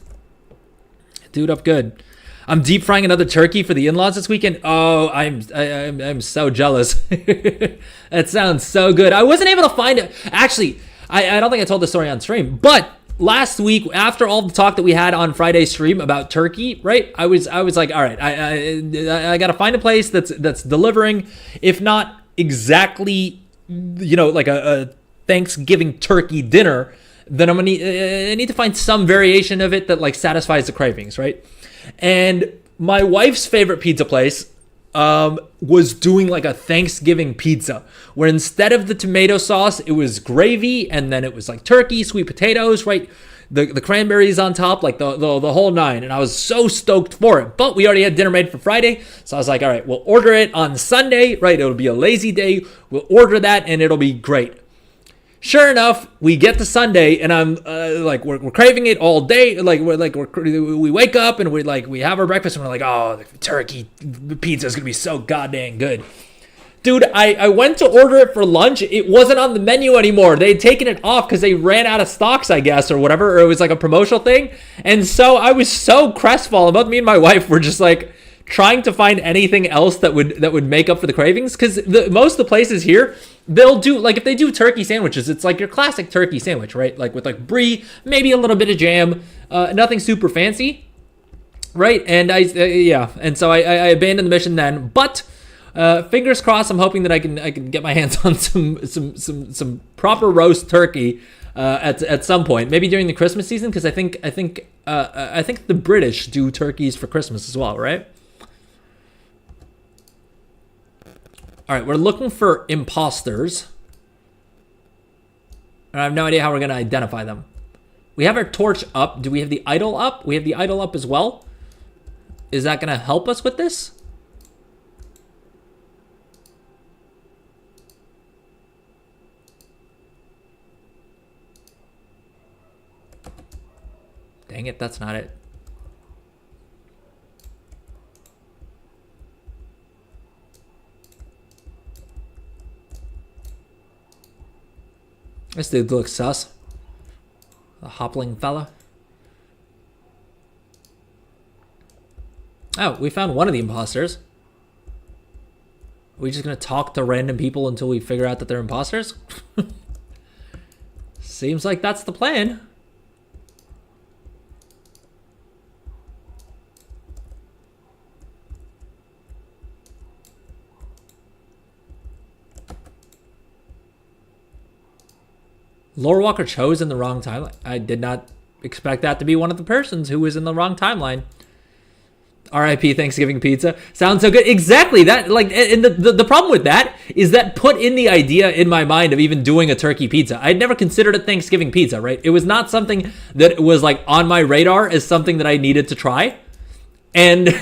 Dude, up good. I'm deep frying another turkey for the in-laws this weekend. Oh, I'm so jealous. That sounds so good. I wasn't able to find it. Actually, I don't think I told the story on stream, but last week, after all the talk that we had on Friday's stream about turkey, right? I was like, all right, I got to find a place that's delivering, if not exactly, like a Thanksgiving turkey dinner, then I need to find some variation of it that like satisfies the cravings, right? And my wife's favorite pizza place was doing like a Thanksgiving pizza where instead of the tomato sauce, it was gravy, and then it was like turkey, sweet potatoes, right? The cranberries on top, like the whole nine. And I was so stoked for it. But we already had dinner made for Friday. So I was like, all right, we'll order it on Sunday, right? It'll be a lazy day. We'll order that and it'll be great. Sure enough, we get to Sunday and I'm like, we're craving it all day. We wake up and we have our breakfast and we're like, oh, the turkey pizza is going to be so goddamn good. Dude, I went to order it for lunch. It wasn't on the menu anymore. They had taken it off because they ran out of stocks, I guess, or whatever. Or it was like a promotional thing. And so I was so crestfallen. Both me and my wife were just like trying to find anything else that would make up for the cravings. Because most of the places here, they'll do, like if they do turkey sandwiches, it's like your classic turkey sandwich, right? Like with like brie, maybe a little bit of jam, nothing super fancy, right? And and so I abandoned the mission then. But fingers crossed, I'm hoping that I can get my hands on some proper roast turkey at some point, maybe during the Christmas season, because I think the British do turkeys for Christmas as well, right? All right, we're looking for imposters, and I have no idea how we're gonna identify them. We have our torch up. Do we have the idol up? We have the idol up as well. Is that gonna help us with this? Dang it, that's not it. This dude looks sus. The hoppling fella. Oh, we found one of the imposters. Are we just gonna talk to random people until we figure out that they're imposters? Seems like that's the plan. Lore Walker chose in the wrong timeline. I did not expect that to be one of the persons who was in the wrong timeline. R.I.P. Thanksgiving pizza. Sounds so good. Exactly. That, like, and the problem with that is that put in the idea in my mind of even doing a turkey pizza. I'd never considered it Thanksgiving pizza, right? It was not something that was like on my radar as something that I needed to try. And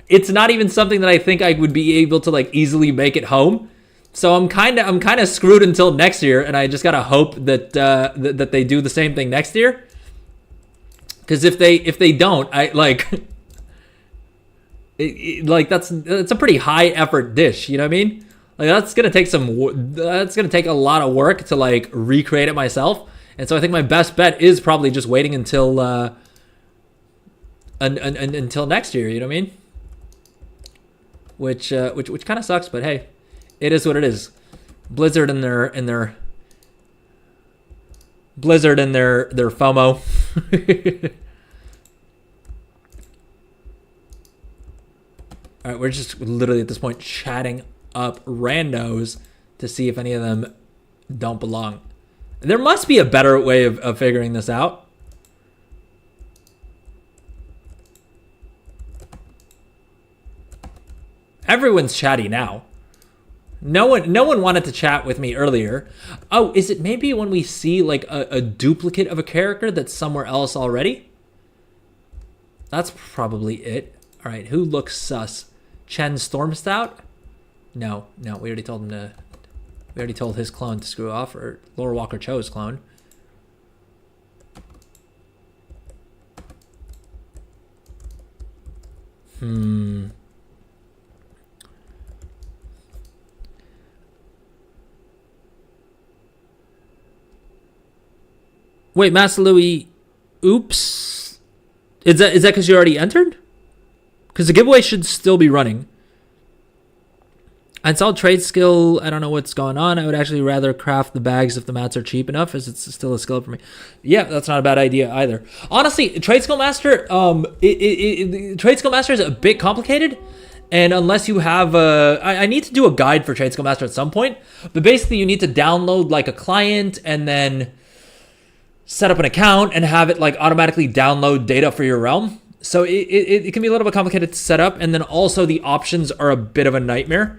it's not even something that I think I would be able to like easily make it home. So I'm kind of screwed until next year, and I just gotta hope that that they do the same thing next year. Because if they don't, I like that's a pretty high effort dish. You know what I mean? Like that's gonna take a lot of work to like recreate it myself. And so I think my best bet is probably just waiting until until next year. You know what I mean? Which kind of sucks, but hey. It is what it is. Blizzard and their FOMO. All right, we're just literally at this point chatting up randos to see if any of them don't belong. There must be a better way of figuring this out. Everyone's chatty now. No one wanted to chat with me earlier. Oh, is it maybe when we see like a duplicate of a character that's somewhere else already? That's probably it. All right, who looks sus? Chen Stormstout? No, we already told him to. We already told his clone to screw off, or Lore Walker Cho's clone. Wait, Master Louis, oops. Is that because you already entered? Because the giveaway should still be running. I installed trade skill. I don't know what's going on. I would actually rather craft the bags if the mats are cheap enough, as it's still a skill for me. Yeah, that's not a bad idea either. Honestly, trade skill master, trade skill master is a bit complicated. And unless you have I need to do a guide for trade skill master at some point. But basically, you need to download like a client and then set up an account and have it like automatically download data for your realm. So it can be a little bit complicated to set up, and then also the options are a bit of a nightmare.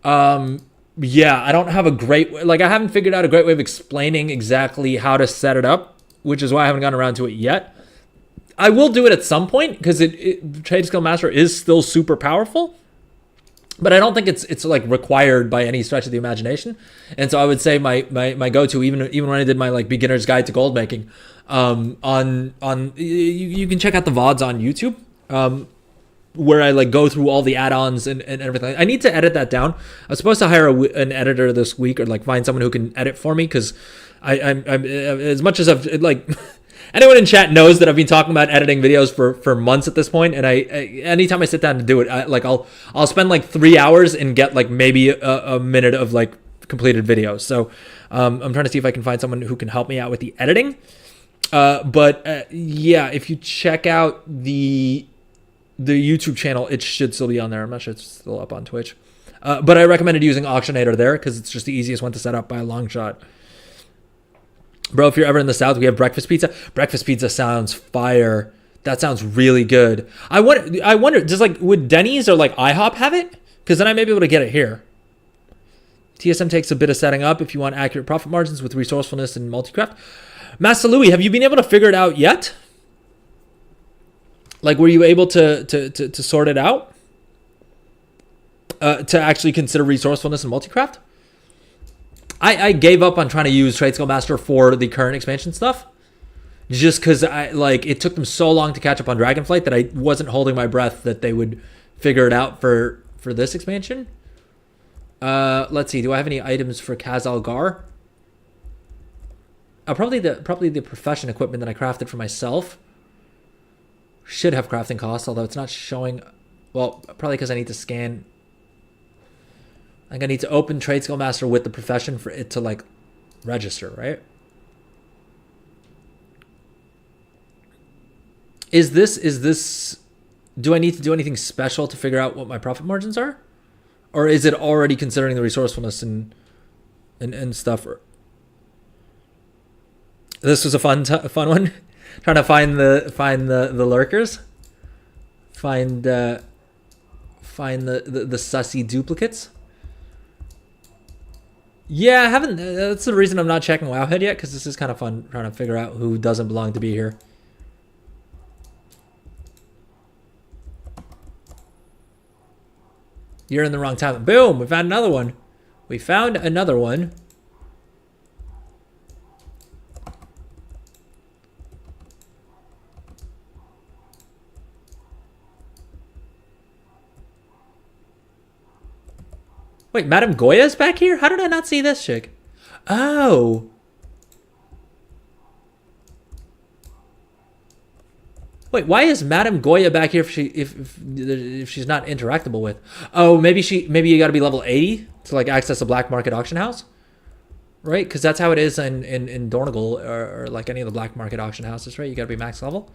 Yeah, I don't have a great, like I haven't figured out a great way of explaining exactly how to set it up, which is why I haven't gotten around to it yet. I will do it at some point because Trade Skill Master is still super powerful, but I don't think it's like required by any stretch of the imagination. And so I would say my go-to, even when I did my like beginner's guide to gold making, you can check out the VODs on YouTube, where I like go through all the add-ons and everything. I need to edit that down. I was supposed to hire an editor this week, or like find someone who can edit for me, because I'm as much as I've like anyone in chat knows that I've been talking about editing videos for months at this point, and I anytime I sit down to do it, I'll spend like 3 hours and get like maybe a minute of like completed videos. So I'm trying to see if I can find someone who can help me out with the editing. But yeah, if you check out the YouTube channel, it should still be on there. I'm not sure it's still up on Twitch. But I recommended using Auctionator there because it's just the easiest one to set up by a long shot. Bro, if you're ever in the South, we have breakfast pizza. Breakfast pizza sounds fire. That sounds really good. I wonder, just like, would Denny's or like IHOP have it? Because then I may be able to get it here. TSM takes a bit of setting up if you want accurate profit margins with resourcefulness and multi-craft. Master Louis, have you been able to figure it out yet? Like, were you able to sort it out? To actually consider resourcefulness and multi-craft? I gave up on trying to use Trade Skill Master for the current expansion stuff. Just because it took them so long to catch up on Dragonflight that I wasn't holding my breath that they would figure it out for this expansion. Let's see. Do I have any items for Kazal Gar? Probably the profession equipment that I crafted for myself. Should have crafting costs, although it's not showing. Well, probably because I need to scan. I think I need to open Trade Skill Master with the profession for it to like register, right? Is this? Do I need to do anything special to figure out what my profit margins are, or is it already considering the resourcefulness and stuff? This was a fun one. Trying to find the lurkers, find the sussy duplicates. Yeah, I haven't. That's the reason I'm not checking Wowhead yet, because this is kind of fun trying to figure out who doesn't belong to be here. You're in the wrong time. Boom! We found another one. We found another one. Wait, Madame Goya's back here? How did I not see this chick? Oh. Wait, why is Madame Goya back here if she's not interactable with? Oh, maybe you got to be level 80 to like access a black market auction house, right? Because that's how it is in Dornigal or like any of the black market auction houses, right? You got to be max level.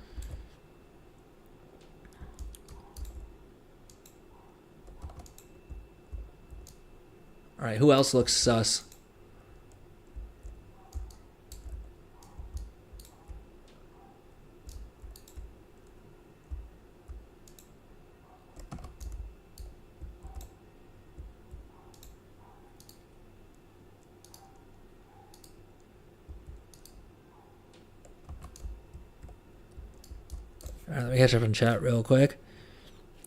All right, who else looks sus? All right, let me catch up in chat real quick.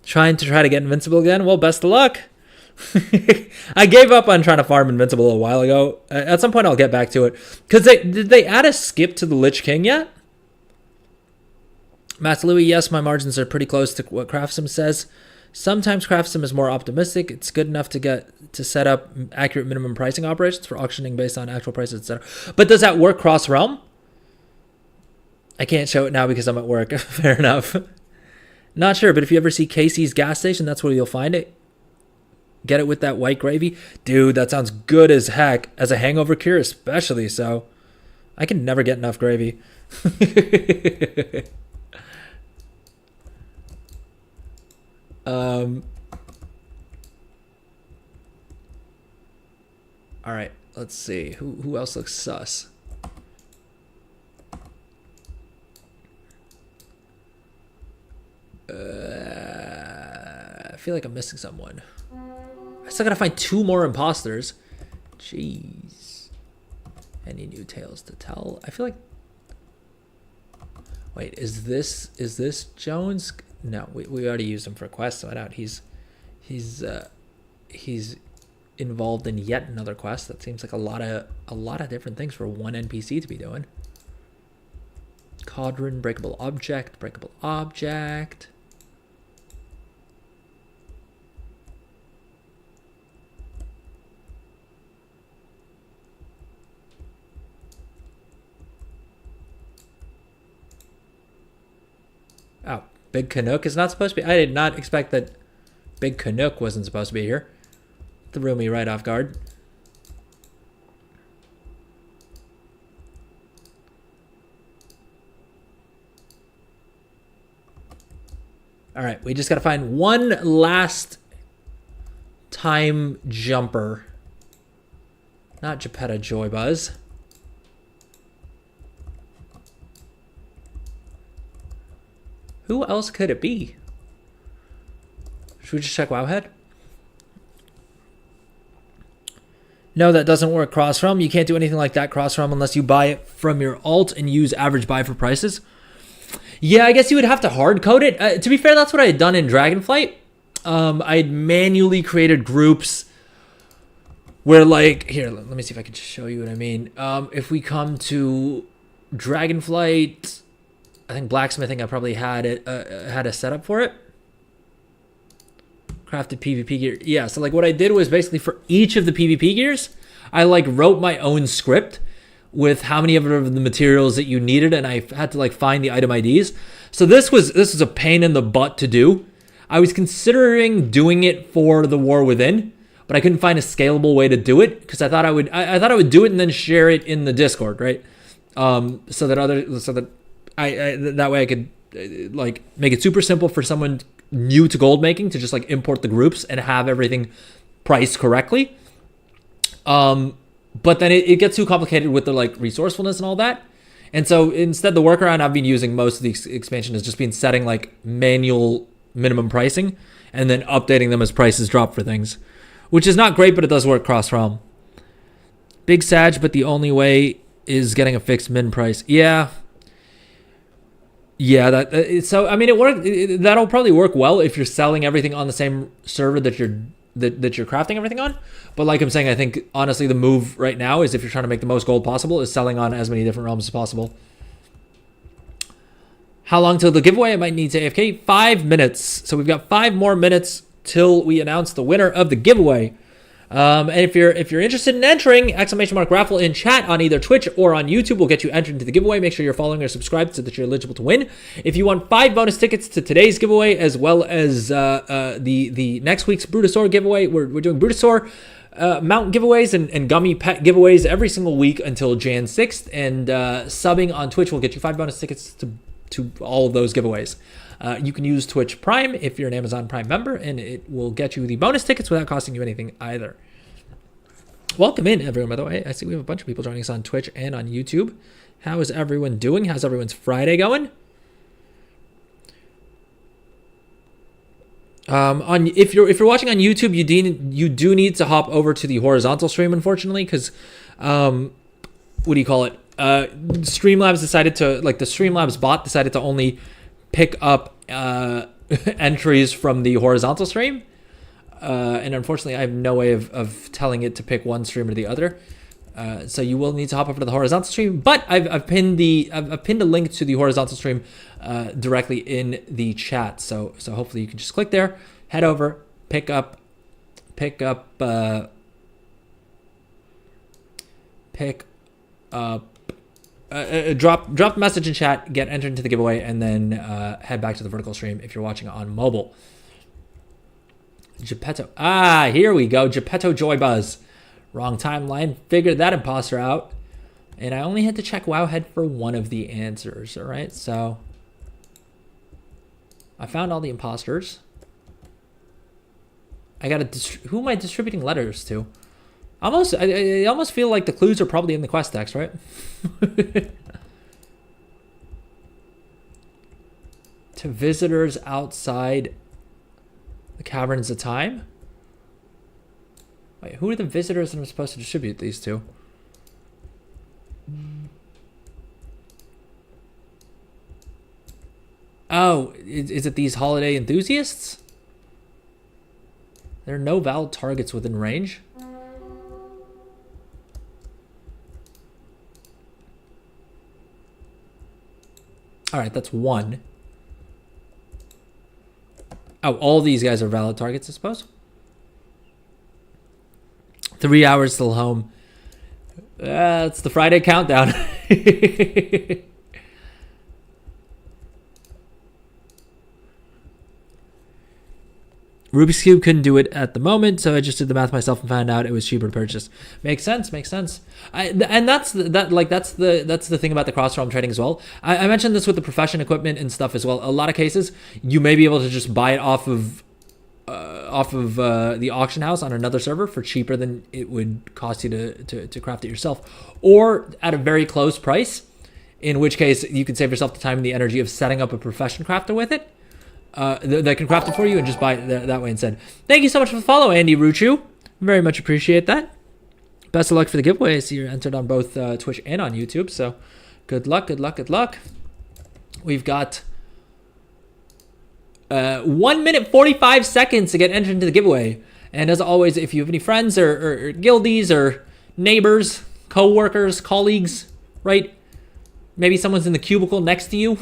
Trying to get invincible again? Well, best of luck. I gave up on trying to farm invincible a while ago. At some point, I'll get back to it. Because did they add a skip to the Lich King yet? Master Louis, yes, my margins are pretty close to what Craftsum says. Sometimes Craftsum is more optimistic. It's good enough to set up accurate minimum pricing operations for auctioning based on actual prices, etc. But does that work cross-realm? I can't show it now because I'm at work. Fair enough. Not sure, but if you ever see Casey's gas station, that's where you'll find it. Get it with that white gravy. Dude, that sounds good as heck. As a hangover cure, especially so. I can never get enough gravy. All right, let's see. Who else looks sus? feel like I'm missing someone. I still gotta find 2 more imposters. Jeez. Any new tales to tell? I feel like... Wait, is this Jones? No, we already used him for a quest, so I doubt he's involved in yet another quest. That seems like a lot of different things for one NPC to be doing. Cauldron, breakable object. Oh, Big Canuck is not supposed to be. I did not expect that Big Canuck wasn't supposed to be here. Threw me right off guard. All right, we just got to find one last time jumper. Not Geppetto Joybuzz. Who else could it be? Should we just check Wowhead? No, that doesn't work cross-realm. You can't do anything like that cross-realm unless you buy it from your alt and use average buy for prices. Yeah, I guess you would have to hard code it. To be fair, that's what I had done in Dragonflight. I had manually created groups where, like, here, let me see if I can show you what I mean. If we come to Dragonflight, I think blacksmithing, I probably had a setup for it. Crafted PvP gear. Yeah, so like what I did was basically for each of the PvP gears, I like wrote my own script with how many of the materials that you needed, and I had to like find the item IDs. So this was a pain in the butt to do. I was considering doing it for the War Within, but I couldn't find a scalable way to do it because I thought I would do it and then share it in the Discord, right? So that that way I could like make it super simple for someone new to gold making to just like import the groups and have everything priced correctly. But then it gets too complicated with the like resourcefulness and all that. And so instead the workaround I've been using most of the expansion has just been setting like manual minimum pricing and then updating them as prices drop for things, which is not great, but it does work cross realm. Big Sag, but the only way is getting a fixed min price. Yeah, so I mean that'll probably work well if you're selling everything on the same server that you're crafting everything on. But like I'm saying, I think honestly the move right now is if you're trying to make the most gold possible is selling on as many different realms as possible. How long till the giveaway? I might need to AFK 5 minutes. So we've got 5 more minutes till we announce the winner of the giveaway. And if you're interested in entering, !raffle in chat on either Twitch or on YouTube will get you entered into the giveaway. Make sure you're following or subscribed so that you're eligible to win. If you want 5 bonus tickets to today's giveaway as well as the next week's Brutosaur giveaway, we're doing Brutosaur mount giveaways and gummy pet giveaways every single week until Jan 6th. And subbing on Twitch will get you 5 bonus tickets to all of those giveaways. You can use Twitch Prime if you're an Amazon Prime member, and it will get you the bonus tickets without costing you anything either. Welcome in, everyone, by the way. I see we have a bunch of people joining us on Twitch and on YouTube. How is everyone doing? How's everyone's Friday going? If you're watching on YouTube, you do need to hop over to the horizontal stream, unfortunately, because what do you call it? Streamlabs decided to, like, the Streamlabs bot decided to only pick up entries from the horizontal stream, and unfortunately I have no way of telling it to pick one stream or the other, so you will need to hop over to the horizontal stream. But I've pinned a link to the horizontal stream directly in the chat, so hopefully you can just click there, head over, pick up drop the message in chat, get entered into the giveaway, and then head back to the vertical stream if you're watching on mobile. Geppetto. Here we go. Geppetto Joybuzz. Wrong timeline. Figured that imposter out. And I only had to check Wowhead for one of the answers. All right, so I found all the imposters. I got to... Who am I distributing letters to? I almost feel like the clues are probably in the quest text, right? To visitors outside The Caverns of Time. Wait, who are the visitors that I'm supposed to distribute these to? Oh, is it these holiday enthusiasts? There are no valid targets within range. All right, that's one. Oh, all these guys are valid targets, I suppose. 3 hours till home. It's the Friday countdown. Rubik's Cube couldn't do it at the moment, so I just did the math myself and found out it was cheaper to purchase. Makes sense, makes sense. And that's the thing about the cross-realm trading as well. I mentioned this with the profession equipment and stuff as well. A lot of cases, you may be able to just buy it off of the auction house on another server for cheaper than it would cost you to craft it yourself, or at a very close price. In which case, you can save yourself the time and the energy of setting up a profession crafter with it. That can craft it for you and just buy it that way instead. Thank you so much for the follow, Andy Ruchu. Very much appreciate that. Best of luck for the giveaway. I see you're entered on both Twitch and on YouTube, so good luck, good luck, good luck. We've got 1 minute 45 seconds to get entered into the giveaway. And as always, if you have any friends or guildies or neighbors, co-workers, colleagues, right? Maybe someone's in the cubicle next to you.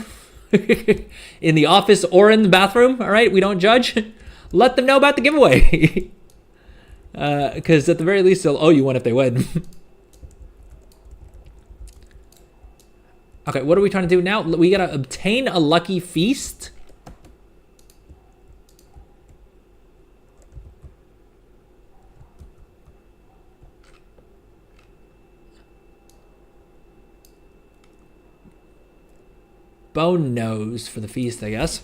In the office or in the bathroom, all right? We don't judge. Let them know about the giveaway. Because at the very least, they'll owe you one if they win. Okay, what are we trying to do now? We gotta obtain a lucky feast. Bone nose for the feast, I guess.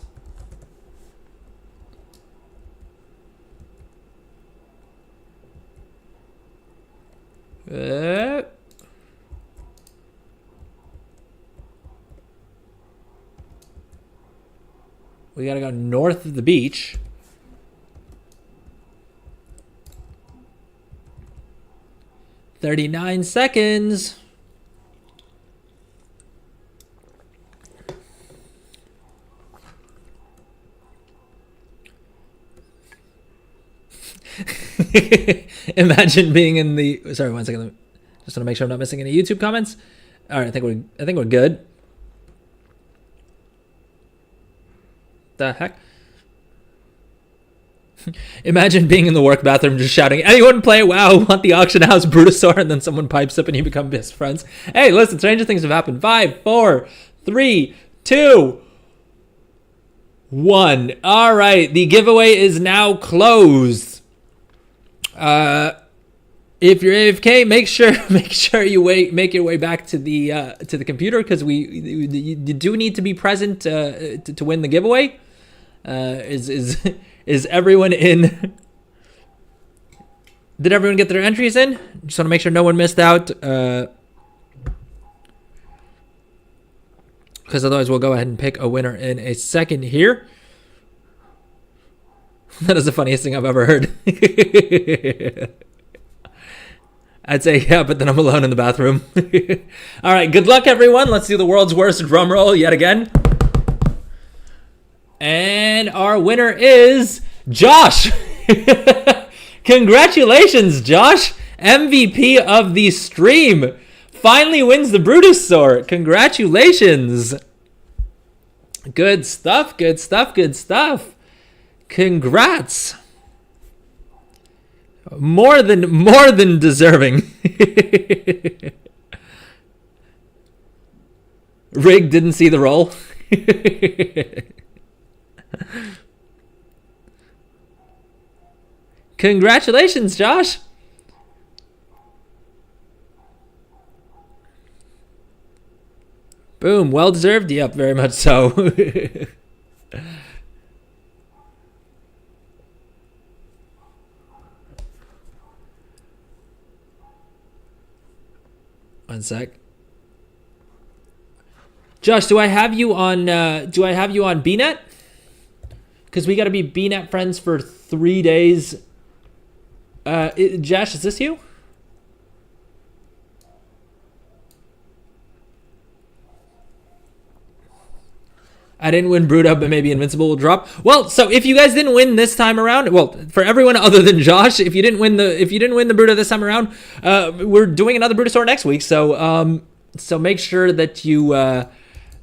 We gotta go north of the beach. "39 seconds. Imagine being in the. Sorry, 1 second. Just want to make sure I'm not missing any YouTube comments. All right, I think we're good. The heck? Imagine being in the work bathroom just shouting, "Anyone play WoW? Want the auction house Brutosaur?" And then someone pipes up and you become best friends. Hey, listen, stranger things have happened. 5, 4, 3, 2, 1. All right, the giveaway is now closed. If you're AFK, make sure you make your way back to the computer, because you do need to be present to win the giveaway. Is everyone in? Did everyone get their entries in? Just want to make sure no one missed out. Because otherwise we'll go ahead and pick a winner in a second here. That is the funniest thing I've ever heard. I'd say, yeah, but then I'm alone in the bathroom. All right, good luck, everyone. Let's do the world's worst drum roll yet again. And our winner is Josh. Congratulations, Josh. MVP of the stream. Finally wins the Brutosaur. Congratulations. Good stuff, good stuff, good stuff. Congrats. More than deserving. Rig didn't see the roll. Congratulations, Josh. Boom, well deserved. Yep, very much so. One sec. Josh, do I have you on BNet? because we got to be BNet friends for 3 days. Josh, is this you? I didn't win Bruto, but maybe Invincible will drop. Well, so if you guys didn't win this time around, well, for everyone other than Josh, if you didn't win the Bruto this time around, we're doing another Bruto store next week. So make sure that you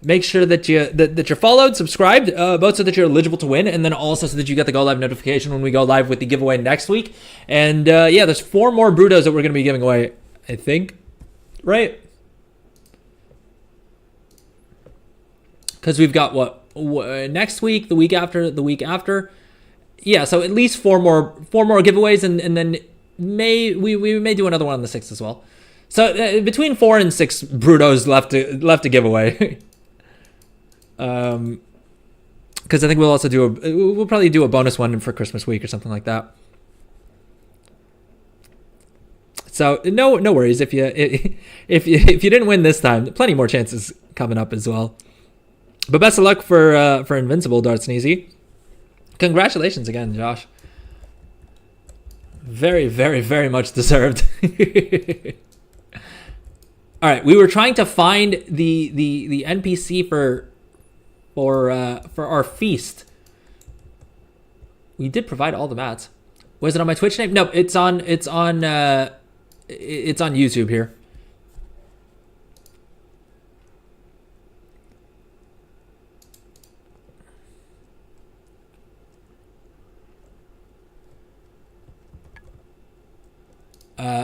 that you're followed, subscribed, both so that you're eligible to win, and then also so that you get the go live notification when we go live with the giveaway next week. And yeah, there's 4 more Brutos that we're going to be giving away, I think, right? Because we've got what next week, the week after. Yeah, so at least 4 more giveaways, and then we may do another one on the 6th as well. So between 4 and 6 Brutos left to give away. Because I think we'll also we'll probably do a bonus one for Christmas week or something like that. So no worries if you didn't win this time. Plenty more chances coming up as well. But best of luck for Invincible, Darts and Easy. Congratulations again, Josh. Very, very, very much deserved. All right, we were trying to find the NPC for our feast. We did provide all the mats. Was it on my Twitch name? No, it's on YouTube here.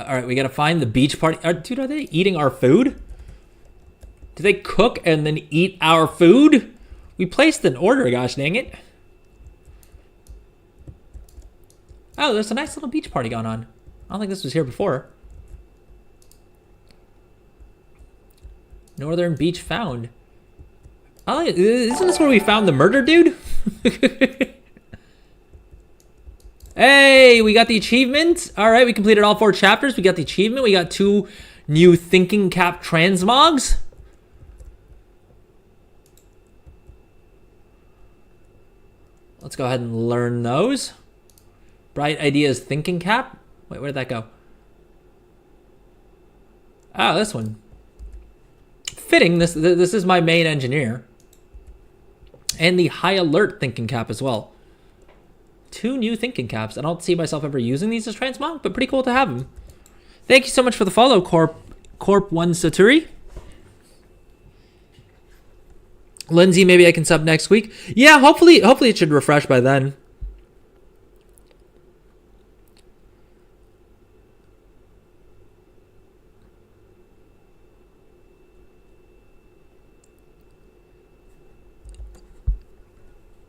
All right, we gotta find the beach party. Dude, are they eating our food? Do they cook and then eat our food? We placed an order, gosh dang it. Oh, there's a nice little beach party going on. I don't think this was here before. Northern beach found. Isn't this where we found the murder dude? Hey, we got the achievement. All right, we completed all 4 chapters. We got the achievement. We got 2 new thinking cap transmogs. Let's go ahead and learn those. Bright Ideas thinking cap. Wait, where did that go? Oh, this one. Fitting, this is my main engineer. And the high alert thinking cap as well. 2 new thinking caps. I don't see myself ever using these as transmog, but pretty cool to have them. Thank you so much for the follow, Corp1 Saturi. Lindsay, maybe I can sub next week. Yeah, hopefully it should refresh by then.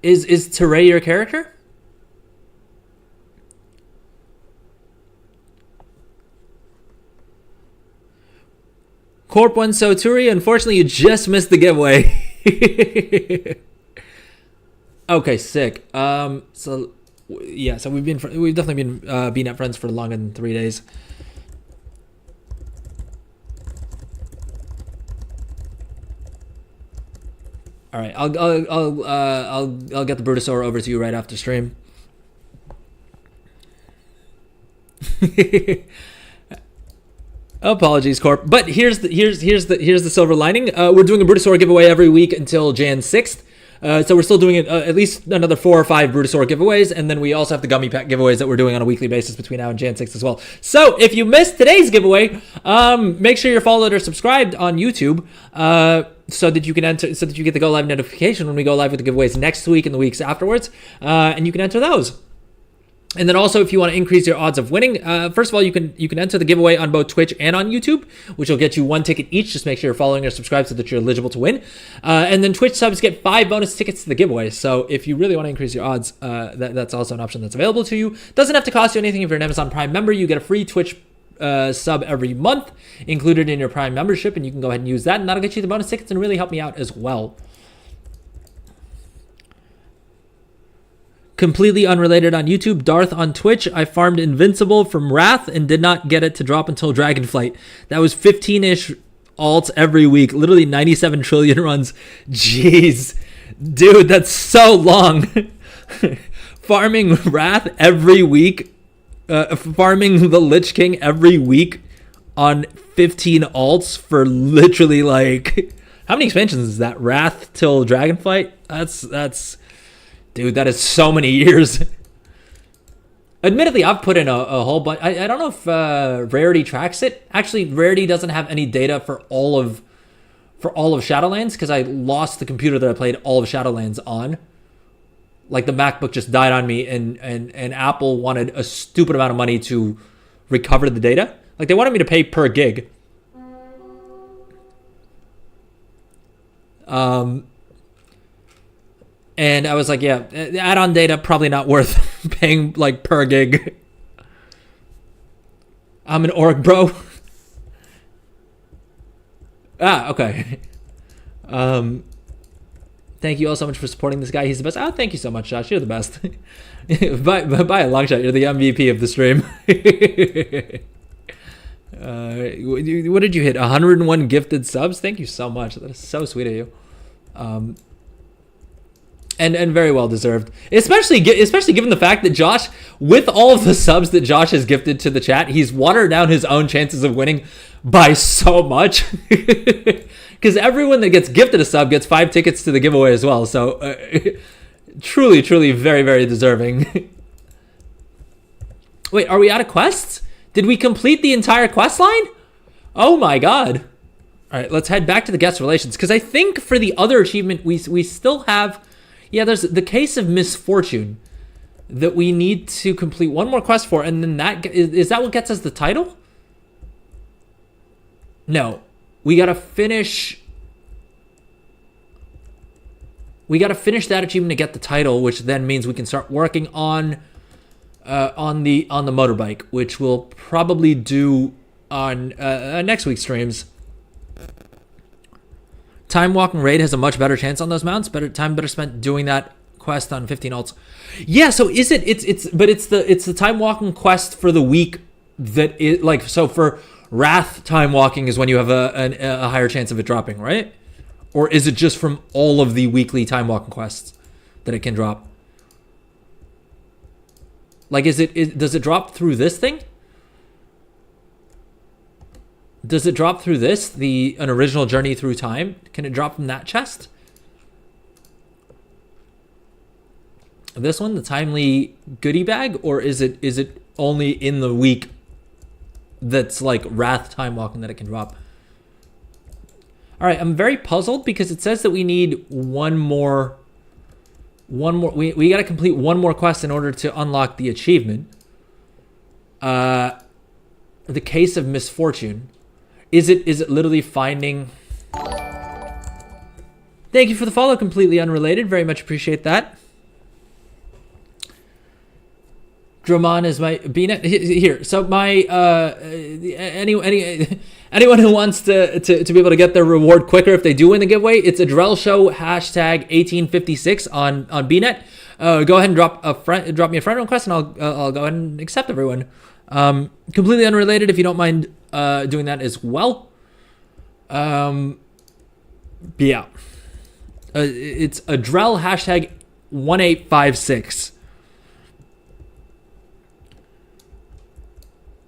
Is Teray your character? Corp1 Soturi, unfortunately you just missed the giveaway. Okay, sick. So yeah, so we've definitely been BNet friends for longer than 3 days. All right, I'll get the Brutosaur over to you right after stream. Apologies, Corp. But here's the silver lining. We're doing a Brutosaur giveaway every week until Jan 6th. So we're still doing it at least another 4 or 5 Brutosaur giveaways, and then we also have the gummy pack giveaways that we're doing on a weekly basis between now and Jan 6th as well. So if you missed today's giveaway, make sure you're followed or subscribed on YouTube, so that you can enter, so that you get the go live notification when we go live with the giveaways next week and the weeks afterwards, and you can enter those. And then also, if you want to increase your odds of winning, first of all, you can enter the giveaway on both Twitch and on YouTube, which will get you 1 ticket each. Just make sure you're following or subscribed so that you're eligible to win. And then Twitch subs get 5 bonus tickets to the giveaway. So if you really want to increase your odds, that's also an option that's available to you. Doesn't have to cost you anything if you're an Amazon Prime member. You get a free Twitch sub every month included in your Prime membership, and you can go ahead and use that, and that'll get you the bonus tickets and really help me out as well. Completely unrelated on YouTube, Darth on Twitch. I farmed Invincible from Wrath and did not get it to drop until Dragonflight. That was 15-ish alts every week. Literally 97 trillion runs. Jeez. Dude, that's so long. farming Wrath every week, farming the Lich King every week on 15 alts for literally like, how many expansions is that? Wrath till Dragonflight? That's, dude, that is so many years. Admittedly, I've put in a whole bunch. I don't know if Rarity tracks it. Actually, Rarity doesn't have any data for all of Shadowlands because I lost the computer that I played all of Shadowlands on. Like the MacBook just died on me, and Apple wanted a stupid amount of money to recover the data. Like they wanted me to pay per gig. And I was like, yeah, add-on data probably not worth paying like per gig. I'm an org, bro. Okay. Thank you all so much for supporting this guy. He's the best. Oh, thank you so much, Josh. You're the best. by a long shot, you're the MVP of the stream. What did you hit? 101 gifted subs? Thank you so much. That is so sweet of you. And very well deserved, especially given the fact that Josh, with all of the subs that Josh has gifted to the chat, he's watered down his own chances of winning by so much. Because everyone that gets gifted a sub gets 5 tickets to the giveaway as well. So truly, very, very deserving. Wait, are we out of quests? Did we complete the entire quest line? Oh my god. All right, let's head back to the guest relations, because I think for the other achievement we still have. Yeah, there's the Case of Misfortune that we need to complete one more quest for, and then that is that what gets us the title? No, we gotta finish. We gotta finish that achievement to get the title, which then means we can start working on the motorbike, which we'll probably do on next week's streams. Time Walking Raid has a much better chance on those mounts. Better spent doing that quest on 15 alts. Yeah, so is it? It's the Time Walking quest for the week that is like, so for Wrath Time Walking is when you have a higher chance of it dropping, right? Or is it just from all of the weekly Time Walking quests that it can drop? Like, does it drop through this thing? Does it drop through this, an original journey through time? Can it drop from that chest? This one, the timely goodie bag, or is it only in the week that's like Wrath Time Walking that it can drop? All right, I'm very puzzled because it says that we need one more. We got to complete one more quest in order to unlock the achievement. The Case of Misfortune. Is it literally finding? Thank you for the follow, completely unrelated. Very much appreciate that. Drummond is my BNet here. So my anyone who wants to be able to get their reward quicker if they do win the giveaway, it's Adrel Show #1856 on BNet. Go ahead and drop me a friend request, and I'll go ahead and accept everyone. Completely unrelated, if you don't mind doing that as well. Yeah. It's Adrel #1856.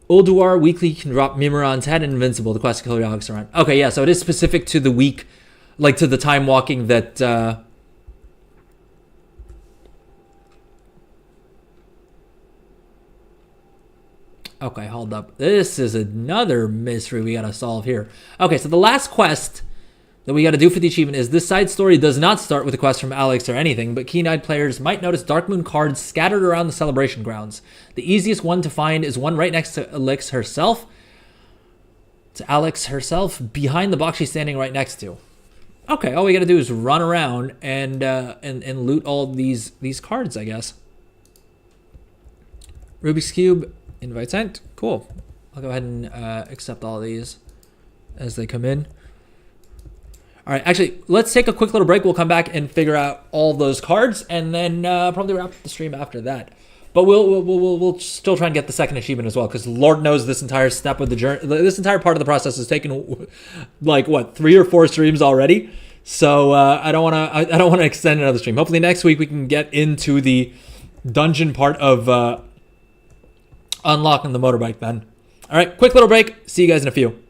Ulduar weekly can drop Mimiron's head and Invincible, the quest to kill Yogg around. Okay, yeah, so it is specific to the week, like to the time walking that okay, hold up. This is another mystery we gotta solve here. Okay, so the last quest that we gotta do for the achievement is this side story does not start with a quest from Alex or anything, but keen-eyed players might notice Darkmoon cards scattered around the celebration grounds. The easiest one to find is one right next to Alex herself. To Alex herself, behind the box she's standing right next to. Okay, all we gotta do is run around and loot all these cards, I guess. Rubik's Cube. Invite sent. Cool. I'll go ahead and accept all of these as they come in. All right, actually, let's take a quick little break. We'll come back and figure out all those cards, and then probably wrap up the stream after that. But we'll still try and get the second achievement as well, because Lord knows this entire step of the journey, this entire part of the process has taken like what, 3 or 4 streams already. So I don't want to extend another stream. Hopefully next week we can get into the dungeon part of unlocking the motorbike then. All right, quick little break. See you guys in a few.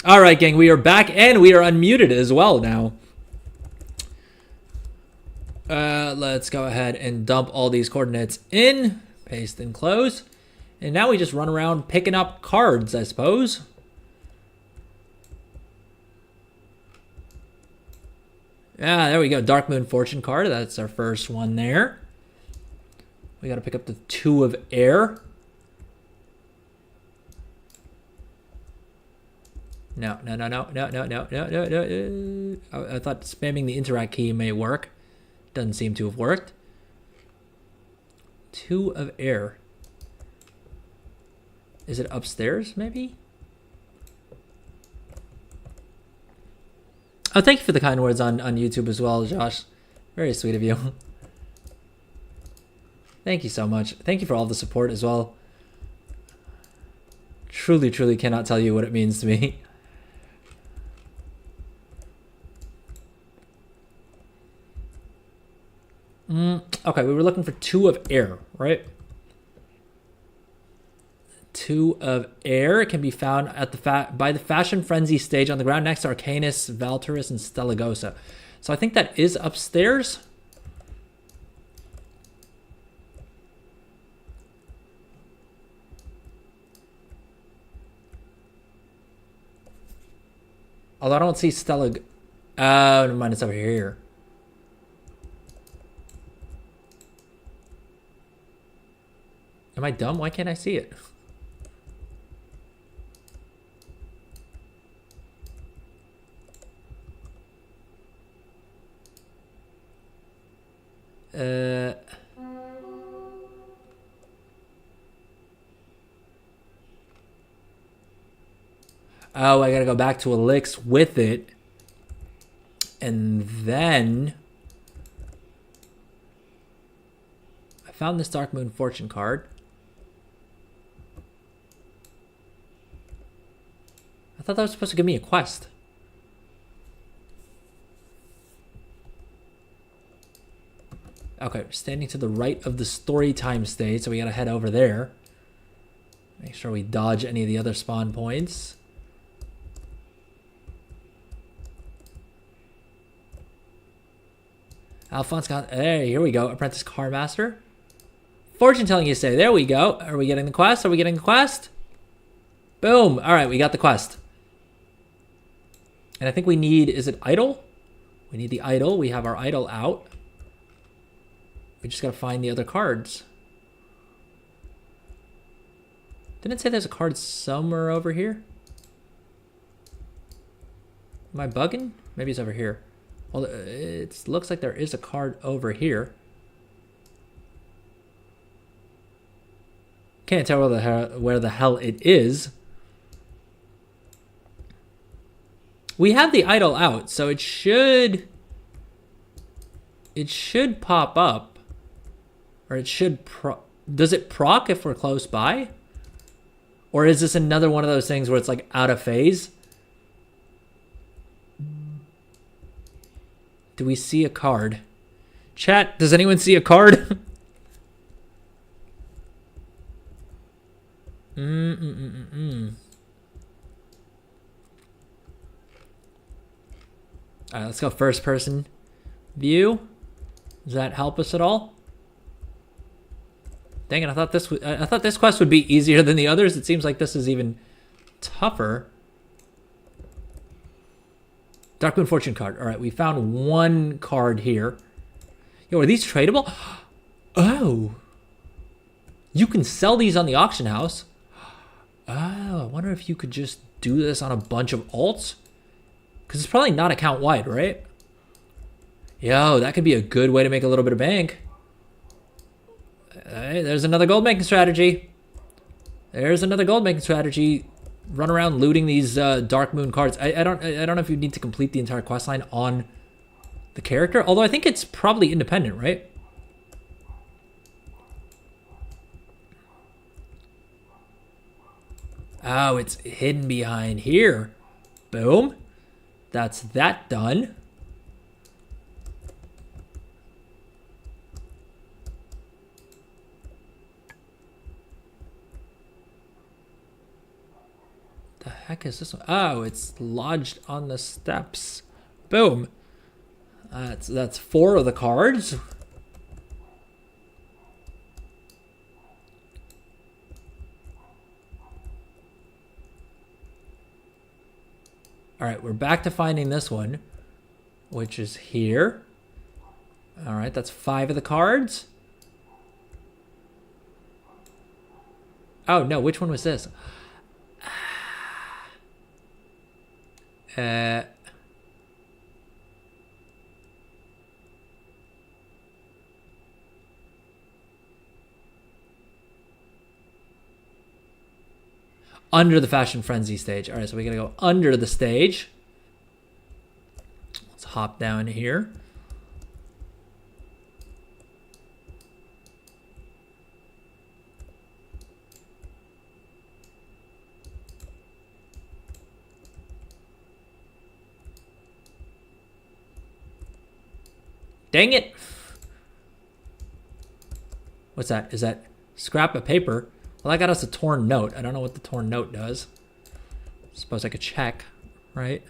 All right, gang, we are back and we are unmuted as well now. Let's go ahead and dump all these coordinates in, paste and close. And now we just run around picking up cards, I suppose. Yeah, there we go. Dark Moon Fortune card. That's our first one there. We got to pick up the 2 of air. No. I thought spamming the interact key may work. Doesn't seem to have worked. 2 of air. Is it upstairs, maybe? Oh, thank you for the kind words on YouTube as well, Josh. Very sweet of you. Thank you so much. Thank you for all the support as well. Truly, truly cannot tell you what it means to me. Okay, we were looking for 2 of air, right? 2 of air. It can be found at the by the Fashion Frenzy stage on the ground next to Arcanus, Valturus, and Stellagosa. So I think that is upstairs. Although I don't see Stella. Oh, never mind. It's over here. Am I dumb? Why can't I see it? Oh, I gotta go back to Elix with it. And then I found this Dark Moon Fortune card. I thought that was supposed to give me a quest. Okay, we're standing to the right of the story time stage, so we gotta head over there. Make sure we dodge any of the other spawn points. Alphonse got, hey, here we go. Apprentice Car Master. Fortune telling you say, there we go. Are we getting the quest? Are we getting the quest? Boom. All right, we got the quest. And I think we need, is it idol? We need the idol. We have our idol out. We just got to find the other cards. Didn't it say there's a card somewhere over here? Am I bugging? Maybe it's over here. Well, it looks like there is a card over here. Can't tell where the hell it is. We have the idol out, so it should pop up. Or it should does it proc if we're close by? Or is this another one of those things where it's like out of phase? Do we see a card? Chat, does anyone see a card? Alright, let's go first person view. Does that help us at all? Dang it, I thought this quest would be easier than the others. It seems like this is even tougher. Dark Moon Fortune card. All right, we found one card here. Yo, are these tradable? Oh. You can sell these on the auction house. Oh, I wonder if you could just do this on a bunch of alts. Because it's probably not account-wide, right? Yo, that could be a good way to make a little bit of bank. Hey, there's another gold making strategy. There's another gold making strategy. Run around looting these Dark Moon cards. I don't know if you need to complete the entire quest line on the character. Although I think it's probably independent, right? Oh, it's hidden behind here. Boom. That's that done. The heck is this one? Oh, it's lodged on the steps. Boom. That's 4 of the cards. All right, we're back to finding this one, which is here. All right, that's 5 of the cards. Oh, no, which one was this? under the Fashion Frenzy stage. All right, so we gotta go under the stage. Let's hop down here. Dang it. What's that? Is that scrap of paper? Well, I got us a torn note. I don't know what the torn note does. Suppose I could check, right?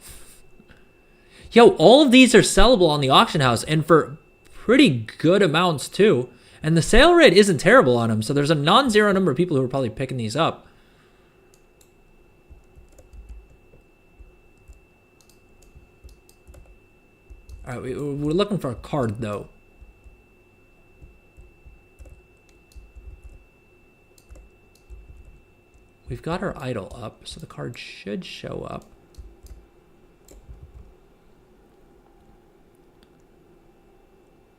Yo, all of these are sellable on the auction house and for pretty good amounts too. And the sale rate isn't terrible on them. So there's a non-zero number of people who are probably picking these up. All right, we're looking for a card though. We've got our idol up, so the card should show up.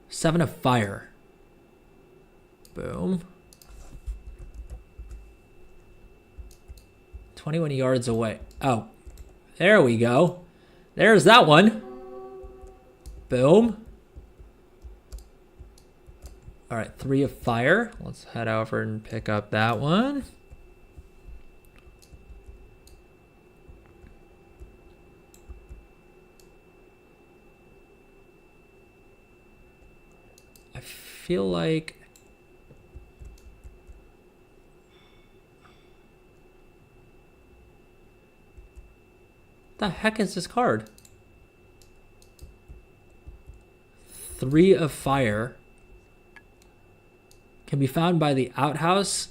Seven of Fire. Boom. 21 yards away. Oh, there we go. There's that one. Boom. All right, 3 of Fire. Let's head over and pick up that one. I feel like the heck is this card? 3 of Fire can be found by the outhouse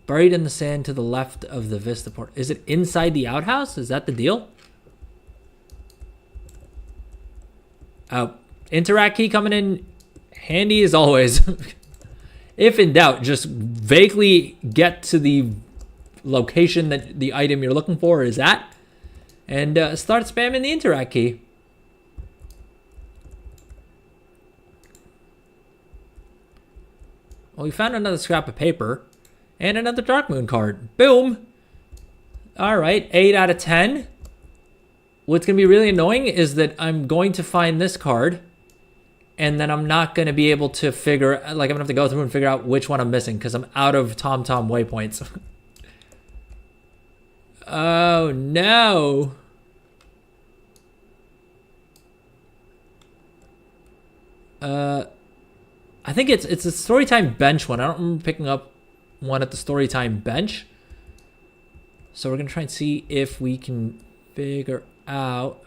buried in the sand to the left of the Vista port. Is it inside the outhouse? Is that the deal? Oh, interact key coming in handy as always. If in doubt, just vaguely get to the location that the item you're looking for is at and start spamming the interact key. Well, we found another scrap of paper and another Dark Moon card. Boom. All right, 8 out of 10. What's going to be really annoying is that I'm going to find this card and then I'm not going to be able to figure, like I'm going to have to go through and figure out which one I'm missing because I'm out of TomTom waypoints. Oh, no. I think it's a Storytime bench one. I don't remember picking up one at the Storytime bench. So we're going to try and see if we can figure out.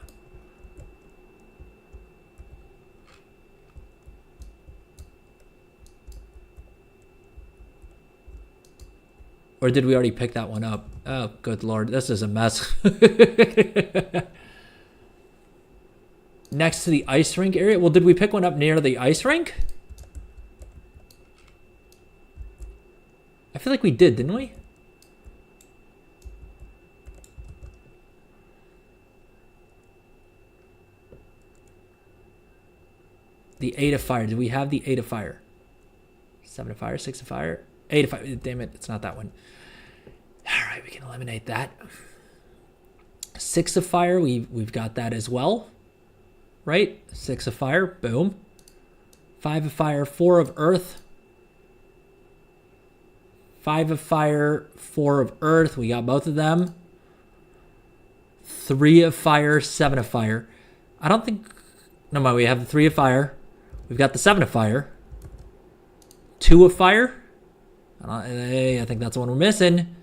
Or did we already pick that one up? Oh, good Lord. This is a mess. Next to the ice rink area. Well, did we pick one up near the ice rink? I feel like we did, didn't we? The 8 of Fire. Did we have the 8 of Fire? 7 of Fire, 6 of Fire, 8 of Fire. Damn it, it's not that one. All right, we can eliminate that. 6 of Fire, we've got that as well. Right? 6 of Fire, boom. 5 of Fire, 4 of Earth. 5 of Fire, 4 of Earth. We got both of them. 3 of Fire, 7 of Fire. I don't think... No, we have the 3 of Fire. We've got the 7 of Fire. 2 of Fire. I think that's the one we're missing.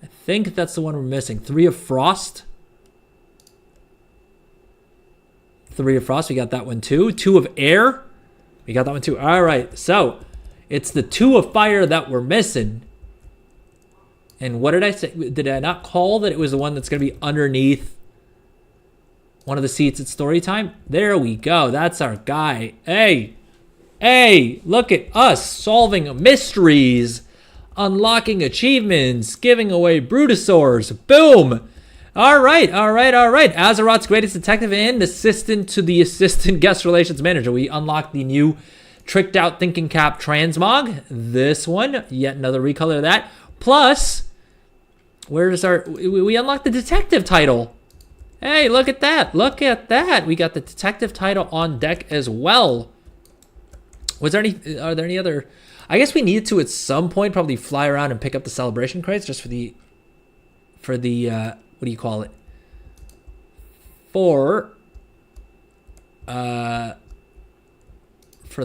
I think that's the one we're missing. 3 of Frost. 3 of Frost. We got that one too. 2 of Air. We got that one too. All right. So it's the 2 of Fire that we're missing. And what did I say? Did I not call that it was the one that's going to be underneath one of the seats at Storytime? There we go. That's our guy. Hey, look at us solving mysteries, unlocking achievements, giving away Brutosaurs. Boom. All right. Azeroth's greatest detective and assistant to the assistant guest relations manager. We unlocked the new tricked out thinking cap transmog. This one, yet another recolor of that. Plus, Where's our... We unlocked the detective title. Hey, look at that. Look at that. We got the detective title on deck as well. Are there any other... I guess we needed to, at some point, probably fly around and pick up the celebration crates just for the what do you call it? For the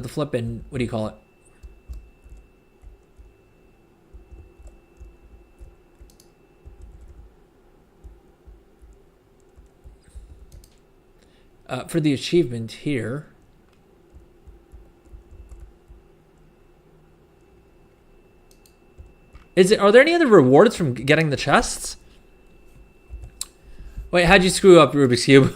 flippin', what do you call it? For the achievement here. Are there any other rewards from getting the chests? Wait, how'd you screw up, Rubik's Cube?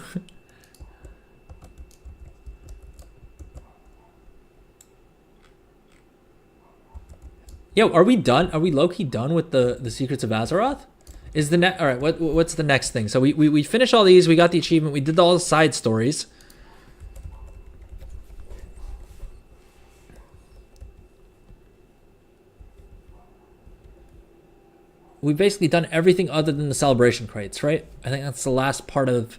Yo, are we done? Are we low-key done with the Secrets of Azeroth? Is the all right? What's the next thing? So we finished all these. We got the achievement. We did all the side stories. We've basically done everything other than the celebration crates, right? I think that's the last part of...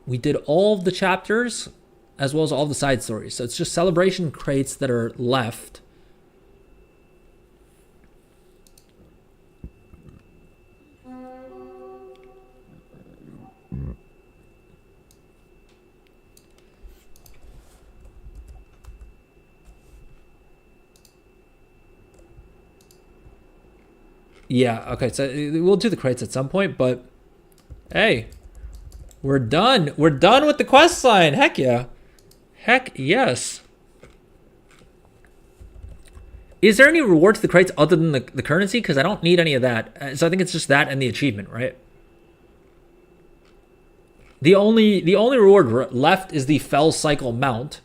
We did all of the chapters as well as all the side stories. So it's just celebration crates that are left. Yeah, okay, so we'll do the crates at some point, but hey, we're done. We're done with the quest line. Heck yeah. Heck yes. Is there any reward to the crates other than the currency? Because I don't need any of that. So I think it's just that and the achievement, right? The only reward left is the Fell Cycle mount.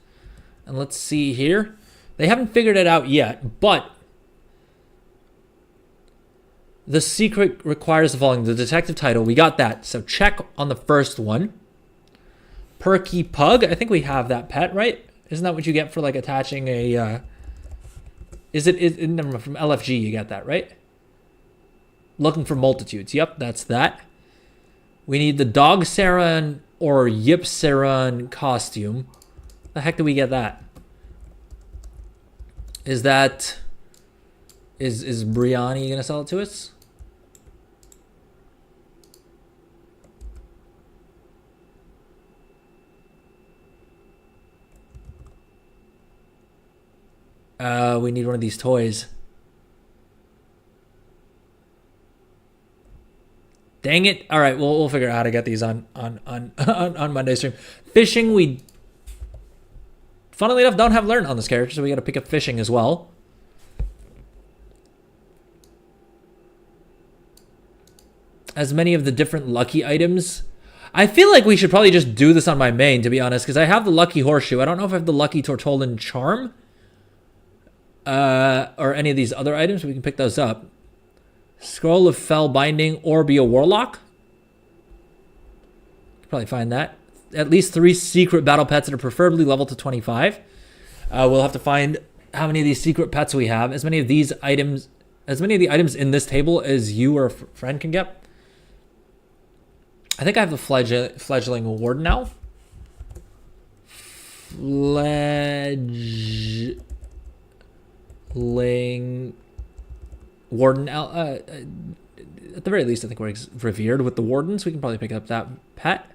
And let's see here. They haven't figured it out yet, but... The secret requires the following. The detective title, we got that. So check on the first one. Perky Pug, I think we have that pet, right? Isn't that what you get for like attaching a... Never mind, from LFG you get that, right? Looking for multitudes. Yep, that's that. We need the Dog Saran or Yip Saran costume. The heck do we get that? Is that... Is Briani gonna sell it to us? We need one of these toys. Dang it! All right, we'll figure out how to get these on Monday's stream. Fishing, we funnily enough don't have learn on this character, so we got to pick up fishing as well. As many of the different lucky items. I feel like we should probably just do this on my main, to be honest, because I have the lucky horseshoe. I don't know if I have the lucky Tortolan charm. Or any of these other items. We can pick those up. Scroll of Fell Binding or be a warlock. Probably find that. At least 3 secret battle pets that are preferably level to 25. We'll have to find how many of these secret pets we have. As many of these items, as many of the items in this table as you or a friend can get. I think I have the fledgling warden now. Fledgling warden. At the very least, I think we're revered with the wardens. We can probably pick up that pet.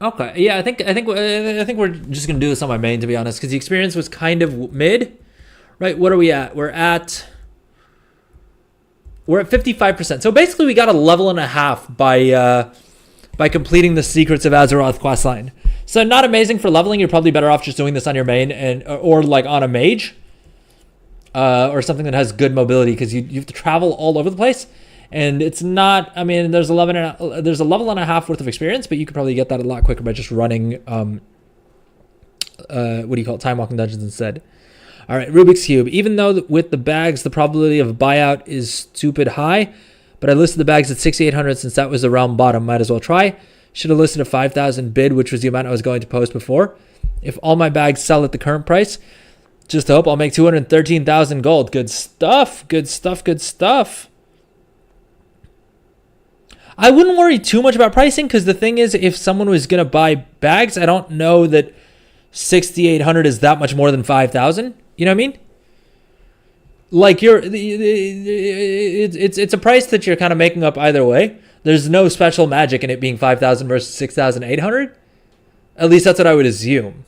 Okay, yeah, I think we're just gonna do this on my main, to be honest, because the experience was kind of mid. Right? What are we at? We're at 55%. So basically, we got a level and a half by completing the Secrets of Azeroth questline. So not amazing for leveling. You're probably better off just doing this on your main or like on a mage, or something that has good mobility, because you have to travel all over the place, and it's not. I mean, there's a level and a half worth of experience, but you could probably get that a lot quicker by just running what do you call it, time walking dungeons instead. All right, Rubik's Cube. Even though with the bags, the probability of a buyout is stupid high, but I listed the bags at 6,800 since that was the round bottom. Might as well try. Should have listed a 5,000 bid, which was the amount I was going to post before. If all my bags sell at the current price, Just hope I'll make 213,000 gold. Good stuff. Good stuff. Good stuff. I wouldn't worry too much about pricing because the thing is, if someone was going to buy bags, I don't know that 6,800 is that much more than 5,000. You know what I mean? Like it's a price that you're kind of making up either way. There's no special magic in it being 5,000 versus 6,800. At least that's what I would assume.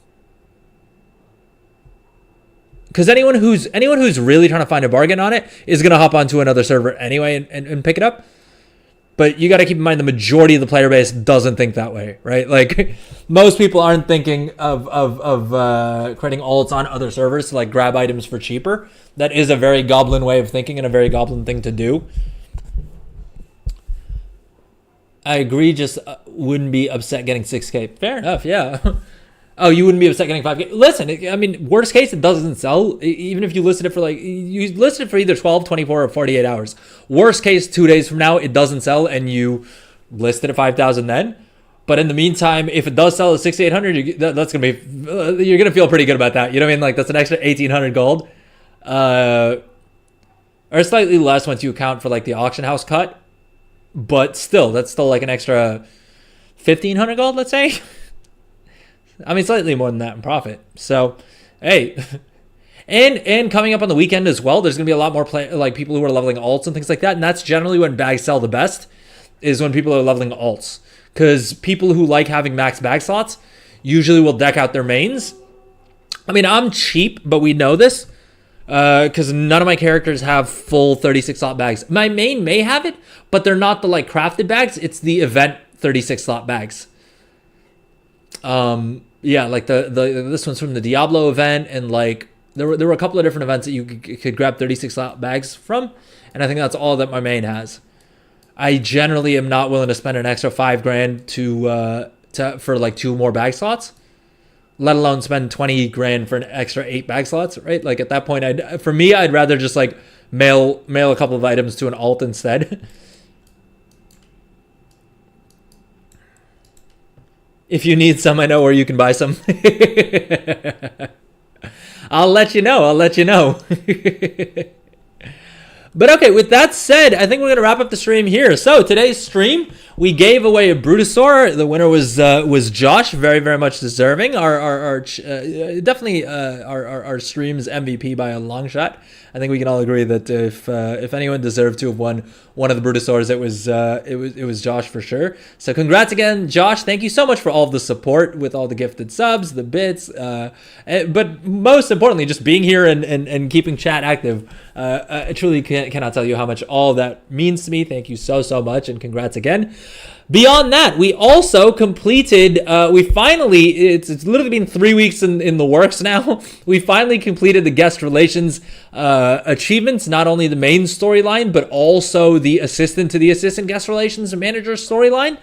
Because anyone who's really trying to find a bargain on it is going to hop onto another server anyway and pick it up. But you got to keep in mind the majority of the player base doesn't think that way, right? Like most people aren't thinking of creating alts on other servers to like grab items for cheaper. That is a very goblin way of thinking and a very goblin thing to do. I agree. Just wouldn't be upset getting 6K. Fair enough. Yeah. Oh, you wouldn't be upset getting 5K. Listen, I mean, worst case, it doesn't sell. Even if you listed it for you listed it for either 12, 24, or 48 hours. Worst case, 2 days from now, it doesn't sell and you listed at 5,000 then. But in the meantime, if it does sell at 6,800, that's going to be, you're going to feel pretty good about that. You know what I mean? Like that's an extra 1,800 gold. Or slightly less once you account for like the auction house cut. But still, that's still like an extra 1,500 gold, let's say. I mean, slightly more than that in profit. So, hey, and coming up on the weekend as well, there's gonna be a lot more people who are leveling alts and things like that. And that's generally when bags sell the best, is when people are leveling alts, because people who like having max bag slots usually will deck out their mains. I mean, I'm cheap, but we know this because none of my characters have full 36 slot bags. My main may have it, but they're not the like crafted bags. It's the event 36 slot bags. Yeah, like this one's from the Diablo event, and like there were a couple of different events that you could grab 36 slot bags from, and I think that's all that my main has. I generally am not willing to spend an extra $5,000 for like 2 more bag slots, let alone spend 20 grand for an extra 8 bag slots, right? Like at that point, I'd rather just like mail a couple of items to an alt instead. If you need some, I know where you can buy some. I'll let you know. But okay, with that said, I think we're going to wrap up the stream here. So today's stream, we gave away a Brutosaur. The winner was Josh, very, very much deserving. Our stream's MVP by a long shot. I think we can all agree that if anyone deserved to have won one of the Brutosaurs, it was Josh for sure. So congrats again, Josh. Thank you so much for all of the support with all the gifted subs, the bits, but most importantly, just being here and keeping chat active. I truly cannot tell you how much all that means to me. Thank you so much, and congrats again. Beyond that, we also completed, it's literally been 3 weeks in the works now. We finally completed the guest relations achievements, not only the main storyline, but also the assistant to the assistant guest relations manager storyline.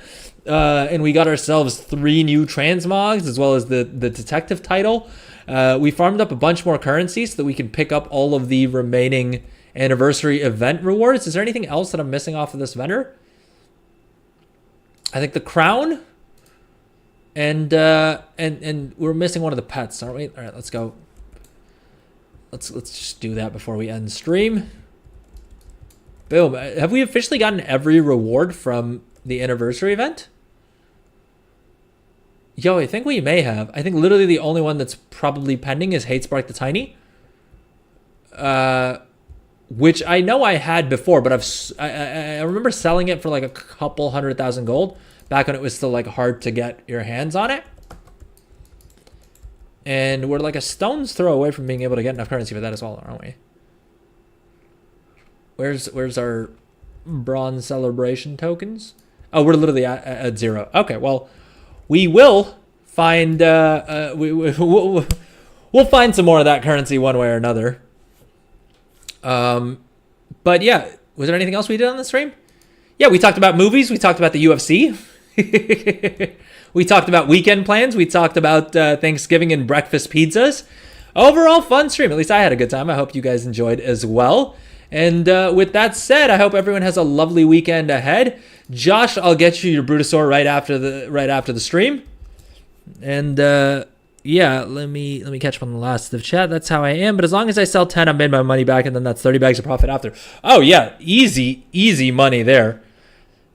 And we got ourselves 3 new transmogs, as well as the detective title. We farmed up a bunch more currency so that we can pick up all of the remaining anniversary event rewards. Is there anything else that I'm missing off of this vendor? I think the crown, and we're missing one of the pets, aren't we? All right, let's go. Let's just do that before we end stream. Boom. Have we officially gotten every reward from the anniversary event? Yo, I think we may have. I think literally the only one that's probably pending is Hatespark the Tiny. Which I know I had before, but I remember selling it for like a couple 100,000 gold back when it was still like hard to get your hands on it. And we're like a stone's throw away from being able to get enough currency for that as well, aren't we? Where's our bronze celebration tokens? Oh, we're literally at 0. Okay, well, we will find we'll find some more of that currency one way or another. But yeah, was there anything else we did on the stream? Yeah, we talked about movies. We talked about the UFC. We talked about weekend plans. We talked about Thanksgiving and breakfast pizzas. Overall, fun stream. At least I had a good time. I hope you guys enjoyed as well. And with that said, I hope everyone has a lovely weekend ahead. Josh, I'll get you your Brutosaur right after the stream. And yeah, let me catch up on the last of chat. That's how I am. But as long as I sell 10, I made my money back, and then that's 30 bags of profit after. Oh yeah, easy money there.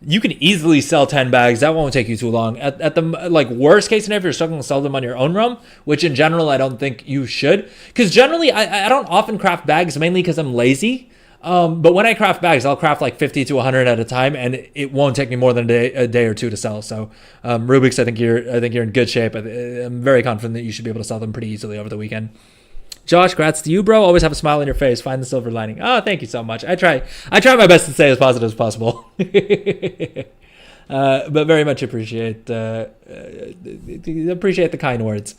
You can easily sell 10 bags. That won't take you too long. At the like worst case scenario, if you're struggling to sell them on your own realm, which in general I don't think you should, because generally I don't often craft bags, mainly because I'm lazy. But when I craft bags, I'll craft like 50 to 100 at a time, and it won't take me more than a day or two to sell. So, Rubik's, I think you're in good shape. I'm very confident that you should be able to sell them pretty easily over the weekend. Josh, congrats to you, bro. Always have a smile on your face. Find the silver lining. Oh, thank you so much. I try my best to stay as positive as possible. But very much appreciate the kind words.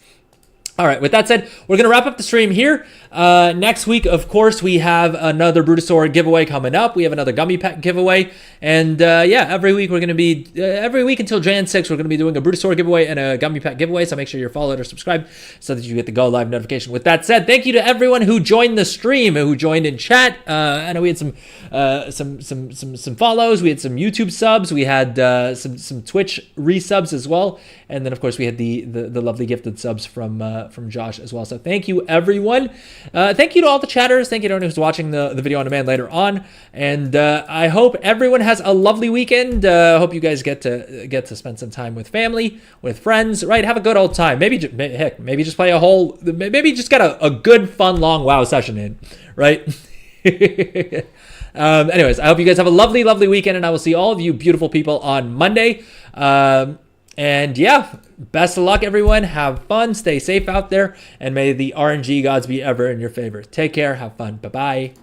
All right, with that said, we're going to wrap up the stream here. Next week, of course, we have another Brutosaur giveaway coming up. We have another gummy pet giveaway. And yeah, every week we're going to be, every week until Jan 6th, we're going to be doing a Brutosaur giveaway and a gummy pet giveaway. So make sure you're followed or subscribed so that you get the Go Live notification. With that said, thank you to everyone who joined the stream, who joined in chat. I know we had some follows. We had some YouTube subs. We had some Twitch resubs as well. And then, of course, we had the lovely gifted subs from Josh as well. So thank you, everyone. Thank you to all the chatters. Thank you to everyone who's watching the video on demand later on. And I hope everyone has a lovely weekend. I hope you guys get to spend some time with family, with friends, right? Have a good old time. Maybe just play maybe just get a good, fun, long WoW session in, right? Anyways, I hope you guys have a lovely, lovely weekend, and I will see all of you beautiful people on Monday. And yeah, best of luck, everyone. Have fun. Stay safe out there. And may the RNG gods be ever in your favor. Take care. Have fun. Bye-bye.